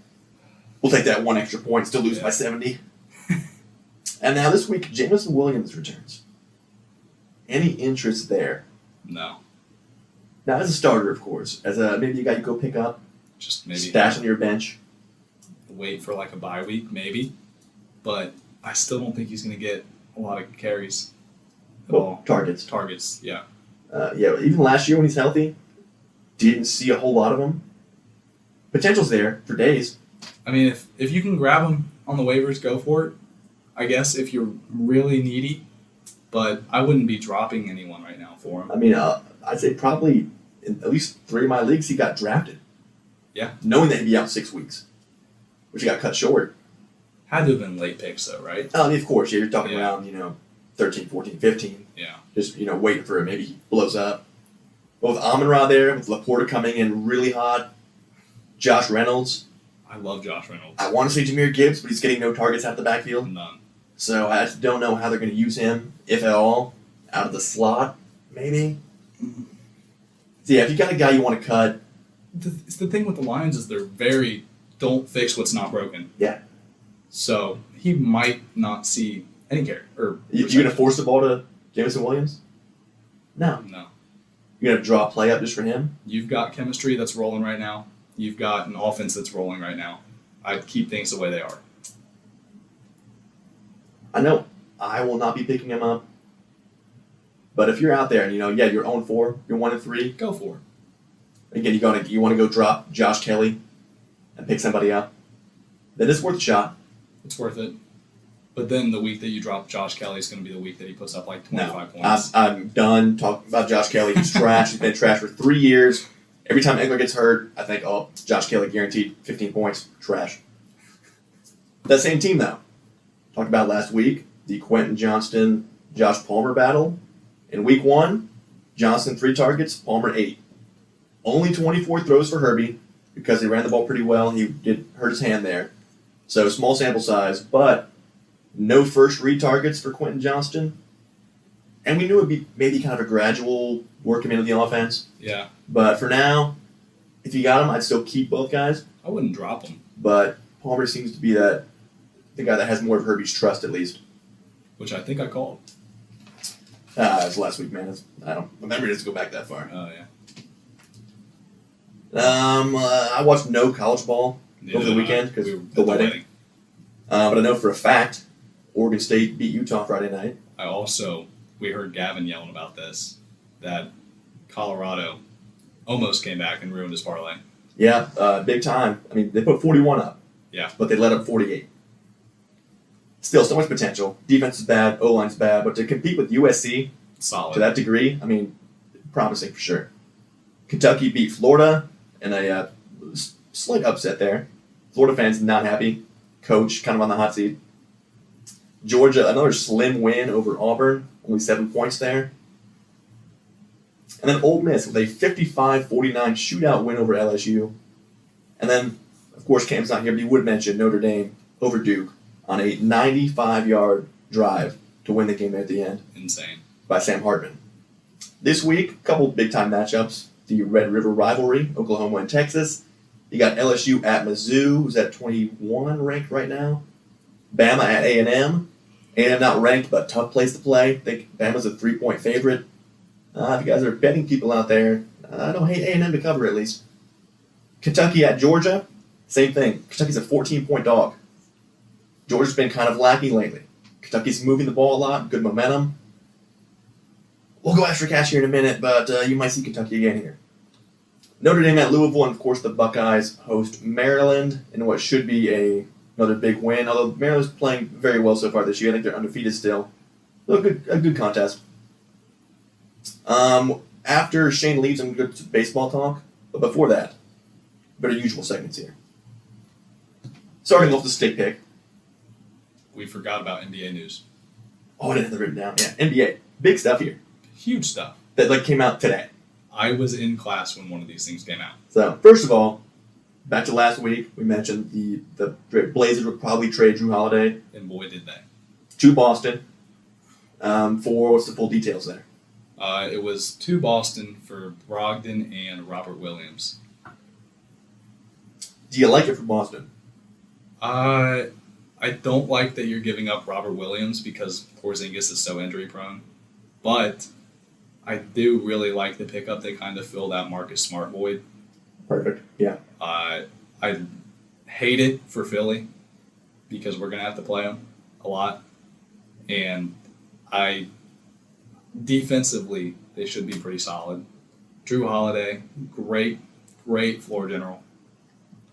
We'll take that 1 extra point, still lose by 70. And now this week, Jameson Williams returns. Any interest there? No. Now, as a starter, of course. As maybe a guy you go pick up, just maybe stash on your bench. Wait for like a bye week, maybe. But I still don't think he's going to get a lot of carries at all. Targets. Targets, yeah. Even last year when he's healthy, didn't see a whole lot of them. Potential's there for days. I mean, if you can grab him on the waivers, go for it. I guess if you're really needy, but I wouldn't be dropping anyone right now for him. I mean, I'd say probably in at least 3 of my leagues he got drafted. Yeah. Knowing that he'd be out 6 weeks. which got cut short. Had to have been late picks, though, right? Of course, yeah, you're talking Yeah. around, 13, 14, 15. Yeah. Just, waiting for it. Maybe he blows up. But with Amon-Ra there, with Laporta coming in really hot, Josh Reynolds. I love Josh Reynolds. I want to say Jahmyr Gibbs, but he's getting no targets out of the backfield. None. So I just don't know how they're going to use him, if at all, out of the slot, maybe. So yeah, if you got a guy you want to cut. It's the thing with the Lions is they're very don't fix what's not broken. Yeah. So he might not see any carry. You going to force the ball to Jameson Williams? No. No. You're going to draw a play up just for him? You've got chemistry that's rolling right now. You've got an offense that's rolling right now. I'd keep things the way they are. I know I will not be picking him up. But if you're out there and, you're 0-4, you're 1-3. Go for it. Again, you want to go drop Josh Kelly and pick somebody up, then it's worth a shot. It's worth it. But then the week that you drop Josh Kelly is going to be the week that he puts up like 25 No, points. I'm done talking about Josh Kelly. He's trash. He's been trash for 3 years. Every time Eckler gets hurt, I think, Josh Kelly guaranteed 15 points. Trash. That same team, though. Talked about last week, the Quentin Johnston-Josh Palmer battle. In week 1, Johnston 3 targets, Palmer 8. Only 24 throws for Herbie because he ran the ball pretty well. He did hurt his hand there. So small sample size, but no first read targets for Quentin Johnston. And we knew it would be maybe kind of a gradual work him into the offense. Yeah. But for now, if you got him, I'd still keep both guys. I wouldn't drop him. But Palmer seems to be the guy that has more of Herbie's trust, at least. Which I think I called. It was last week, man. I don't remember it to go back that far. Oh, yeah. I watched no college ball over the weekend because the wedding. But I know for a fact Oregon State beat Utah Friday night. We heard Gavin yelling about this, that Colorado almost came back and ruined his parlay. Yeah, big time. I mean, they put 41 up. Yeah. But they let up 48. Still, so much potential. Defense is bad, O-line's bad, but to compete with USC Solid. to that degree, I mean, promising for sure. Kentucky beat Florida in a slight upset there. Florida fans not happy. Coach kind of on the hot seat. Georgia, another slim win over Auburn, only 7 points there. And then Ole Miss with a 55-49 shootout win over LSU. And then, of course, Cam's not here, but you would mention Notre Dame over Duke on a 95-yard drive to win the game at the end. Insane. By Sam Hartman. This week, a couple big-time matchups. The Red River rivalry, Oklahoma and Texas. You got LSU at Mizzou, who's at 21 ranked right now. Bama at A&M. A&M not ranked, but tough place to play. I think Bama's a 3-point favorite. If you guys are betting people out there, I don't hate A&M to cover at least. Kentucky at Georgia, same thing. Kentucky's a 14-point dog. Georgia's been kind of lacking lately. Kentucky's moving the ball a lot, good momentum. We'll go after cash here in a minute, but you might see Kentucky again here. Notre Dame at Louisville, and of course the Buckeyes host Maryland in what should be another big win. Although Maryland's playing very well so far this year, I think they're undefeated still. A good contest. After Shane leaves, I'm going to baseball talk, but before that, better usual segments here. Starting off the stick pick. We forgot about NBA news. Oh, I didn't have that written down. Yeah, NBA, big stuff here Huge stuff. that came out today. I was in class when one of these things came out. So, first of all, back to last week, we mentioned the Blazers would probably trade Drew Holiday And boy, did they. to Boston for what's the full details there? It was to Boston for Brogdon and Robert Williams. Do you like it for Boston? I don't like that you're giving up Robert Williams because Porzingis is so injury prone. But I do really like the pickup. They kind of fill that Marcus Smart void. Perfect. Yeah. I hate it for Philly because we're going to have to play them a lot. And defensively, they should be pretty solid. Drew Holiday, great floor general.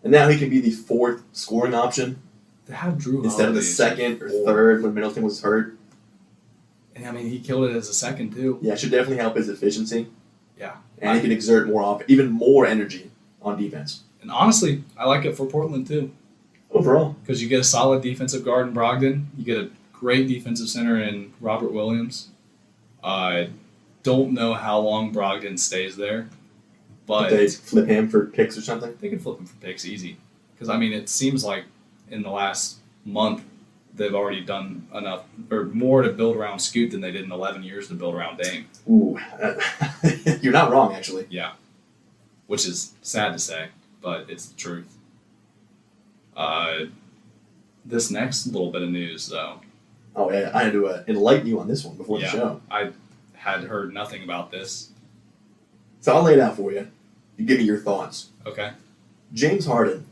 And now he can be the fourth scoring option To have Drew instead of the Holiday second or third when Middleton was hurt. And I mean, he killed it as a second, too. Yeah, it should definitely help his efficiency. Yeah. And he can exert even more energy on defense. And honestly, I like it for Portland, too. overall. Because you get a solid defensive guard in Brogdon. You get a great defensive center in Robert Williams. I don't know how long Brogdon stays there, but Did they flip him for picks or something? they can flip him for picks easy. Because, I mean, it seems like in the last month they've already done enough or more to build around Scoot than they did in 11 years to build around Dame. Ooh, you're not wrong, actually. Yeah. Which is sad to say, but it's the truth. This next little bit of news, though. Oh, yeah, I had to enlighten you on this one before the show. I had heard nothing about this. So I'll lay it out for you. You give me your thoughts. Okay. James Harden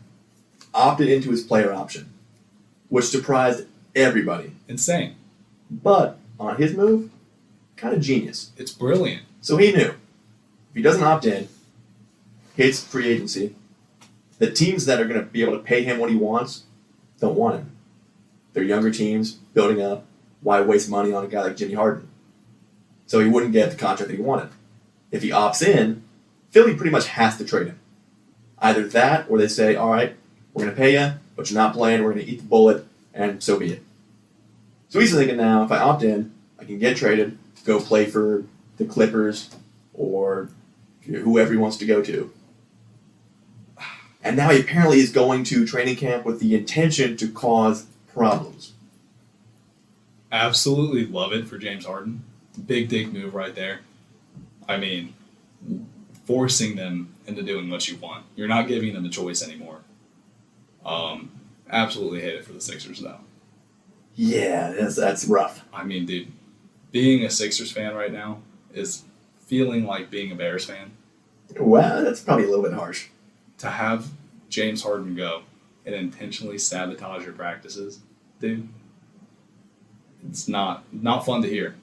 opted into his player option, which surprised everybody. Insane. But on his move, kind of genius. It's brilliant. So he knew if he doesn't opt in, hits free agency, the teams that are going to be able to pay him what he wants don't want him. They're younger teams building up. Why waste money on a guy like Jimmy Harden? So he wouldn't get the contract that he wanted. If he opts in, Philly pretty much has to trade him. Either that, or they say, all right, we're going to pay you, but you're not playing, we're going to eat the bullet, and so be it. So he's thinking now, if I opt in, I can get traded, go play for the Clippers, or whoever he wants to go to. And now he apparently is going to training camp with the intention to cause problems. Absolutely love it for James Harden. Big dick move right there. I mean, forcing them into doing what you want. You're not giving them a choice anymore. Absolutely hate it for the Sixers, though. Yeah, that's rough. I mean, dude, being a Sixers fan right now is feeling like being a Bears fan. Well, that's probably a little bit harsh. To have James Harden go and intentionally sabotage your practices, dude, it's not fun to hear.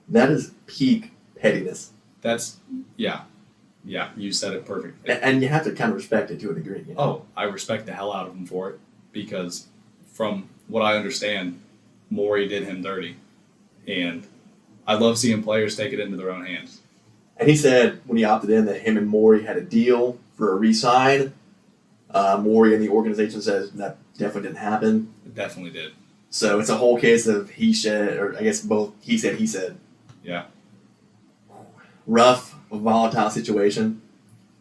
That is peak pettiness. That's, yeah, you said it perfectly. And you have to kind of respect it to a degree. You know? Oh, I respect the hell out of him for it because from what I understand, Morey did him dirty. And I love seeing players take it into their own hands. And he said when he opted in that him and Morey had a deal for a re-sign. Morey and the organization says that definitely didn't happen. It definitely did. So it's a whole case of he said, or I guess both he said. Yeah. Rough, volatile situation.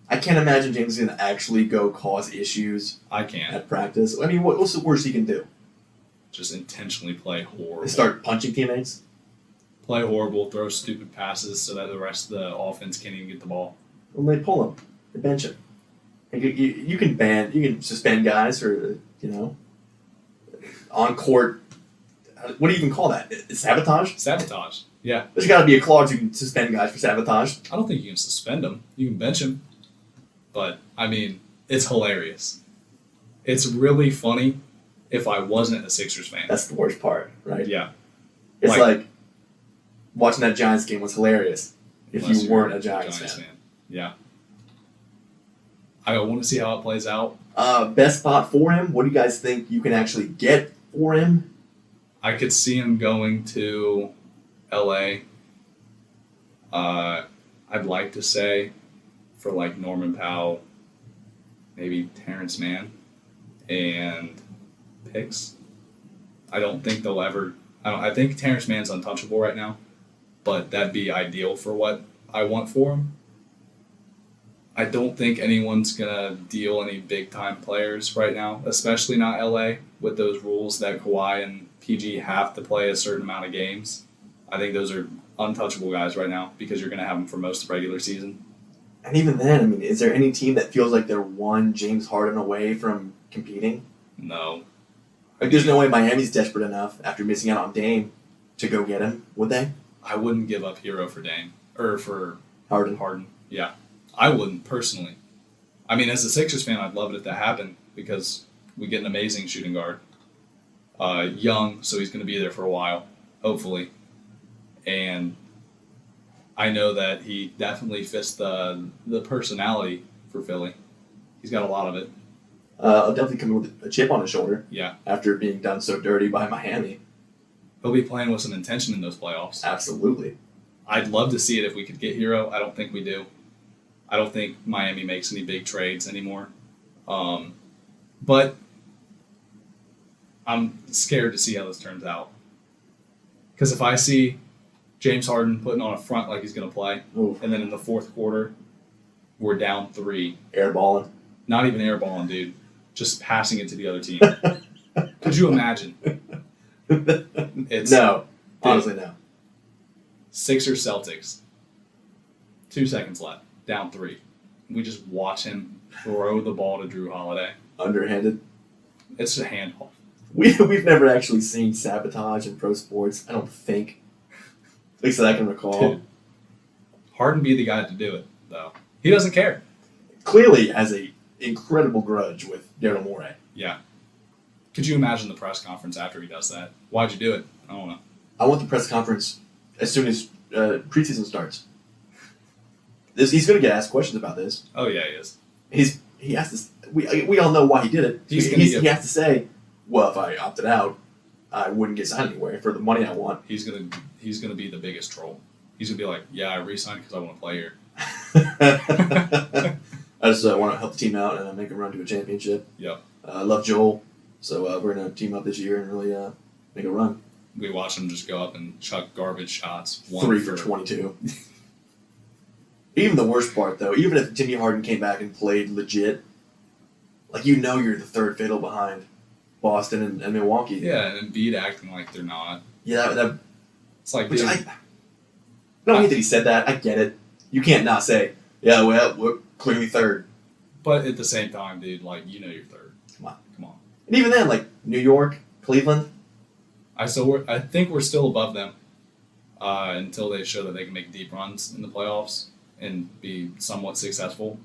I can't imagine James is going to actually go cause issues I can't. at practice. I mean, what's the worst he can do? Just intentionally play horrible. Start punching teammates? Play horrible, throw stupid passes so that the rest of the offense can't even get the ball. Well, they pull him. They bench him. You can suspend guys for, on court. What do you even call that? Sabotage? Sabotage. Yeah. There's got to be a clause you can suspend guys for sabotage. I don't think you can suspend them. You can bench them. But, I mean, it's hilarious. It's really funny if I wasn't a Sixers fan. That's the worst part, right? Yeah. It's like watching that Giants game was hilarious if you weren't a Giants fan. Yeah. I want to see how it plays out. Best spot for him? What do you guys think you can actually get for him? I could see him going to L.A. I'd like to say for like Norman Powell, maybe Terrence Mann, and picks. I don't think they'll ever. I think Terrence Mann's untouchable right now, but that'd be ideal for what I want for him. I don't think anyone's gonna deal any big time players right now, especially not LA with those rules that Kawhi and PG have to play a certain amount of games. I think those are untouchable guys right now because you're gonna have them for most of the regular season. And even then, I mean, is there any team that feels like they're one James Harden away from competing? No. Like, there's no way Miami's desperate enough after missing out on Dame to go get him, would they? I wouldn't give up Hero for Dame or for Harden. Yeah. I wouldn't, personally. I mean, as a Sixers fan, I'd love it if that happened because we get an amazing shooting guard. Young, so he's going to be there for a while, hopefully. And I know that he definitely fits the personality for Philly. He's got a lot of it. I'll definitely come in with a chip on his shoulder. Yeah. After being done so dirty by Miami. He'll be playing with some intention in those playoffs. Absolutely. I'd love to see it if we could get Hero. I don't think we do. I don't think Miami makes any big trades anymore. But I'm scared to see how this turns out. Because if I see James Harden putting on a front like he's going to play, Oof. and then in the fourth quarter, we're down 3. Airballing. Not even airballing, dude. Just passing it to the other team. Could you imagine? No. Honestly, no. Sixers Celtics. 2 seconds left. Down 3. We just watch him throw the ball to Drew Holiday. Underhanded. It's a handoff. We've never actually seen sabotage in pro sports, I don't think. At least that I can recall. Dude, Harden be the guy to do it, though. He doesn't care. Clearly has a incredible grudge with Daryl Morey. Yeah. Could you imagine the press conference after he does that? Why'd you do it? I don't know. I want the press conference as soon as preseason starts. He's going to get asked questions about this. Oh, yeah, he is. He has to. We all know why he did it. He has to say, well, if I opted out, I wouldn't get signed anywhere for the money I want. He's gonna be the biggest troll. He's gonna be like, yeah, I re-signed because I want to play here. I just want to help the team out and make a run to a championship. Yep. I love Joel, so we're going to team up this year and really make a run. We watch him just go up and chuck garbage shots. 3 for 22. Even the worst part, though, even if Jimmy Harden came back and played legit, like you're the third fiddle behind Boston and Milwaukee. Yeah, and Embiid acting like they're not. Yeah, It's like, which dude, I don't hate that he said that. I get it. You can't not say, yeah, well, we're clearly third. but at the same time, dude, like, you know you're third. Come on. And even then, like New York, Cleveland. I think we're still above them until they show that they can make deep runs in the playoffs and be somewhat successful.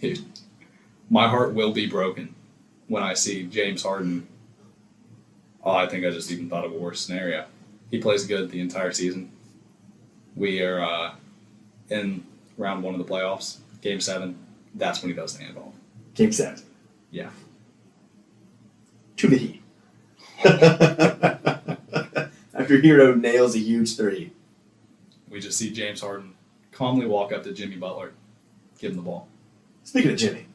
Dude, my heart will be broken when I see James Harden. Oh, I think I just even thought of a worse scenario. He plays good the entire season. We are in round 1 of the playoffs, Game 7. That's when he does the handball. Game 7. Yeah. To the Heat. After Hero nails a huge 3. We just see James Harden calmly walk up to Jimmy Butler, give him the ball. Speaking of Jimmy,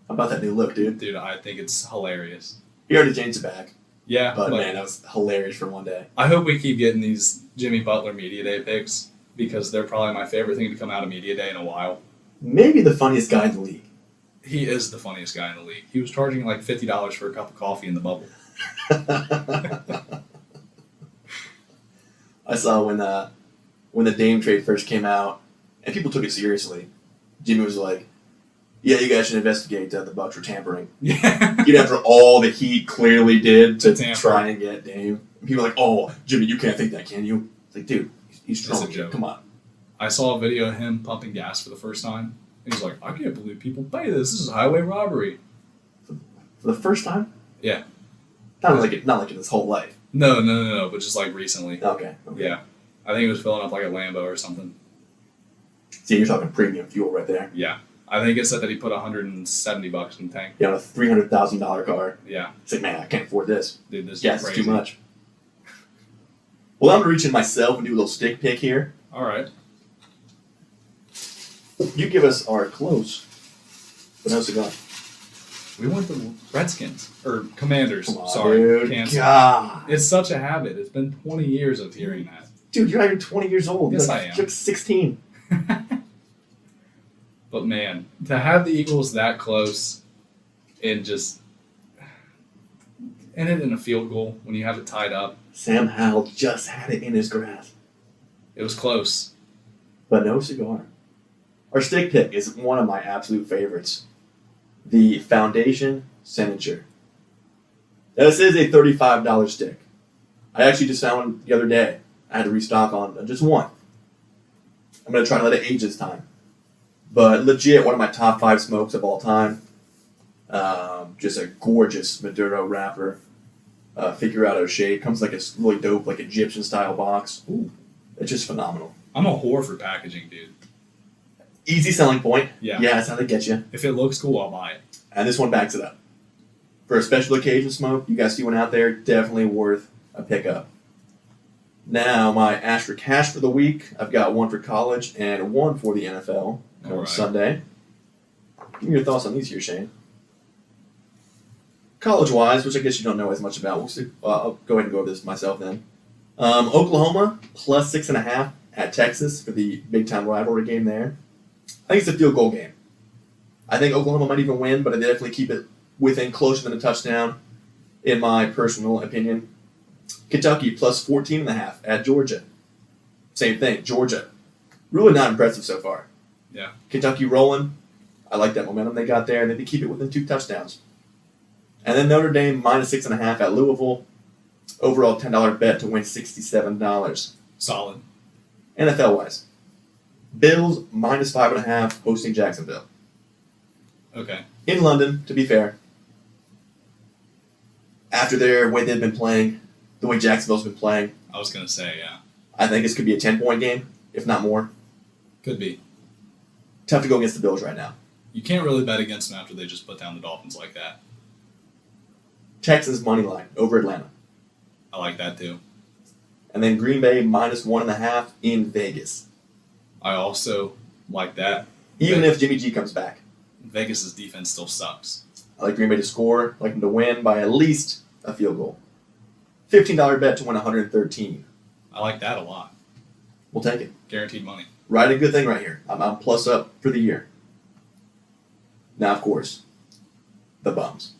how about that new look, dude? Dude, I think it's hilarious. He already changed it back. Yeah, But man, that was hilarious for one day. I hope we keep getting these Jimmy Butler Media Day picks because they're probably my favorite thing to come out of Media Day in a while. Maybe the funniest guy in the league. He is the funniest guy in the league. He was charging like $50 for a cup of coffee in the bubble. I saw when the Dame trade first came out, and people took it seriously. Jimmy was like, "Yeah, you guys should investigate the Bucks were tampering." Yeah. After all the Heat clearly did to tamper. try and get Dame, people are like, "Oh, Jimmy, you can't think that, can you?" It's like, dude, he's It's strong. a joke. Come on. I saw a video of him pumping gas for the first time. And he's like, I can't believe people pay this. This is highway robbery. For the first time? Yeah. Not like in his whole life. No. But just like recently. Okay. Yeah. I think he was filling up like a Lambo or something. See, you're talking premium fuel right there. Yeah. I think it said that he put $170 in the tank. Yeah, on a $300,000 car. Yeah. It's like, man, I can't afford this. Dude, this Gas is is crazy. too much. Well, I'm going to reach in myself and do a little stick pick here. All right. You give us our close, but no cigar. We went the Redskins. Or Commanders. Come on, Sorry. dude. Cancel. God. It's such a habit. It's been 20 years of hearing that. Dude, you're not even 20 years old. Yes, you're I am. You're like 16. But man, to have the Eagles that close and just end it in a field goal when you have it tied up, Sam Howell just had it in his grasp, it was close. but no cigar. Our stick pick is one of my absolute favorites. The Foundation Signature. Now, this is a $35 stick. I actually just found one the other day. I had to restock on just one. I'm going to try to let it age this time. But legit, one of my top 5 smokes of all time. Just a gorgeous Maduro wrapper. Figure out shape. Comes like a really dope, like Egyptian style box. Ooh. It's just phenomenal. I'm a whore for packaging, dude. Easy selling point. Yeah. Yeah, that's how they get you. If it looks cool, I'll buy it. And this one backs it up. For a special occasion smoke, you guys see one out there, definitely worth a pickup. Now, my Astra Cash for the week. I've got one for college and one for the NFL. Come All right. Sunday. Give me your thoughts on these here, Shane. College-wise, which I guess you don't know as much about, we'll see. I'll go ahead and go over this myself then. Oklahoma plus 6.5 at Texas for the big-time rivalry game there. I think it's a field goal game. I think Oklahoma might even win, but I definitely keep it within closer than a touchdown, in my personal opinion. Kentucky plus 14.5 at Georgia. Same thing, Georgia. Really not impressive so far. Yeah. Kentucky rolling. I like that momentum they got there, and they keep it within 2 touchdowns. And then Notre Dame minus 6.5 at Louisville. Overall $10 bet to win $67. Solid. NFL-wise, Bills minus 5.5 hosting Jacksonville. Okay. In London, to be fair. After their way they've been playing, the way Jacksonville's been playing, I was going to say, yeah. I think this could be a 10-point game, if not more. Could be. Tough to go against the Bills right now. You can't really bet against them after they just put down the Dolphins like that. Texans money line over Atlanta. I like that too. And then Green Bay minus 1.5 in Vegas. I also like that. Even if Jimmy G comes back. Vegas' defense still sucks. I like Green Bay to score. I like them to win by at least a field goal. $15 bet to win $113. I like that a lot. We'll take it. Guaranteed money. Right, a good thing right here. I'm plus up for the year. Now, of course, the bums.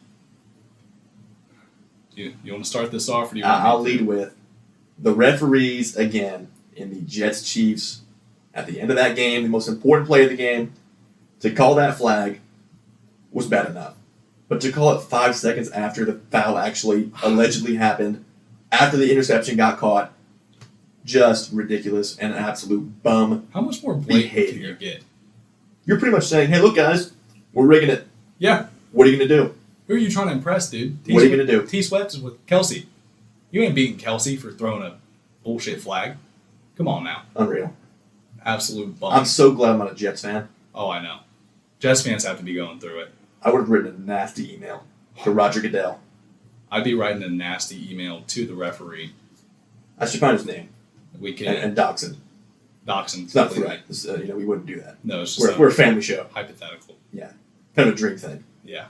You want to start this off, or do you want I'll lead with the referees again in the Jets-Chiefs. At the end of that game, the most important play of the game, to call that flag was bad enough. But to call it 5 seconds after the foul actually allegedly happened, after the interception got caught, just ridiculous and an absolute bum. How much more blatant can behavior. you get? You're pretty much saying, hey, look, guys, we're rigging it. Yeah. What are you going to do? Who are you trying to impress, dude? What are you going to do? T-Swift is with Kelsey. You ain't beating Kelsey for throwing a bullshit flag. Come on now. Unreal. Absolute bum. I'm so glad I'm not a Jets fan. Oh, I know. Jets fans have to be going through it. I would have written a nasty email to Roger Goodell. I'd be writing a nasty email to the referee. I should find his name We can and dox him. dox him. It's not completely. free. It's, we wouldn't do that. No, it's just We're a family show. hypothetical. Yeah. Kind of a drink thing. Yeah.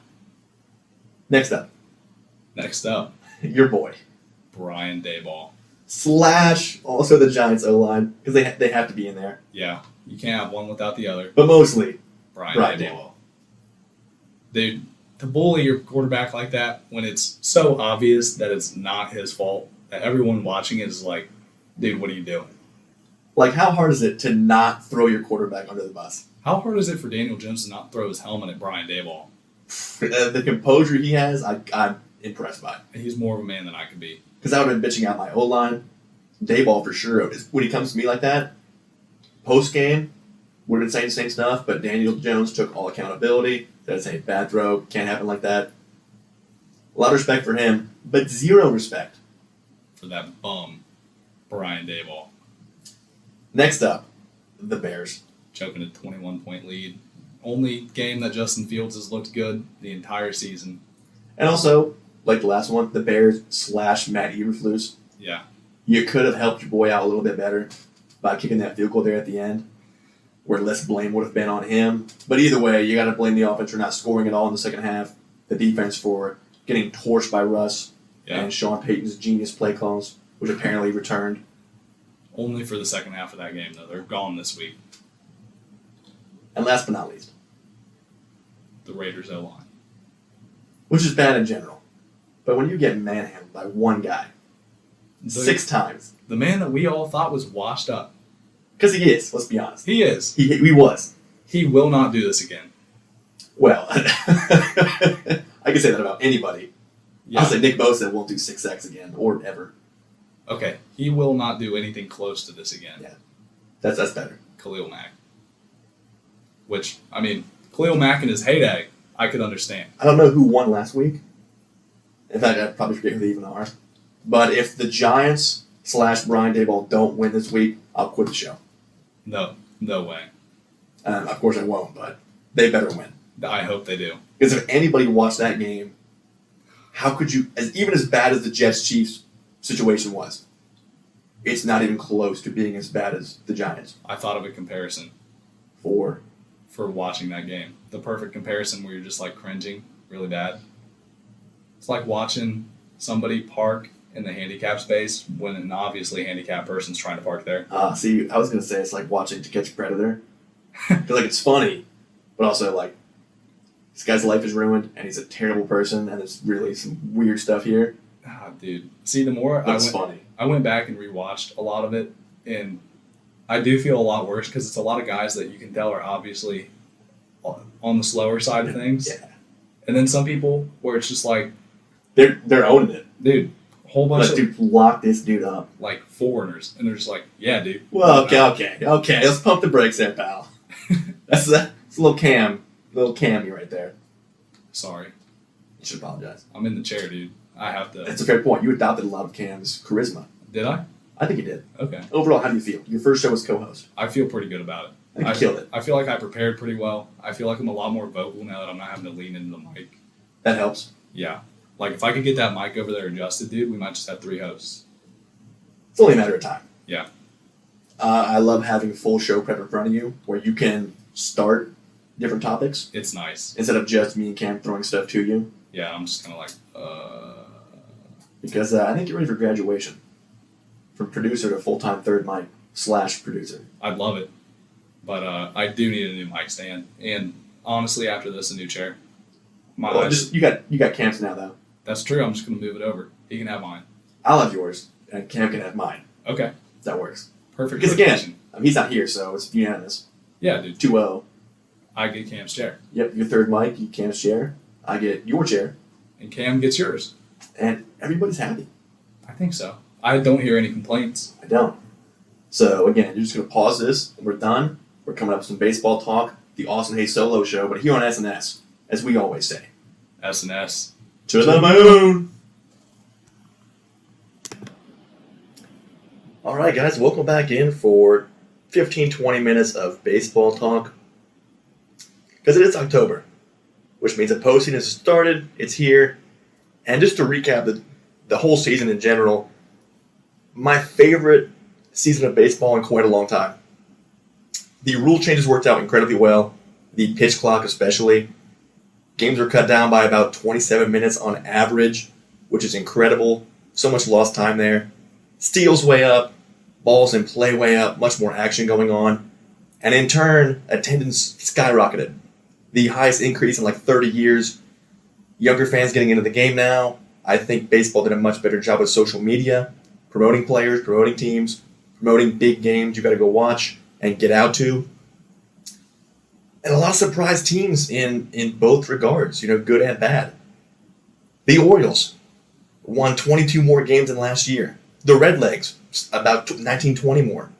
Next up, Next up, your boy. Brian Daboll. / also the Giants O-line, because they have to be in there. Yeah. You can't have one without the other. But mostly, Brian Brian Daboll. Dude, to bully your quarterback like that when it's so obvious that it's not his fault, that everyone watching it is like, dude, what are you doing? like, how hard is it to not throw your quarterback under the bus? How hard is it for Daniel Jones to not throw his helmet at Brian Daboll? The composure he has, I'm impressed by. He's more of a man than I could be. Because I would have been bitching out my O-line. Dayball for sure. When he comes to me like that, post-game, would have been saying the same stuff, but Daniel Jones took all accountability. Said it's a bad throw. Can't happen like that. A lot of respect for him, but zero respect. For that bum, Brian Daboll. Next up, the Bears. Choking a 21-point lead. Only game that Justin Fields has looked good the entire season. And also, like the last one, the Bears / Matt Eberflus. Yeah. You could have helped your boy out a little bit better by kicking that field goal there at the end, where less blame would have been on him. But either way, you got to blame the offense for not scoring at all in the second half, the defense for getting torched by Russ, and Sean Payton's genius play calls, which apparently returned. Only for the second half of that game, though. They're gone this week. And last but not least, The Raiders O-line. which is bad in general. But when you get manhandled by one guy 6 times, The man that we all thought was washed up. because he is, let's be honest. He is. He was. He will not do this again. Well, I can say that about anybody. Yeah. I'll say Nick Bosa won't do 6 sacks again, or ever. Okay. He will not do anything close to this again. Yeah. That's better. Khalil Mack. Which, I mean, Khalil Mack in his heyday, I could understand. I don't know who won last week. In fact, I probably forget who they even are. But if the Giants / Brian Daboll don't win this week, I'll quit the show. No way. Of course I won't, but they better win. I hope they do. Because if anybody watched that game, how could you, even as bad as the Jets-Chiefs situation was, it's not even close to being as bad as the Giants. I thought of a comparison For watching that game. The perfect comparison where you're just like cringing really bad. It's like watching somebody park in the handicap space when an obviously handicapped person's trying to park there. See, I was gonna say it's like watching To Catch a Predator. Because like it's funny, but also like this guy's life is ruined and he's a terrible person and there's really some weird stuff here. Dude. See, the more Funny. I went back and rewatched a lot of it, and I do feel a lot worse because it's a lot of guys that you can tell are obviously on the slower side of things. Yeah. And then some people where it's just like They're owning it. dude, whole bunch Like, of dude, lock this dude up. like foreigners, and they're just like, yeah, dude. Well, okay. Let's pump the brakes there, pal. That's a little cammy right there. Sorry, You should apologize. I'm in the chair, dude. I have to. That's a fair point. You adopted a lot of Cam's charisma. Did I? I think you did. Okay. Overall, how do you feel? Your first show as co-host. I feel pretty good about it. I think you killed it. I feel like I prepared pretty well. I feel like I'm a lot more vocal now that I'm not having to lean into the mic. That helps. Yeah. Like, if I could get that mic over there adjusted, dude, we might just have 3 hosts. It's only a matter of time. Yeah. I love having full show prep in front of you where you can start different topics It's nice. instead of just me and Cam throwing stuff to you. Yeah, I'm just kind of like, Because I think you're ready for graduation. From producer to full-time third mic / producer. I'd love it. But I do need a new mic stand. And honestly, after this, a new chair. You got Cam's now, though. That's true. I'm just going to move it over. He can have mine. I'll have yours, and Cam can have mine. Okay. That works. Perfect. Because location. again, he's not here, so it's unanimous. Yeah, dude. 2-0. I get Cam's chair. Yep, your third mic, you Cam's chair. I get your chair. And Cam gets yours. And everybody's happy. I think so. I don't hear any complaints. I don't. So again, you're just going to pause this, and we're done. We're coming up with some baseball talk, the Austin Hayes solo show, but here on SnS, as we always say. SnS. To the moon! All right, guys, welcome back in for 15-20 minutes of baseball talk. Because it is October, which means the postseason has started, it's here. And just to recap the whole season in general, my favorite season of baseball in quite a long time. The rule changes worked out incredibly well, the pitch clock especially. Games were cut down by about 27 minutes on average, which is incredible. So much lost time there. Steals way up, balls in play way up, much more action going on. And in turn, attendance skyrocketed. The highest increase in like 30 years. Younger fans getting into the game now. I think baseball did a much better job with social media, promoting players, promoting teams, promoting big games you got to go watch and get out to. And a lot of surprise teams in both regards, good and bad. The Orioles won 22 more games than last year. The Redlegs, about 19-20 more.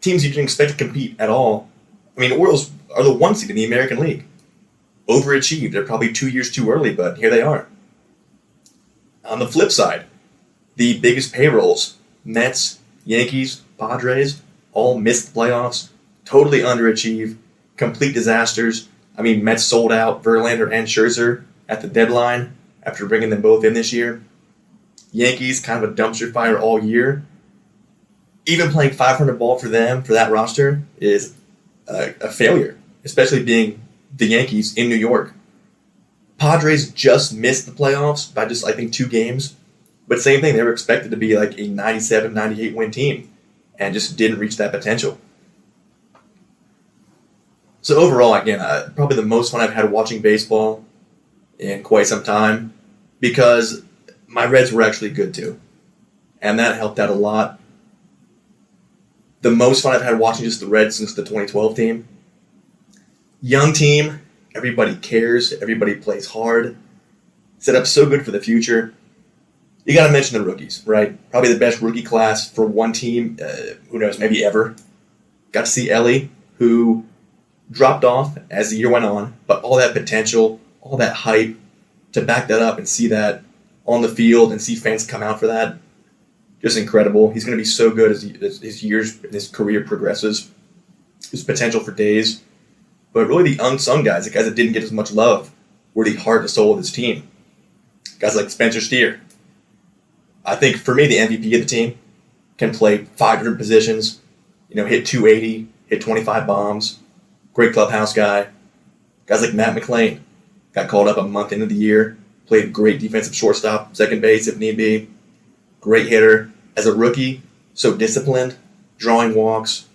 Teams you didn't expect to compete at all. I mean, Orioles are the 1 seed in the American League. Overachieved. They're probably 2 years too early, but here they are. On the flip side, the biggest payrolls, Mets, Yankees, Padres, all missed the playoffs, totally underachieved, complete disasters. I mean, Mets sold out Verlander and Scherzer at the deadline after bringing them both in this year. Yankees, kind of a dumpster fire all year. Even playing 500 ball for them, for that roster, is a failure, especially being the Yankees in New York. Padres just missed the playoffs by just, I think, 2 games. But same thing, they were expected to be like a 97, 98 win team and just didn't reach that potential. So overall, again, probably the most fun I've had watching baseball in quite some time because my Reds were actually good too. And that helped out a lot. The most fun I've had watching just the Reds since the 2012 team. Young team, everybody cares, everybody plays hard. Set up so good for the future. You got to mention the rookies, right? Probably the best rookie class for one team, who knows, maybe ever. Got to see Ellie, who dropped off as the year went on, but all that potential, all that hype, to back that up and see that on the field and see fans come out for that, just incredible. He's going to be so good as his years and his career progresses. His potential for days. But really the unsung guys, the guys that didn't get as much love, were the heart and soul of this team. Guys like Spencer Steer. I think, for me, the MVP of the team can play 5 different positions, hit 280, hit 25 bombs, great clubhouse guy. Guys like Matt McClain got called up a month into the year, Played great defensive shortstop, second base if need be. Great hitter. As a rookie, so disciplined, drawing walks,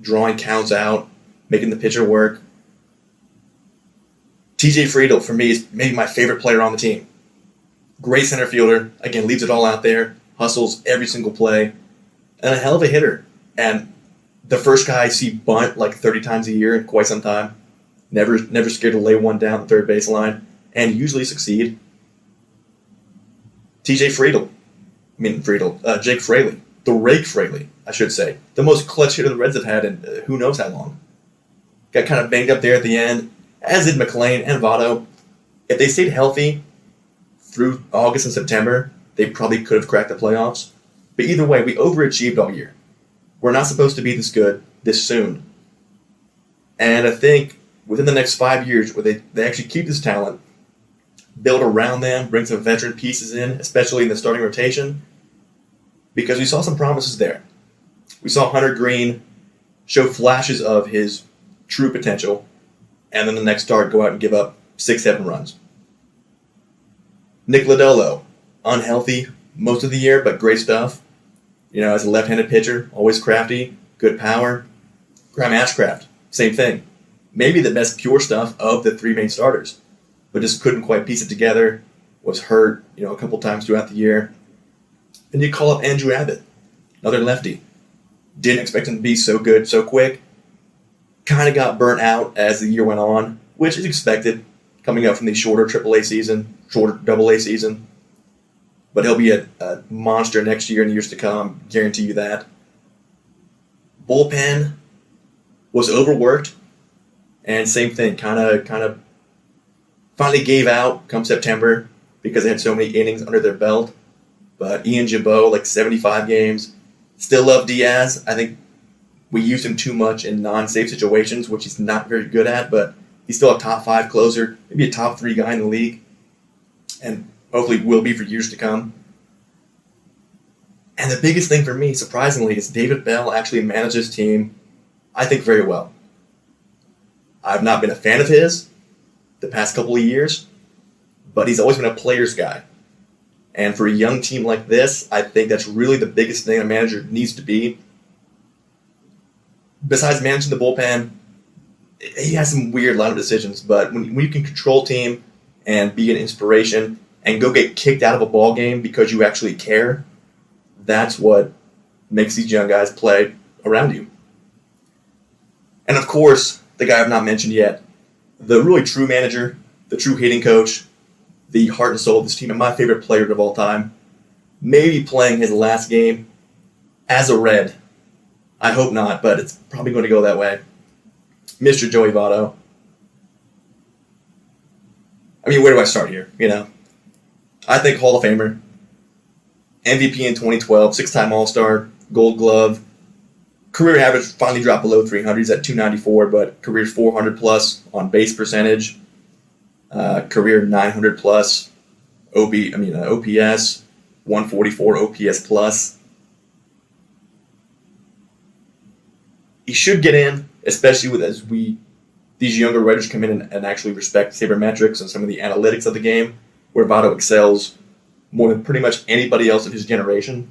drawing counts out, making the pitcher work. TJ Friedl, for me, is maybe my favorite player on the team. Great center fielder. Again, leaves it all out there. Hustles every single play. And a hell of a hitter. And the first guy I see bunt like 30 times a year in quite some time. Never scared to lay one down the third baseline. And usually succeed. Jake Fraley. The Rake Fraley, I should say. The most clutch hitter the Reds have had in who knows how long. Got kind of banged up there at the end, as did McLean and Votto. If they stayed healthy through August and September, they probably could have cracked the playoffs. But either way, we overachieved all year. We're not supposed to be this good this soon. And I think within the next 5 years, where they actually keep this talent, build around them, bring some veteran pieces in, especially in the starting rotation, because we saw some promises there. We saw Hunter Green show flashes of his true potential, and then the next start go out and give up 6-7 runs. Nick Lodolo, unhealthy most of the year, but great stuff. As a left-handed pitcher, always crafty, good power. Graham Ashcraft, same thing. Maybe the best pure stuff of the three main starters, but just couldn't quite piece it together, was hurt, a couple times throughout the year. Then you call up Andrew Abbott, another lefty. Didn't expect him to be so good so quick. Kind of got burnt out as the year went on, which is expected, coming up from the shorter AAA season, shorter AA season. But he'll be a monster next year and years to come, guarantee you that. Bullpen was overworked, and same thing, kind of finally gave out come September because they had so many innings under their belt. But Ian Jabot, 75 games. Still love Diaz. I think we used him too much in non-safe situations, which he's not very good at, but he's still a top 5 closer, maybe a top 3 guy in the league, and hopefully will be for years to come. And the biggest thing for me, surprisingly, is David Bell actually managed his team, I think, very well. I've not been a fan of his the past couple of years, but he's always been a player's guy. And for a young team like this, I think that's really the biggest thing a manager needs to be. Besides managing the bullpen, he has some weird lineup decisions, but when you can control team and be an inspiration and go get kicked out of a ball game because you actually care, that's what makes these young guys play around you. And of course, the guy I've not mentioned yet, the really true manager, the true hitting coach, the heart and soul of this team, and my favorite player of all time, maybe playing his last game as a Red. I hope not, but it's probably going to go that way. Mr. Joey Votto. Where do I start here? I think Hall of Famer, MVP in 2012, 6-time All-Star, Gold Glove. Career average finally dropped below 300. He's at 294, but career 400 plus on base percentage. Career 900 plus OPS, 144 OPS plus. He should get in, especially these younger writers come in and actually respect sabermetrics and some of the analytics of the game, where Votto excels more than pretty much anybody else of his generation.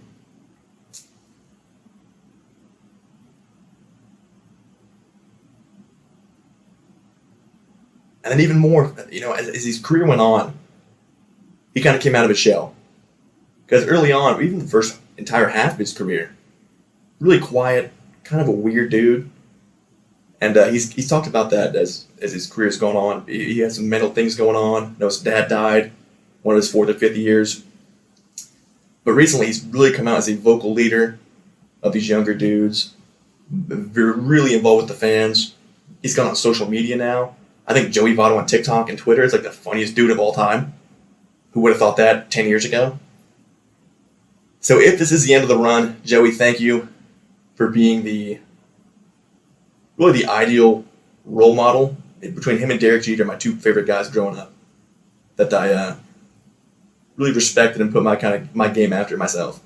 And then even more, as his career went on, he kind of came out of his shell. Because early on, even the first entire half of his career, really quiet, kind of a weird dude. And he's talked about that as his career's gone on. He had some mental things going on. His dad died one of his 4th or 5th years. But recently, he's really come out as a vocal leader of these younger dudes. Really involved with the fans. He's gone on social media now. I think Joey Votto on TikTok and Twitter is the funniest dude of all time. Who would have thought that 10 years ago? So if this is the end of the run, Joey, thank you for being the ideal role model. Between him and Derek Jeter, my 2 favorite guys growing up, that I really respected and put my game after myself.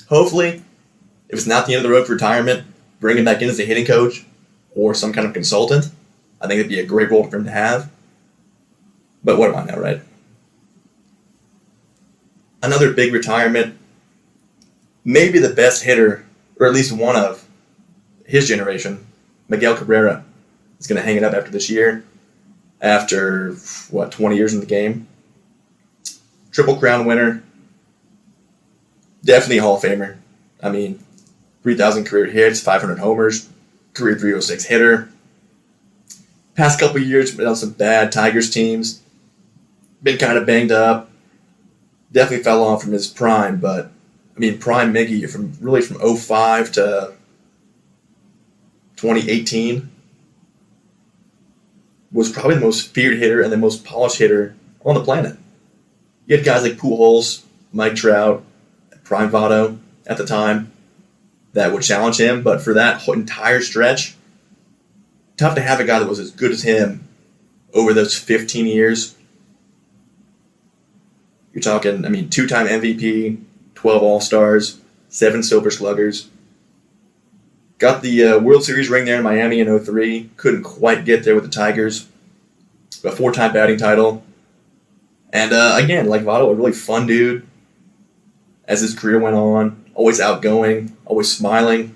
Hopefully, if it's not the end of the road for retirement, bring him back in as a hitting coach or some kind of consultant. I think it'd be a great role for him to have. But what am I now, right? another big retirement. Maybe the best hitter, or at least one of his generation, Miguel Cabrera, is going to hang it up after this year. After, 20 years in the game. Triple Crown winner. Definitely a Hall of Famer. I mean, 3,000 career hits, 500 homers, career 306 hitter. Past couple of years, been on some bad Tigers teams. Been kind of banged up. Definitely fell off from his prime, but, I mean, prime Miggy from 05 to 2018 was probably the most feared hitter and the most polished hitter on the planet. You had guys like Pujols, Mike Trout, Prime Votto at the time that would challenge him, but for that entire stretch, tough to have a guy that was as good as him over those 15 years. You're talking, 2-time MVP, 12 All-Stars, 7 Silver Sluggers. Got the World Series ring there in Miami in 03. Couldn't quite get there with the Tigers. A 4-time batting title. And again, like Votto, a really fun dude as his career went on. Always outgoing, always smiling.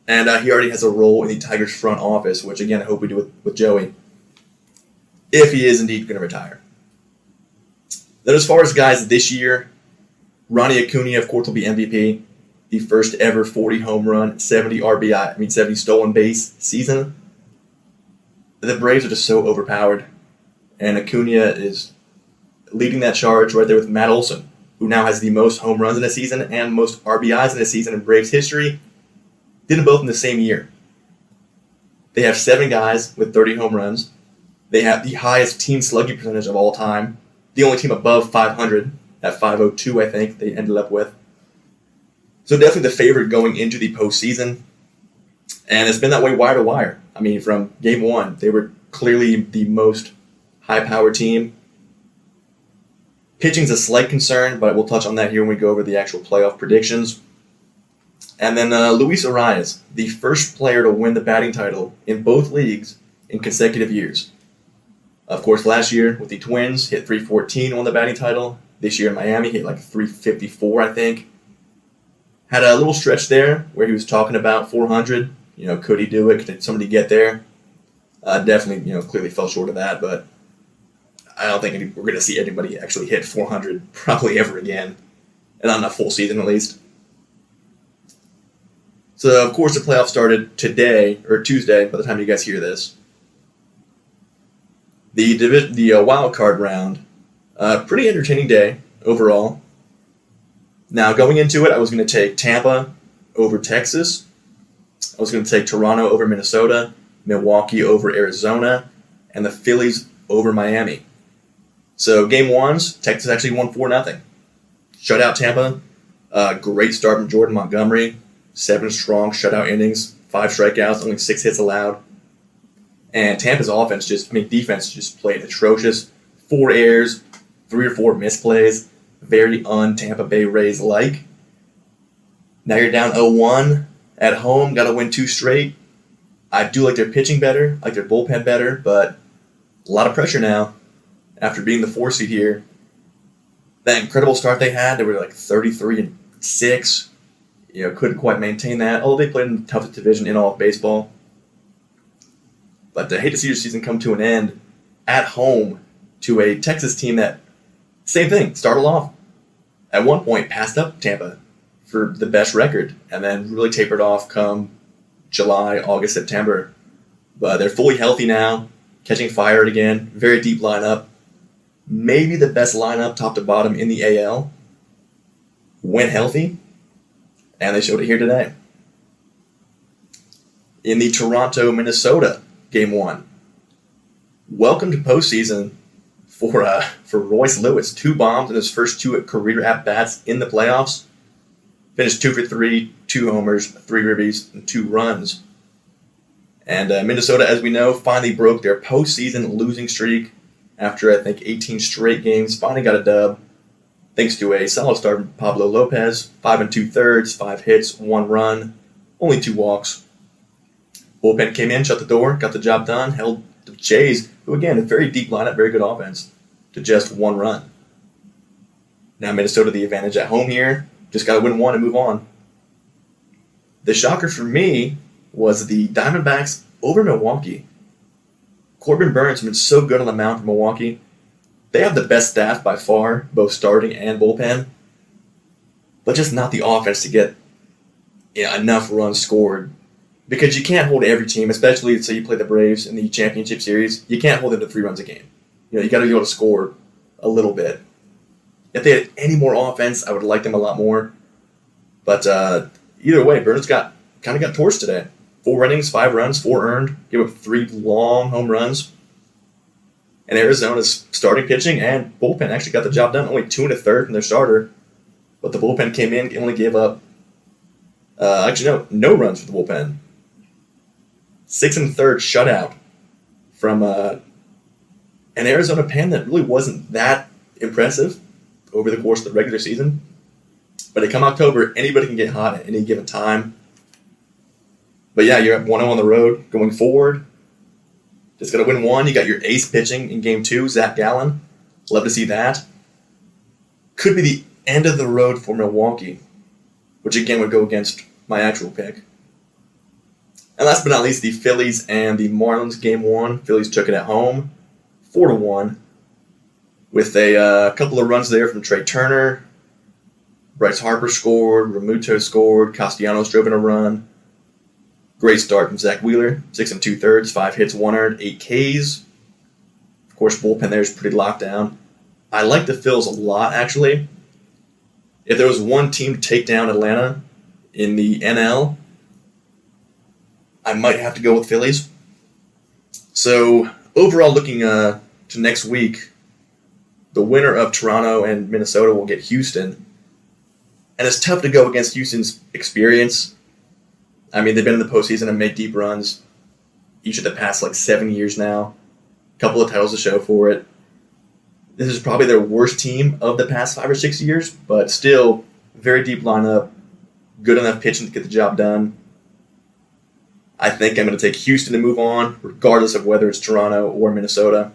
And he already has a role in the Tigers front office, which again I hope we do with Joey, if he is indeed going to retire. Then as far as guys this year, Ronnie Acuna, of course, will be MVP. The first ever 40 home run, 70 RBI, 70 stolen base season. The Braves are just so overpowered. And Acuna is leading that charge right there with Matt Olson, who now has the most home runs in a season and most RBIs in a season in Braves history. Did them both in the same year. They have 7 guys with 30 home runs. They have the highest team slugging percentage of all time. The only team above 500 at 502, I think, they ended up with. So definitely the favorite going into the postseason. And it's been that way wire to wire. From game 1, they were clearly the most high-powered team. Pitching's a slight concern, but we'll touch on that here when we go over the actual playoff predictions. And then Luis Arias, the first player to win the batting title in both leagues in consecutive years. Of course, last year with the Twins, hit 314, won the batting title. This year in Miami, hit like 354, I think. Had a little stretch there where he was talking about 400. Could he do it? Could somebody get there? Definitely, clearly fell short of that, but I don't think we're going to see anybody actually hit 400 probably ever again, and on a full season at least. So, of course, the playoffs started today, or Tuesday, by the time you guys hear this. The wild card round, pretty entertaining day overall. Now, going into it, I was going to take Tampa over Texas. I was going to take Toronto over Minnesota, Milwaukee over Arizona, and the Phillies over Miami. So, game 1s, Texas actually won 4-0. Shut out Tampa. Great start from Jordan Montgomery. 7 strong shutout innings, 5 strikeouts, only 6 hits allowed. And Tampa's defense just played atrocious. 4 errors, 3 or 4 misplays. Very un-Tampa Bay Rays-like. Now you're down 0-1 at home, got to win 2 straight. I do like their pitching better, like their bullpen better, but a lot of pressure now after being the 4 seed here. That incredible start they had, they were like 33-6. Couldn't quite maintain that, although they played in the toughest division in all of baseball. But I hate to see your season come to an end at home to a Texas team that, same thing, started off at one point, passed up Tampa for the best record, and then really tapered off come July, August, September. But they're fully healthy now, catching fire again, very deep lineup. Maybe the best lineup top to bottom in the AL. When healthy, and they showed it here today. In the Toronto-Minnesota Game 1. Welcome to postseason for Royce Lewis. 2 bombs in his first 2 career at-bats in the playoffs. Finished 2 for 3, 2 homers, 3 ribbies, and 2 runs. And Minnesota, as we know, finally broke their postseason losing streak after, I think, 18 straight games. Finally got a dub, thanks to a solid start from Pablo Lopez. 5 2/3, 5 hits, 1 run, only 2 walks. Bullpen came in, shut the door, got the job done, held the Jays, who again, a very deep lineup, very good offense, to just 1 run. Now Minnesota the advantage at home here. Just got to win one and move on. The shocker for me was the Diamondbacks over Milwaukee. Corbin Burns has been so good on the mound for Milwaukee. They have the best staff by far, both starting and bullpen, but just not the offense to get enough runs scored. Because you can't hold every team, especially say you play the Braves in the championship series, you can't hold them to 3 runs a game. You got to be able to score a little bit. If they had any more offense, I would like them a lot more. But either way, Burns kind of got torched today. 4 innings, 5 runs, 4 earned. Gave up 3 long home runs. And Arizona's starting pitching and bullpen actually got the job done. Only 2 1/3 from their starter. But the bullpen came in, only gave up, no runs for the bullpen. 6 1/3 shutout from an Arizona pen that really wasn't that impressive over the course of the regular season. But come October, anybody can get hot at any given time. But yeah, you're at 1-0 on the road going forward. Just got to win one. You got your ace pitching in Game 2, Zach Gallen. Love to see that. Could be the end of the road for Milwaukee, which again would go against my actual pick. And last but not least, the Phillies and the Marlins Game 1. Phillies took it at home, 4-1, with a couple of runs there from Trey Turner. Bryce Harper scored, Realmuto scored, Castellanos drove in a run. Great start from Zach Wheeler, 6 2/3, 5 hits, 1 earned, 8 Ks. Of course, bullpen there is pretty locked down. I like the Phils a lot, actually. If there was one team to take down Atlanta in the NL, I might have to go with Phillies. So, overall, looking to next week, the winner of Toronto and Minnesota will get Houston. And it's tough to go against Houston's experience. I mean, they've been in the postseason and made deep runs each of the past 7 years now. A couple of titles to show for it. This is probably their worst team of the past 5 or 6 years, but still, very deep lineup, good enough pitching to get the job done. I think I'm going to take Houston to move on, regardless of whether it's Toronto or Minnesota.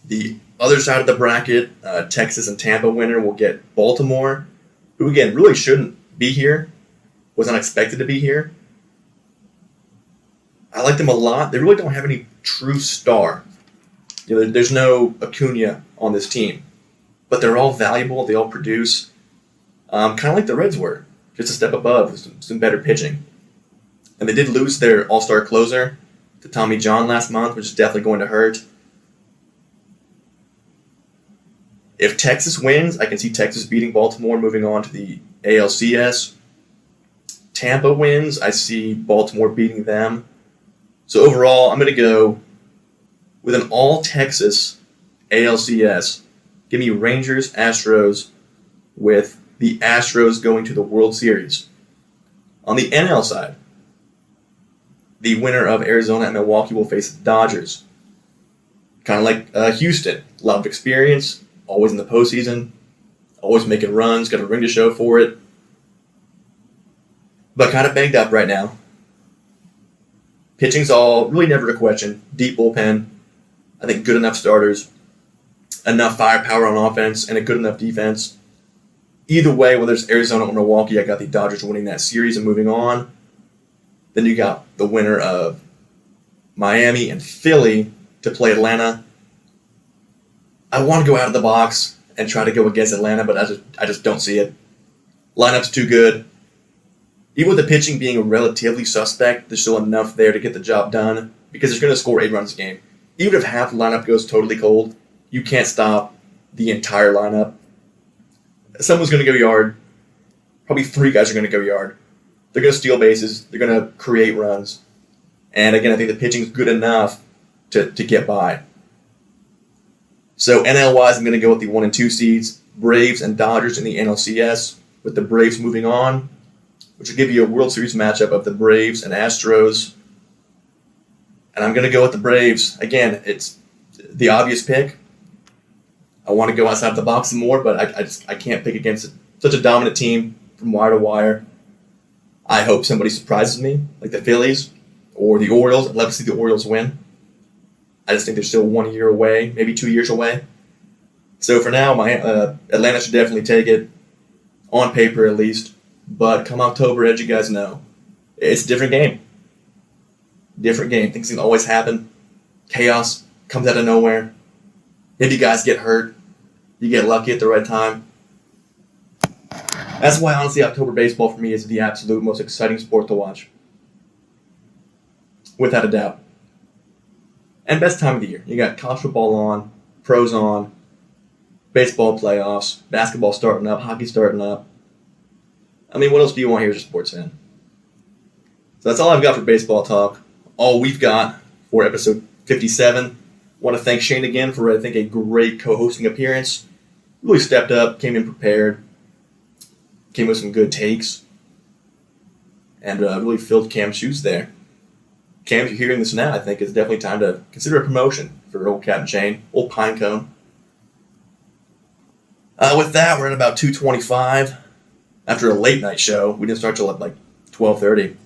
The other side of the bracket, Texas and Tampa winner will get Baltimore, who again really shouldn't be here, was unexpected to be here. I like them a lot. They really don't have any true star. There's no Acuna on this team, but they're all valuable. They all produce, kind of like the Reds were, just a step above with some better pitching. And they did lose their all-star closer to Tommy John last month, which is definitely going to hurt. If Texas wins, I can see Texas beating Baltimore, moving on to the ALCS. Tampa wins, I see Baltimore beating them. So overall, I'm going to go with an all-Texas ALCS. Give me Rangers, Astros, with the Astros going to the World Series. On the NL side, the winner of Arizona and Milwaukee will face the Dodgers. Kind of like Houston. A lot of experience, always in the postseason, always making runs, got a ring to show for it. But kind of banged up right now. Pitching's all really never a question. Deep bullpen. I think good enough starters. Enough firepower on offense and a good enough defense. Either way, whether it's Arizona or Milwaukee, I got the Dodgers winning that series and moving on. Then you got the winner of Miami and Philly to play Atlanta. I want to go out of the box and try to go against Atlanta, but I just don't see it. Lineup's too good. Even with the pitching being relatively suspect, there's still enough there to get the job done because they're going to score 8 runs a game. Even if half the lineup goes totally cold, you can't stop the entire lineup. Someone's going to go yard. Probably 3 guys are going to go yard. They're going to steal bases. They're going to create runs. And again, I think the pitching's good enough to get by. So NL-wise, I'm going to go with the 1 and 2 seeds, Braves and Dodgers in the NLCS, with the Braves moving on, which will give you a World Series matchup of the Braves and Astros. And I'm going to go with the Braves. Again, it's the obvious pick. I want to go outside the box some more, but I can't pick against such a dominant team from wire to wire. I hope somebody surprises me, like the Phillies or the Orioles. I'd love to see the Orioles win. I just think they're still 1 year away, maybe 2 years away. So for now, my Atlanta should definitely take it, on paper at least. But come October, as you guys know, it's a different game. Different game. Things can always happen. Chaos comes out of nowhere. If you guys get hurt, you get lucky at the right time. That's why, honestly, October baseball for me is the absolute most exciting sport to watch. Without a doubt. And best time of the year. You got college football on, pros on, baseball playoffs, basketball starting up, hockey starting up. I mean, what else do you want here as a sports fan? So that's all I've got for baseball talk. All we've got for episode 57. Want to thank Shane again for, I think, a great co-hosting appearance. Really stepped up, came in prepared, came with some good takes, and really filled Cam's shoes there. Cam, if you're hearing this now, I think it's definitely time to consider a promotion for old Captain Shane, old Pinecone. With that, we're at about 2:25. After a late night show, we didn't start till like 12:30.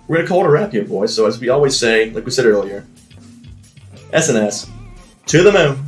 We're going to call it a wrap here, boys. So as we always say, like we said earlier, SnS, to the moon.